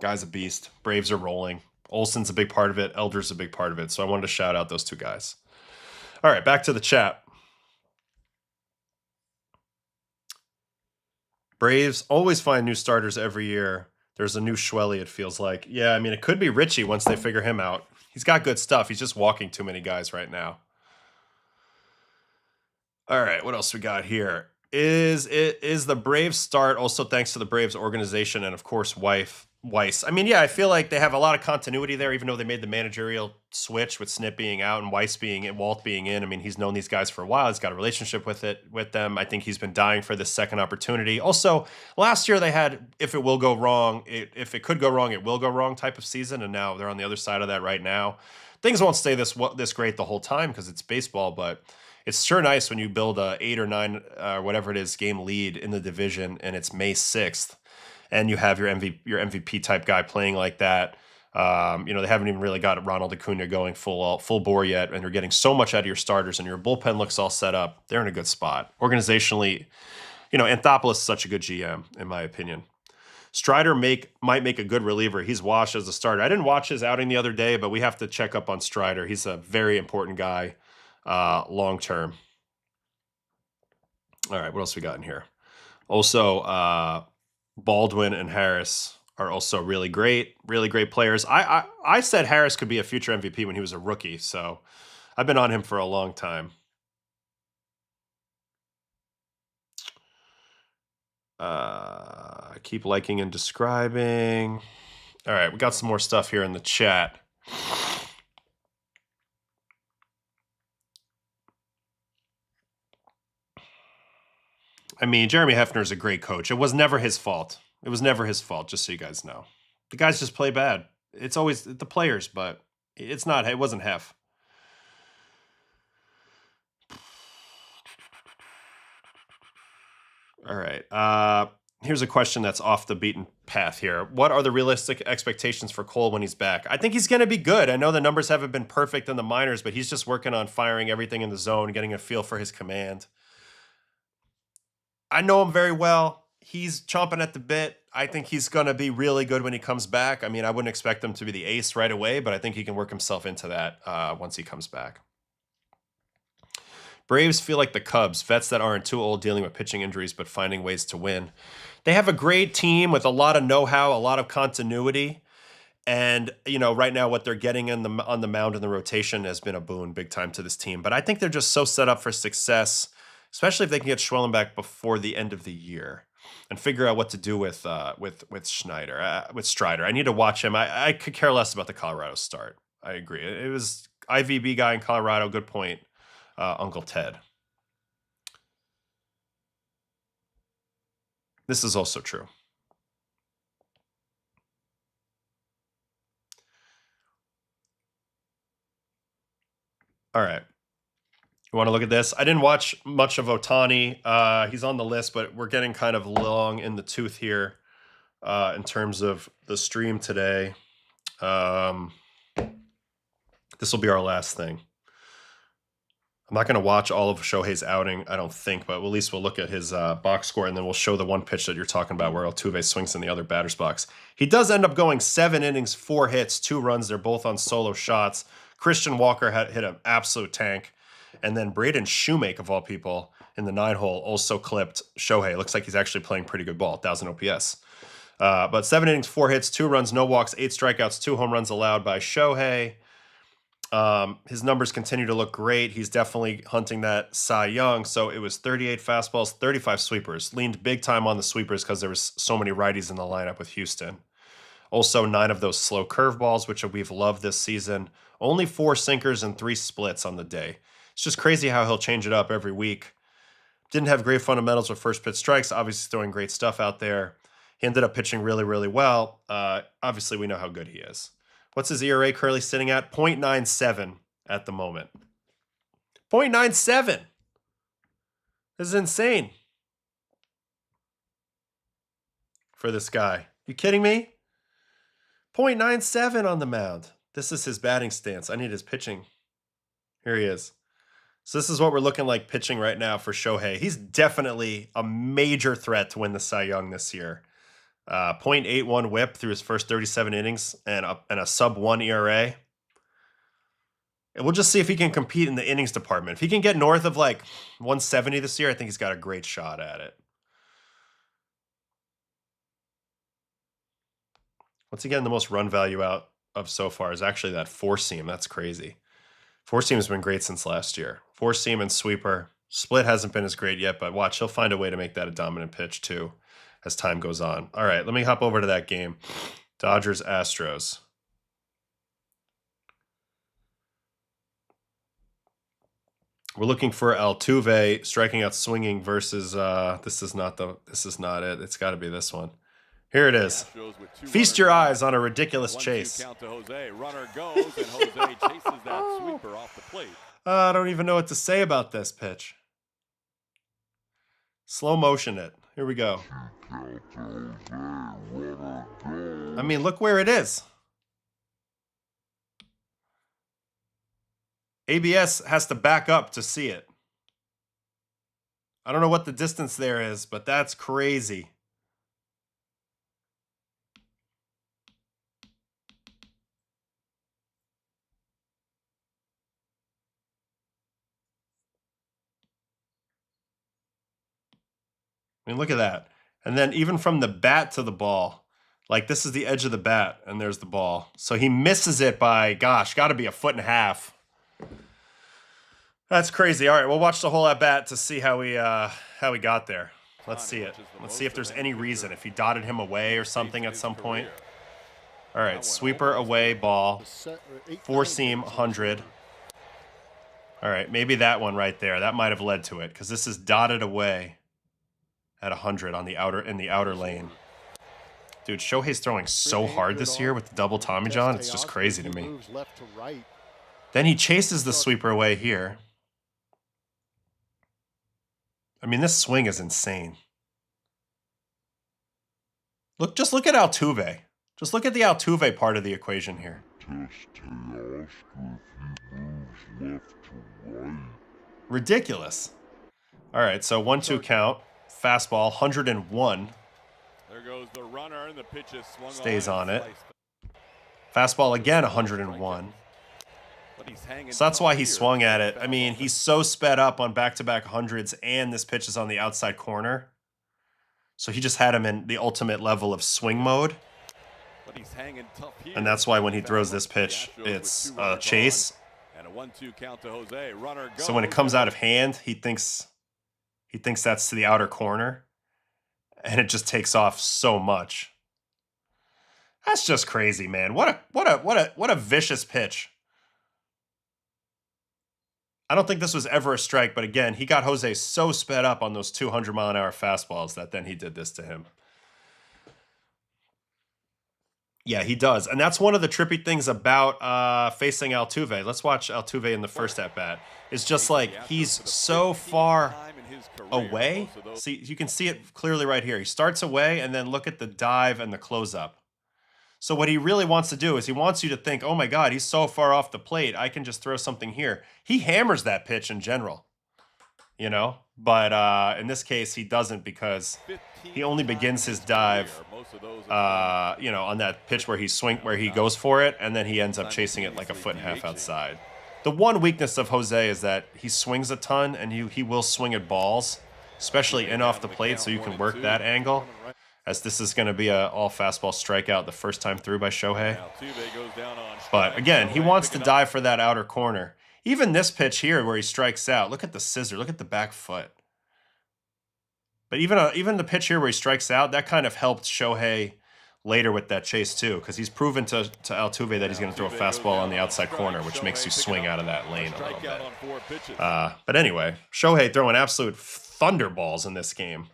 Guy's a beast. Braves are rolling. Olson's a big part of it. Elder's a big part of it. So I wanted to shout out those 2 guys. All right, back to the chat. Braves always find new starters every year. There's a new Schwelly, it feels like. Yeah, I mean, it could be Richie once they figure him out. He's got good stuff. He's just walking too many guys right now. All right, what else we got here? Is the Braves start also thanks to the Braves organization and, of course, Weiss? I mean, yeah, I feel like they have a lot of continuity there, even though they made the managerial switch with Snit being out and Weiss being in, Walt being in. I mean, he's known these guys for a while. He's got a relationship with them. I think he's been dying for this second opportunity. Also, last year they had if it will go wrong, if it could go wrong, it will go wrong type of season, and now they're on the other side of that right now. Things won't stay this great the whole time because it's baseball, but it's sure nice when you build a 8 or 9 whatever it is game lead in the division and it's May 6th and you have your MVP type guy playing like that. They haven't even really got Ronald Acuna going full bore yet, and you're getting so much out of your starters and your bullpen looks all set up. They're in a good spot. Organizationally, Anthopoulos is such a good GM, in my opinion. Strider might make a good reliever. He's washed as a starter. I didn't watch his outing the other day, but we have to check up on Strider. He's a very important guy. Long term. All right, what else we got in here? Also, Baldwin and Harris are also really great players. I said Harris could be a future MVP when he was a rookie, so I've been on him for a long time. Keep liking and describing. All right, we got some more stuff here in the chat. I mean, Jeremy Hefner is a great coach. It was never his fault. Just so you guys know. The guys just play bad. It's always the players, but it wasn't Hef. All right. Here's a question that's off the beaten path here. What are the realistic expectations for Cole when he's back? I think he's going to be good. I know the numbers haven't been perfect in the minors, but he's just working on firing everything in the zone, getting a feel for his command. I know him very well. He's chomping at the bit. I think he's going to be really good when he comes back. I mean, I wouldn't expect him to be the ace right away, but I think he can work himself into that once he comes back. Braves feel like the Cubs, vets that aren't too old dealing with pitching injuries but finding ways to win. They have a great team with a lot of know-how, a lot of continuity. And, right now what they're getting on the mound in the rotation has been a boon big time to this team. But I think they're just so set up for success, especially if they can get Schwellen back before the end of the year and figure out what to do with Strider. I need to watch him. I could care less about the Colorado start. I agree. It was IVB guy in Colorado. Good point, Uncle Ted. This is also true. All right. You want to look at this? I didn't watch much of Ohtani. He's on the list, but we're getting kind of long in the tooth here in terms of the stream today. This will be our last thing. I'm not going to watch all of Shohei's outing, I don't think, but at least we'll look at his box score, and then we'll show the one pitch that you're talking about where Altuve swings in the other batter's box. He does end up going 7 innings, 4 hits, 2 runs. They're both on solo shots. Christian Walker hit an absolute tank. And then Braden Shoemake, of all people, in the 9-hole also clipped Shohei. Looks like he's actually playing pretty good ball, 1,000 OPS. But 7 innings, 4 hits, 2 runs, no walks, 8 strikeouts, 2 home runs allowed by Shohei. His numbers continue to look great. He's definitely hunting that Cy Young. So it was 38 fastballs, 35 sweepers. Leaned big time on the sweepers because there was so many righties in the lineup with Houston. Also 9 of those slow curveballs, which we've loved this season. Only 4 sinkers and 3 splits on the day. It's just crazy how he'll change it up every week. Didn't have great fundamentals with first pitch strikes. Obviously throwing great stuff out there. He ended up pitching really, really well. Obviously we know how good he is. What's his ERA currently sitting at? 0.97 at the moment. 0.97. This is insane for this guy. You kidding me? 0.97 on the mound. This is his batting stance. I need his pitching. Here he is. So this is what we're looking like pitching right now for Shohei. He's definitely a major threat to win the Cy Young this year. 0.81 whip through his first 37 innings and a sub-1 ERA. And we'll just see if he can compete in the innings department. If he can get north of like 170 this year, I think he's got a great shot at it. What's he getting the most run value out of so far is actually that four seam. That's crazy. Four seam has been great since last year. Four seam and sweeper. Split hasn't been as great yet, but watch, he'll find a way to make that a dominant pitch too as time goes on. All right, let me hop over to that game. Dodgers Astros. We're looking for Altuve striking out swinging versus this is not it. It's got to be this one. Here it is. Feast your eyes on a ridiculous chase. Count to Jose. Runner goes, and Jose chases that sweeper off the plate. I don't even know what to say about this pitch. Slow motion it. Here we go. I mean, look where it is. ABS has to back up to see it. I don't know what the distance there is, but that's crazy. I mean, look at that. And then even from the bat to the ball, like this is the edge of the bat, and there's the ball. So he misses it by, gosh, got to be a foot and a half. That's crazy. All right, we'll watch the whole at bat to see how we got there. Let's see it. Let's see if there's any reason, if he dotted him away or something at some point. All right, sweeper away ball, four seam 100. All right, maybe that one right there. That might have led to it because this is dotted away at 100 on the outer lane. Dude, Shohei's throwing so hard this year with the double Tommy John. It's just crazy to me. Then he chases the sweeper away here. I mean, this swing is insane. Just look at Altuve. Just look at the Altuve part of the equation here. Ridiculous. All right, so 1-2 count. Fastball, 101. There goes the runner, and the pitch is swung Stays on it. Fastball again, 101. So that's why he swung at it. I mean, he's so sped up on back-to-back hundreds, and this pitch is on the outside corner. So he just had him in the ultimate level of swing mode. And that's why when he throws this pitch, it's a chase. So when it comes out of hand, he thinks that's to the outer corner, and it just takes off so much. That's just crazy, man. What a vicious pitch. I don't think this was ever a strike, but again, he got Jose so sped up on those 200-mile-an-hour fastballs that then he did this to him. Yeah, he does. And that's one of the trippy things about facing Altuve. Let's watch Altuve in the first at-bat. It's just like he's so far away. See, you can see it clearly right here. He starts away, and then look at the dive and the close-up. So what he really wants to do is he wants you to think, oh my God, he's so far off the plate, I can just throw something here. He hammers that pitch in general, you know? But in this case, he doesn't because he only begins his dive, you know, on that pitch where he goes for it, and then he ends up chasing it like a foot and a half outside. The one weakness of Jose is that he swings a ton, and he will swing at balls, especially in off the plate, so you can work that angle. As this is going to be a all fastball strikeout the first time through by Shohei. But again, he wants to dive for that outer corner. Even this pitch here where he strikes out, look at the scissor, look at the back foot. But even the pitch here where he strikes out, that kind of helped Shohei later with that chase too, because he's proven to Altuve that he's going to throw a fastball on the outside corner, which makes you swing out of that lane a little bit. But anyway, Shohei throwing absolute thunderballs in this game.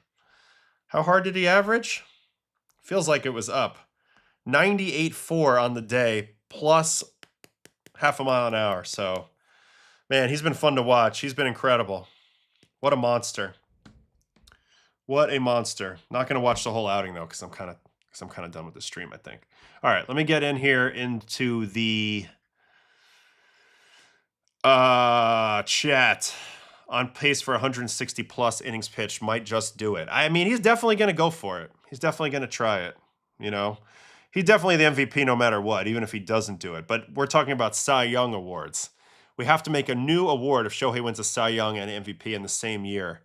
How hard did he average? Feels like it was up. 98.4 on the day, plus half a mile an hour. So, man, he's been fun to watch. He's been incredible. What a monster. What a monster. Not going to watch the whole outing, though, because I'm kind of done with the stream, I think. All right, let me get in here into the chat. On pace for 160-plus innings pitched, might just do it. I mean, he's definitely going to go for it. He's definitely going to try it, you know. He's definitely the MVP no matter what, even if he doesn't do it. But we're talking about Cy Young awards. We have to make a new award if Shohei wins a Cy Young and MVP in the same year.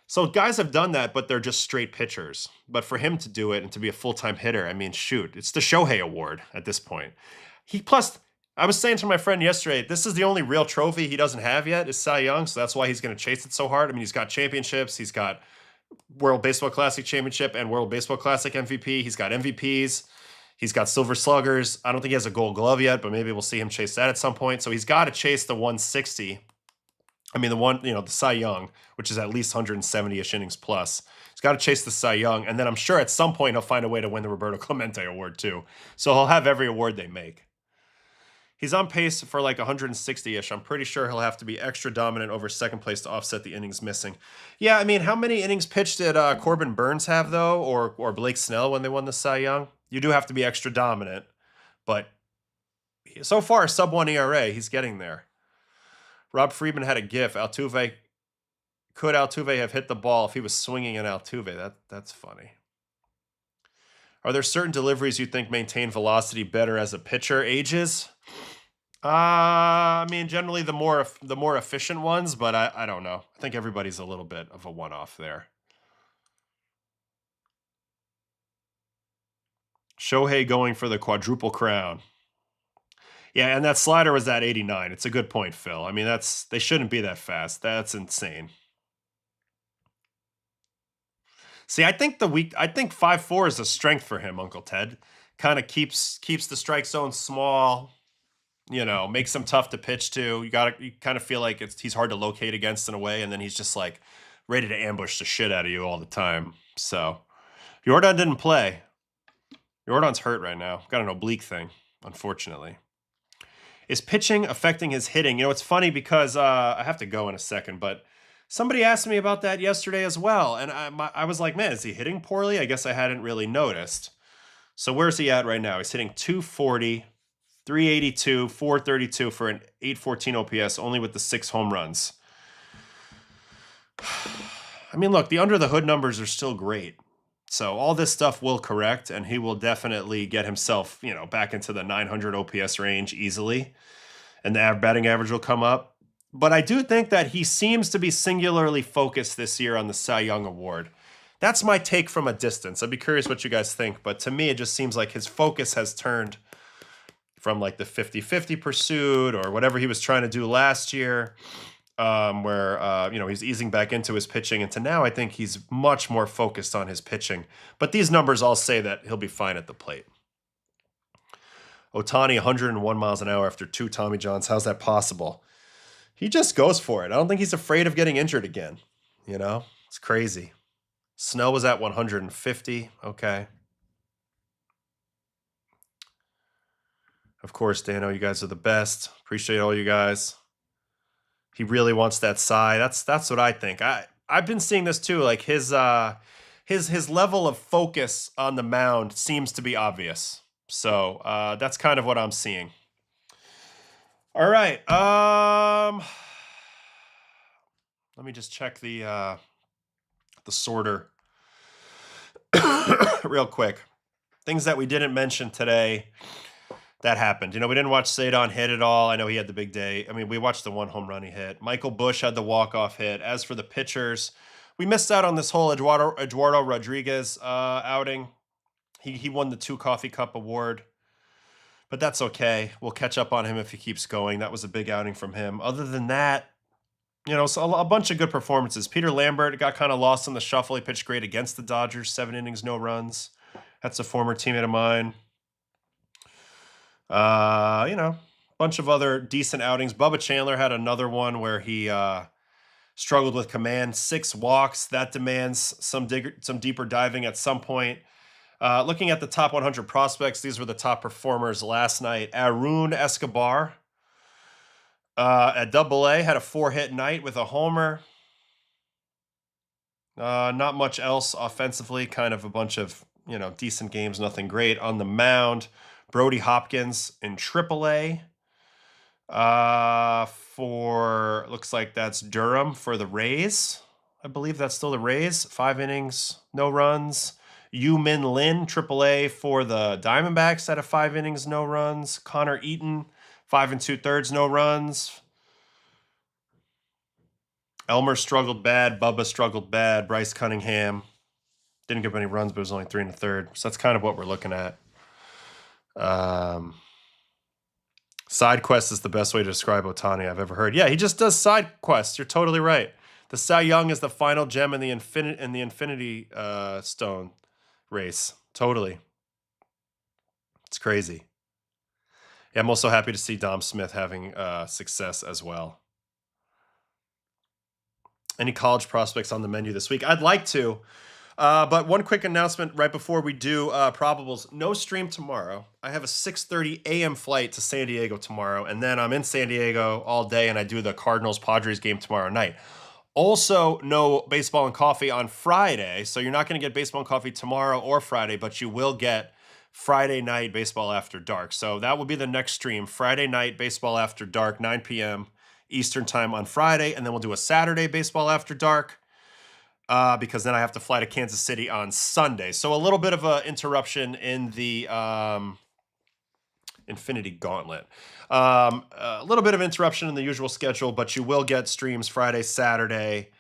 So guys have done that, but they're just straight pitchers. But for him to do it and to be a full-time hitter, I mean, shoot, it's the Shohei Award at this point. Plus, I was saying to my friend yesterday, this is the only real trophy he doesn't have yet is Cy Young, so that's why he's going to chase it so hard. I mean, he's got championships, he's got World Baseball Classic Championship and World Baseball Classic MVP, he's got MVPs, he's got Silver Sluggers. I don't think he has a Gold Glove yet, but maybe we'll see him chase that at some point. So he's got to chase the 160. I mean, the Cy Young, which is at least 170-ish innings plus. He's got to chase the Cy Young, and then I'm sure at some point he'll find a way to win the Roberto Clemente Award too. So he'll have every award they make. He's on pace for like 160-ish. I'm pretty sure he'll have to be extra dominant over second place to offset the innings missing. Yeah, I mean, how many innings pitched did Corbin Burns have, though, or Blake Snell when they won the Cy Young? You do have to be extra dominant, but so far, sub-1 ERA, he's getting there. Rob Friedman had a gif. Could Altuve have hit the ball if he was swinging in Altuve? That's funny. Are there certain deliveries you think maintain velocity better as a pitcher ages? I mean, generally the more efficient ones, but I don't know. I think everybody's a little bit of a one-off there. Shohei going for the quadruple crown. Yeah, and that slider was at 89. It's a good point, Phil. I mean, they shouldn't be that fast. That's insane. See, I think 5-4 is a strength for him, Uncle Ted. Kind of keeps the strike zone small, makes him tough to pitch to. You kind of feel like he's hard to locate against in a way, and then he's just like ready to ambush the shit out of you all the time. So, Yordan didn't play. Yordan's hurt right now. Got an oblique thing, unfortunately. Is pitching affecting his hitting? It's funny because I have to go in a second, but somebody asked me about that yesterday as well, and I was like, man, is he hitting poorly? I guess I hadn't really noticed. So where's he at right now? He's hitting 240, 382, 432 for an 814 OPS, only with the 6 home runs. I mean, look, the under-the-hood numbers are still great. So all this stuff will correct, and he will definitely get himself, back into the 900 OPS range easily, and the batting average will come up. But I do think that he seems to be singularly focused this year on the Cy Young Award. That's my take from a distance. I'd be curious what you guys think, but to me, it just seems like his focus has turned from like the 50-50 pursuit or whatever he was trying to do last year, where he's easing back into his pitching, and to now I think he's much more focused on his pitching. But these numbers all say that he'll be fine at the plate. Ohtani 101 miles an hour after 2 Tommy Johns. How's that possible? He just goes for it. I don't think he's afraid of getting injured again. It's crazy. Snell was at 150. Okay. Of course, Dano, you guys are the best. Appreciate all you guys. He really wants that Cy. That's what I think. I've been seeing this too. Like his level of focus on the mound seems to be obvious. So that's kind of what I'm seeing. All right. Let me just check the sorter real quick. Things that we didn't mention today that happened. We didn't watch Cedon hit at all. I know he had the big day. I mean, we watched the 1 home run he hit. Michael Busch had the walk-off hit. As for the pitchers, we missed out on this whole Eduardo Rodriguez outing. He won the 2 Coffee Cup award, but that's okay. We'll catch up on him if he keeps going. That was a big outing from him. Other than that, so a bunch of good performances. Peter Lambert got kind of lost in the shuffle. He pitched great against the Dodgers, 7 innings, no runs. That's a former teammate of mine. Bunch of other decent outings. Bubba Chandler had another one where he struggled with command. 6 walks. That demands some deeper diving at some point. Looking at the top 100 prospects, these were the top performers last night. Arun Escobar at Double-A had a 4-hit night with a homer. Not much else offensively. Kind of a bunch of decent games, nothing great on the mound. Brody Hopkins in Triple-A for, looks like that's Durham for the Rays. I believe that's still the Rays. 5 innings, no runs. Yu Min Lin, Triple-A for the Diamondbacks out of 5 innings, no runs. Connor Eaton, 5 2/3, no runs. Elmer struggled bad. Bubba struggled bad. Bryce Cunningham didn't give any runs, but it was only 3 1/3. So that's kind of what we're looking at. Side quest is the best way to describe Ohtani I've ever heard. Yeah, he just does side quests. You're totally right. The Cy Young is the final gem in the Infinity Stone race. Totally. It's crazy. Yeah, I'm also happy to see Dom Smith having success as well. Any college prospects on the menu this week? I'd like to. But one quick announcement right before we do probables. No stream tomorrow. I have a 6:30 a.m. flight to San Diego tomorrow, and then I'm in San Diego all day, and I do the Cardinals-Padres game tomorrow night. Also, no baseball and coffee on Friday, so you're not going to get baseball and coffee tomorrow or Friday, but you will get Friday night baseball after dark. So that will be the next stream, Friday night baseball after dark, 9 p.m. Eastern time on Friday, and then we'll do a Saturday baseball after dark. Because then I have to fly to Kansas City on Sunday. So a little bit of an interruption in the Infinity Gauntlet. A little bit of interruption in the usual schedule, but you will get streams Friday, Saturday.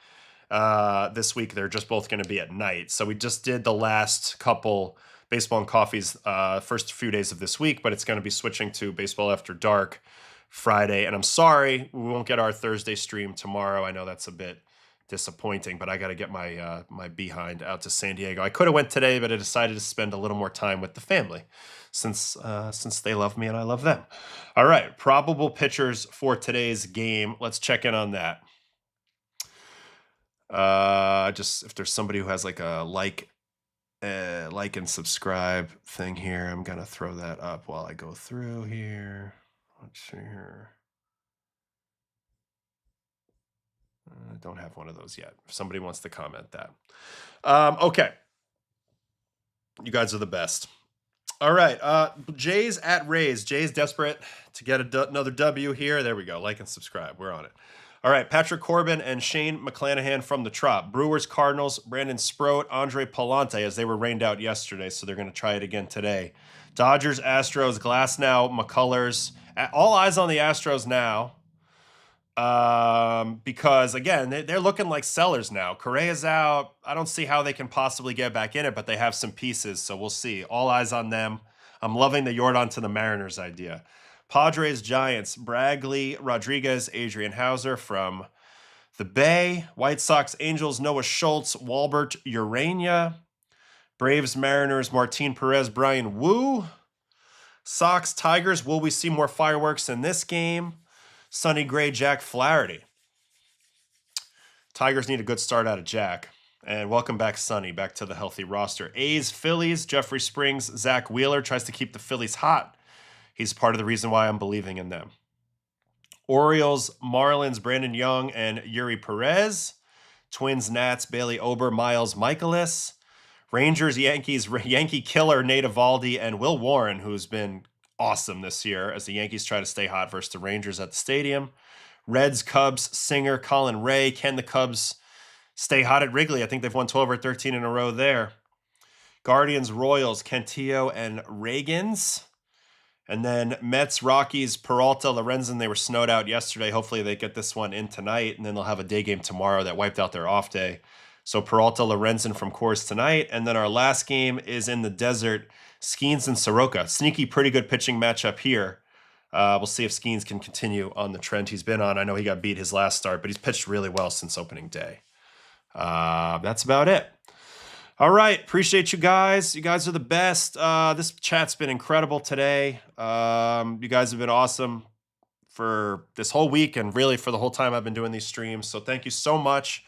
This week, they're just both going to be at night. So we just did the last couple baseball and coffees first few days of this week, but it's going to be switching to baseball after dark Friday. And I'm sorry, we won't get our Thursday stream tomorrow. I know that's a bit disappointing, but I got to get my my behind out to San Diego. I could have went today, but I decided to spend a little more time with the family since they love me and I love them. All right, probable pitchers for today's game. Let's check in on that. Just if there's somebody who has like a like and subscribe thing here, I'm gonna throw that up while I go through here. Let's see here. I don't have one of those yet. If somebody wants to comment that. Okay. You guys are the best. All right. Jays at Rays. Jays desperate to get another W here. There we go. Like and subscribe. We're on it. All right. Patrick Corbin and Shane McClanahan from the Trop. Brewers, Cardinals, Brandon Sproat, Andre Palante, as they were rained out yesterday, so they're going to try it again today. Dodgers, Astros, Glasnow, McCullers. All eyes on the Astros now. Because again, they're looking like sellers now. Correa's out. I don't see how they can possibly get back in it, but they have some pieces, so we'll see. All eyes on them. I'm loving the Yordan to the Mariners idea. Padres, Giants, Bragley, Rodriguez, Adrian Hauser from the Bay. White Sox, Angels, Noah Schultz, Walbert, Urania. Braves, Mariners, Martin Perez, Brian Wu. Sox, Tigers, will we see more fireworks in this game? Sonny Gray, Jack Flaherty. Tigers need a good start out of Jack. And welcome back, Sonny, back to the healthy roster. A's, Phillies, Jeffrey Springs, Zach Wheeler tries to keep the Phillies hot. He's part of the reason why I'm believing in them. Orioles, Marlins, Brandon Young, and Yuri Perez. Twins, Nats, Bailey Ober, Miles Michaelis. Rangers, Yankees, Yankee killer Nate Eovaldi, and Will Warren, who's been awesome this year as the Yankees try to stay hot versus the Rangers at the stadium. Reds, Cubs, Singer, Colin Ray. Can the Cubs stay hot at Wrigley? I think they've won 12 or 13 in a row there. Guardians, Royals, Cantillo, and Reagans. And then Mets, Rockies, Peralta, Lorenzen. They were snowed out yesterday. Hopefully they get this one in tonight, and then they'll have a day game tomorrow that wiped out their off day. So Peralta, Lorenzen from Coors tonight. And then our last game is in the desert, Skeens and Soroka. Sneaky, pretty good pitching matchup here. We'll see if Skeens can continue on the trend he's been on. I know he got beat his last start, but he's pitched really well since opening day. That's about it. All right. Appreciate you guys. You guys are the best. This chat's been incredible today. You guys have been awesome for this whole week and really for the whole time I've been doing these streams. So thank you so much.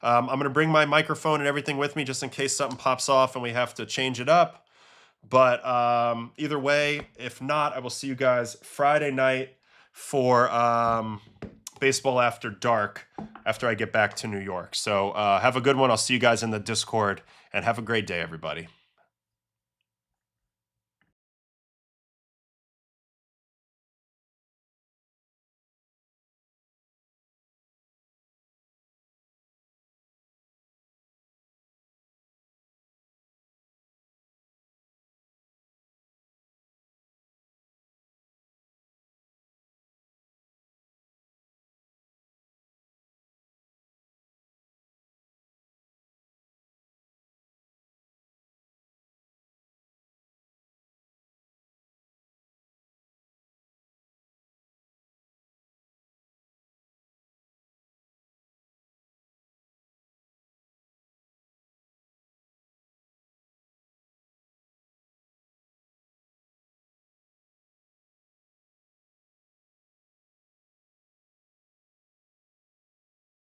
I'm going to bring my microphone and everything with me just in case something pops off and we have to change it up. But either way, if not, I will see you guys Friday night for baseball after dark after I get back to New York. So have a good one. I'll see you guys in the Discord and have a great day, everybody.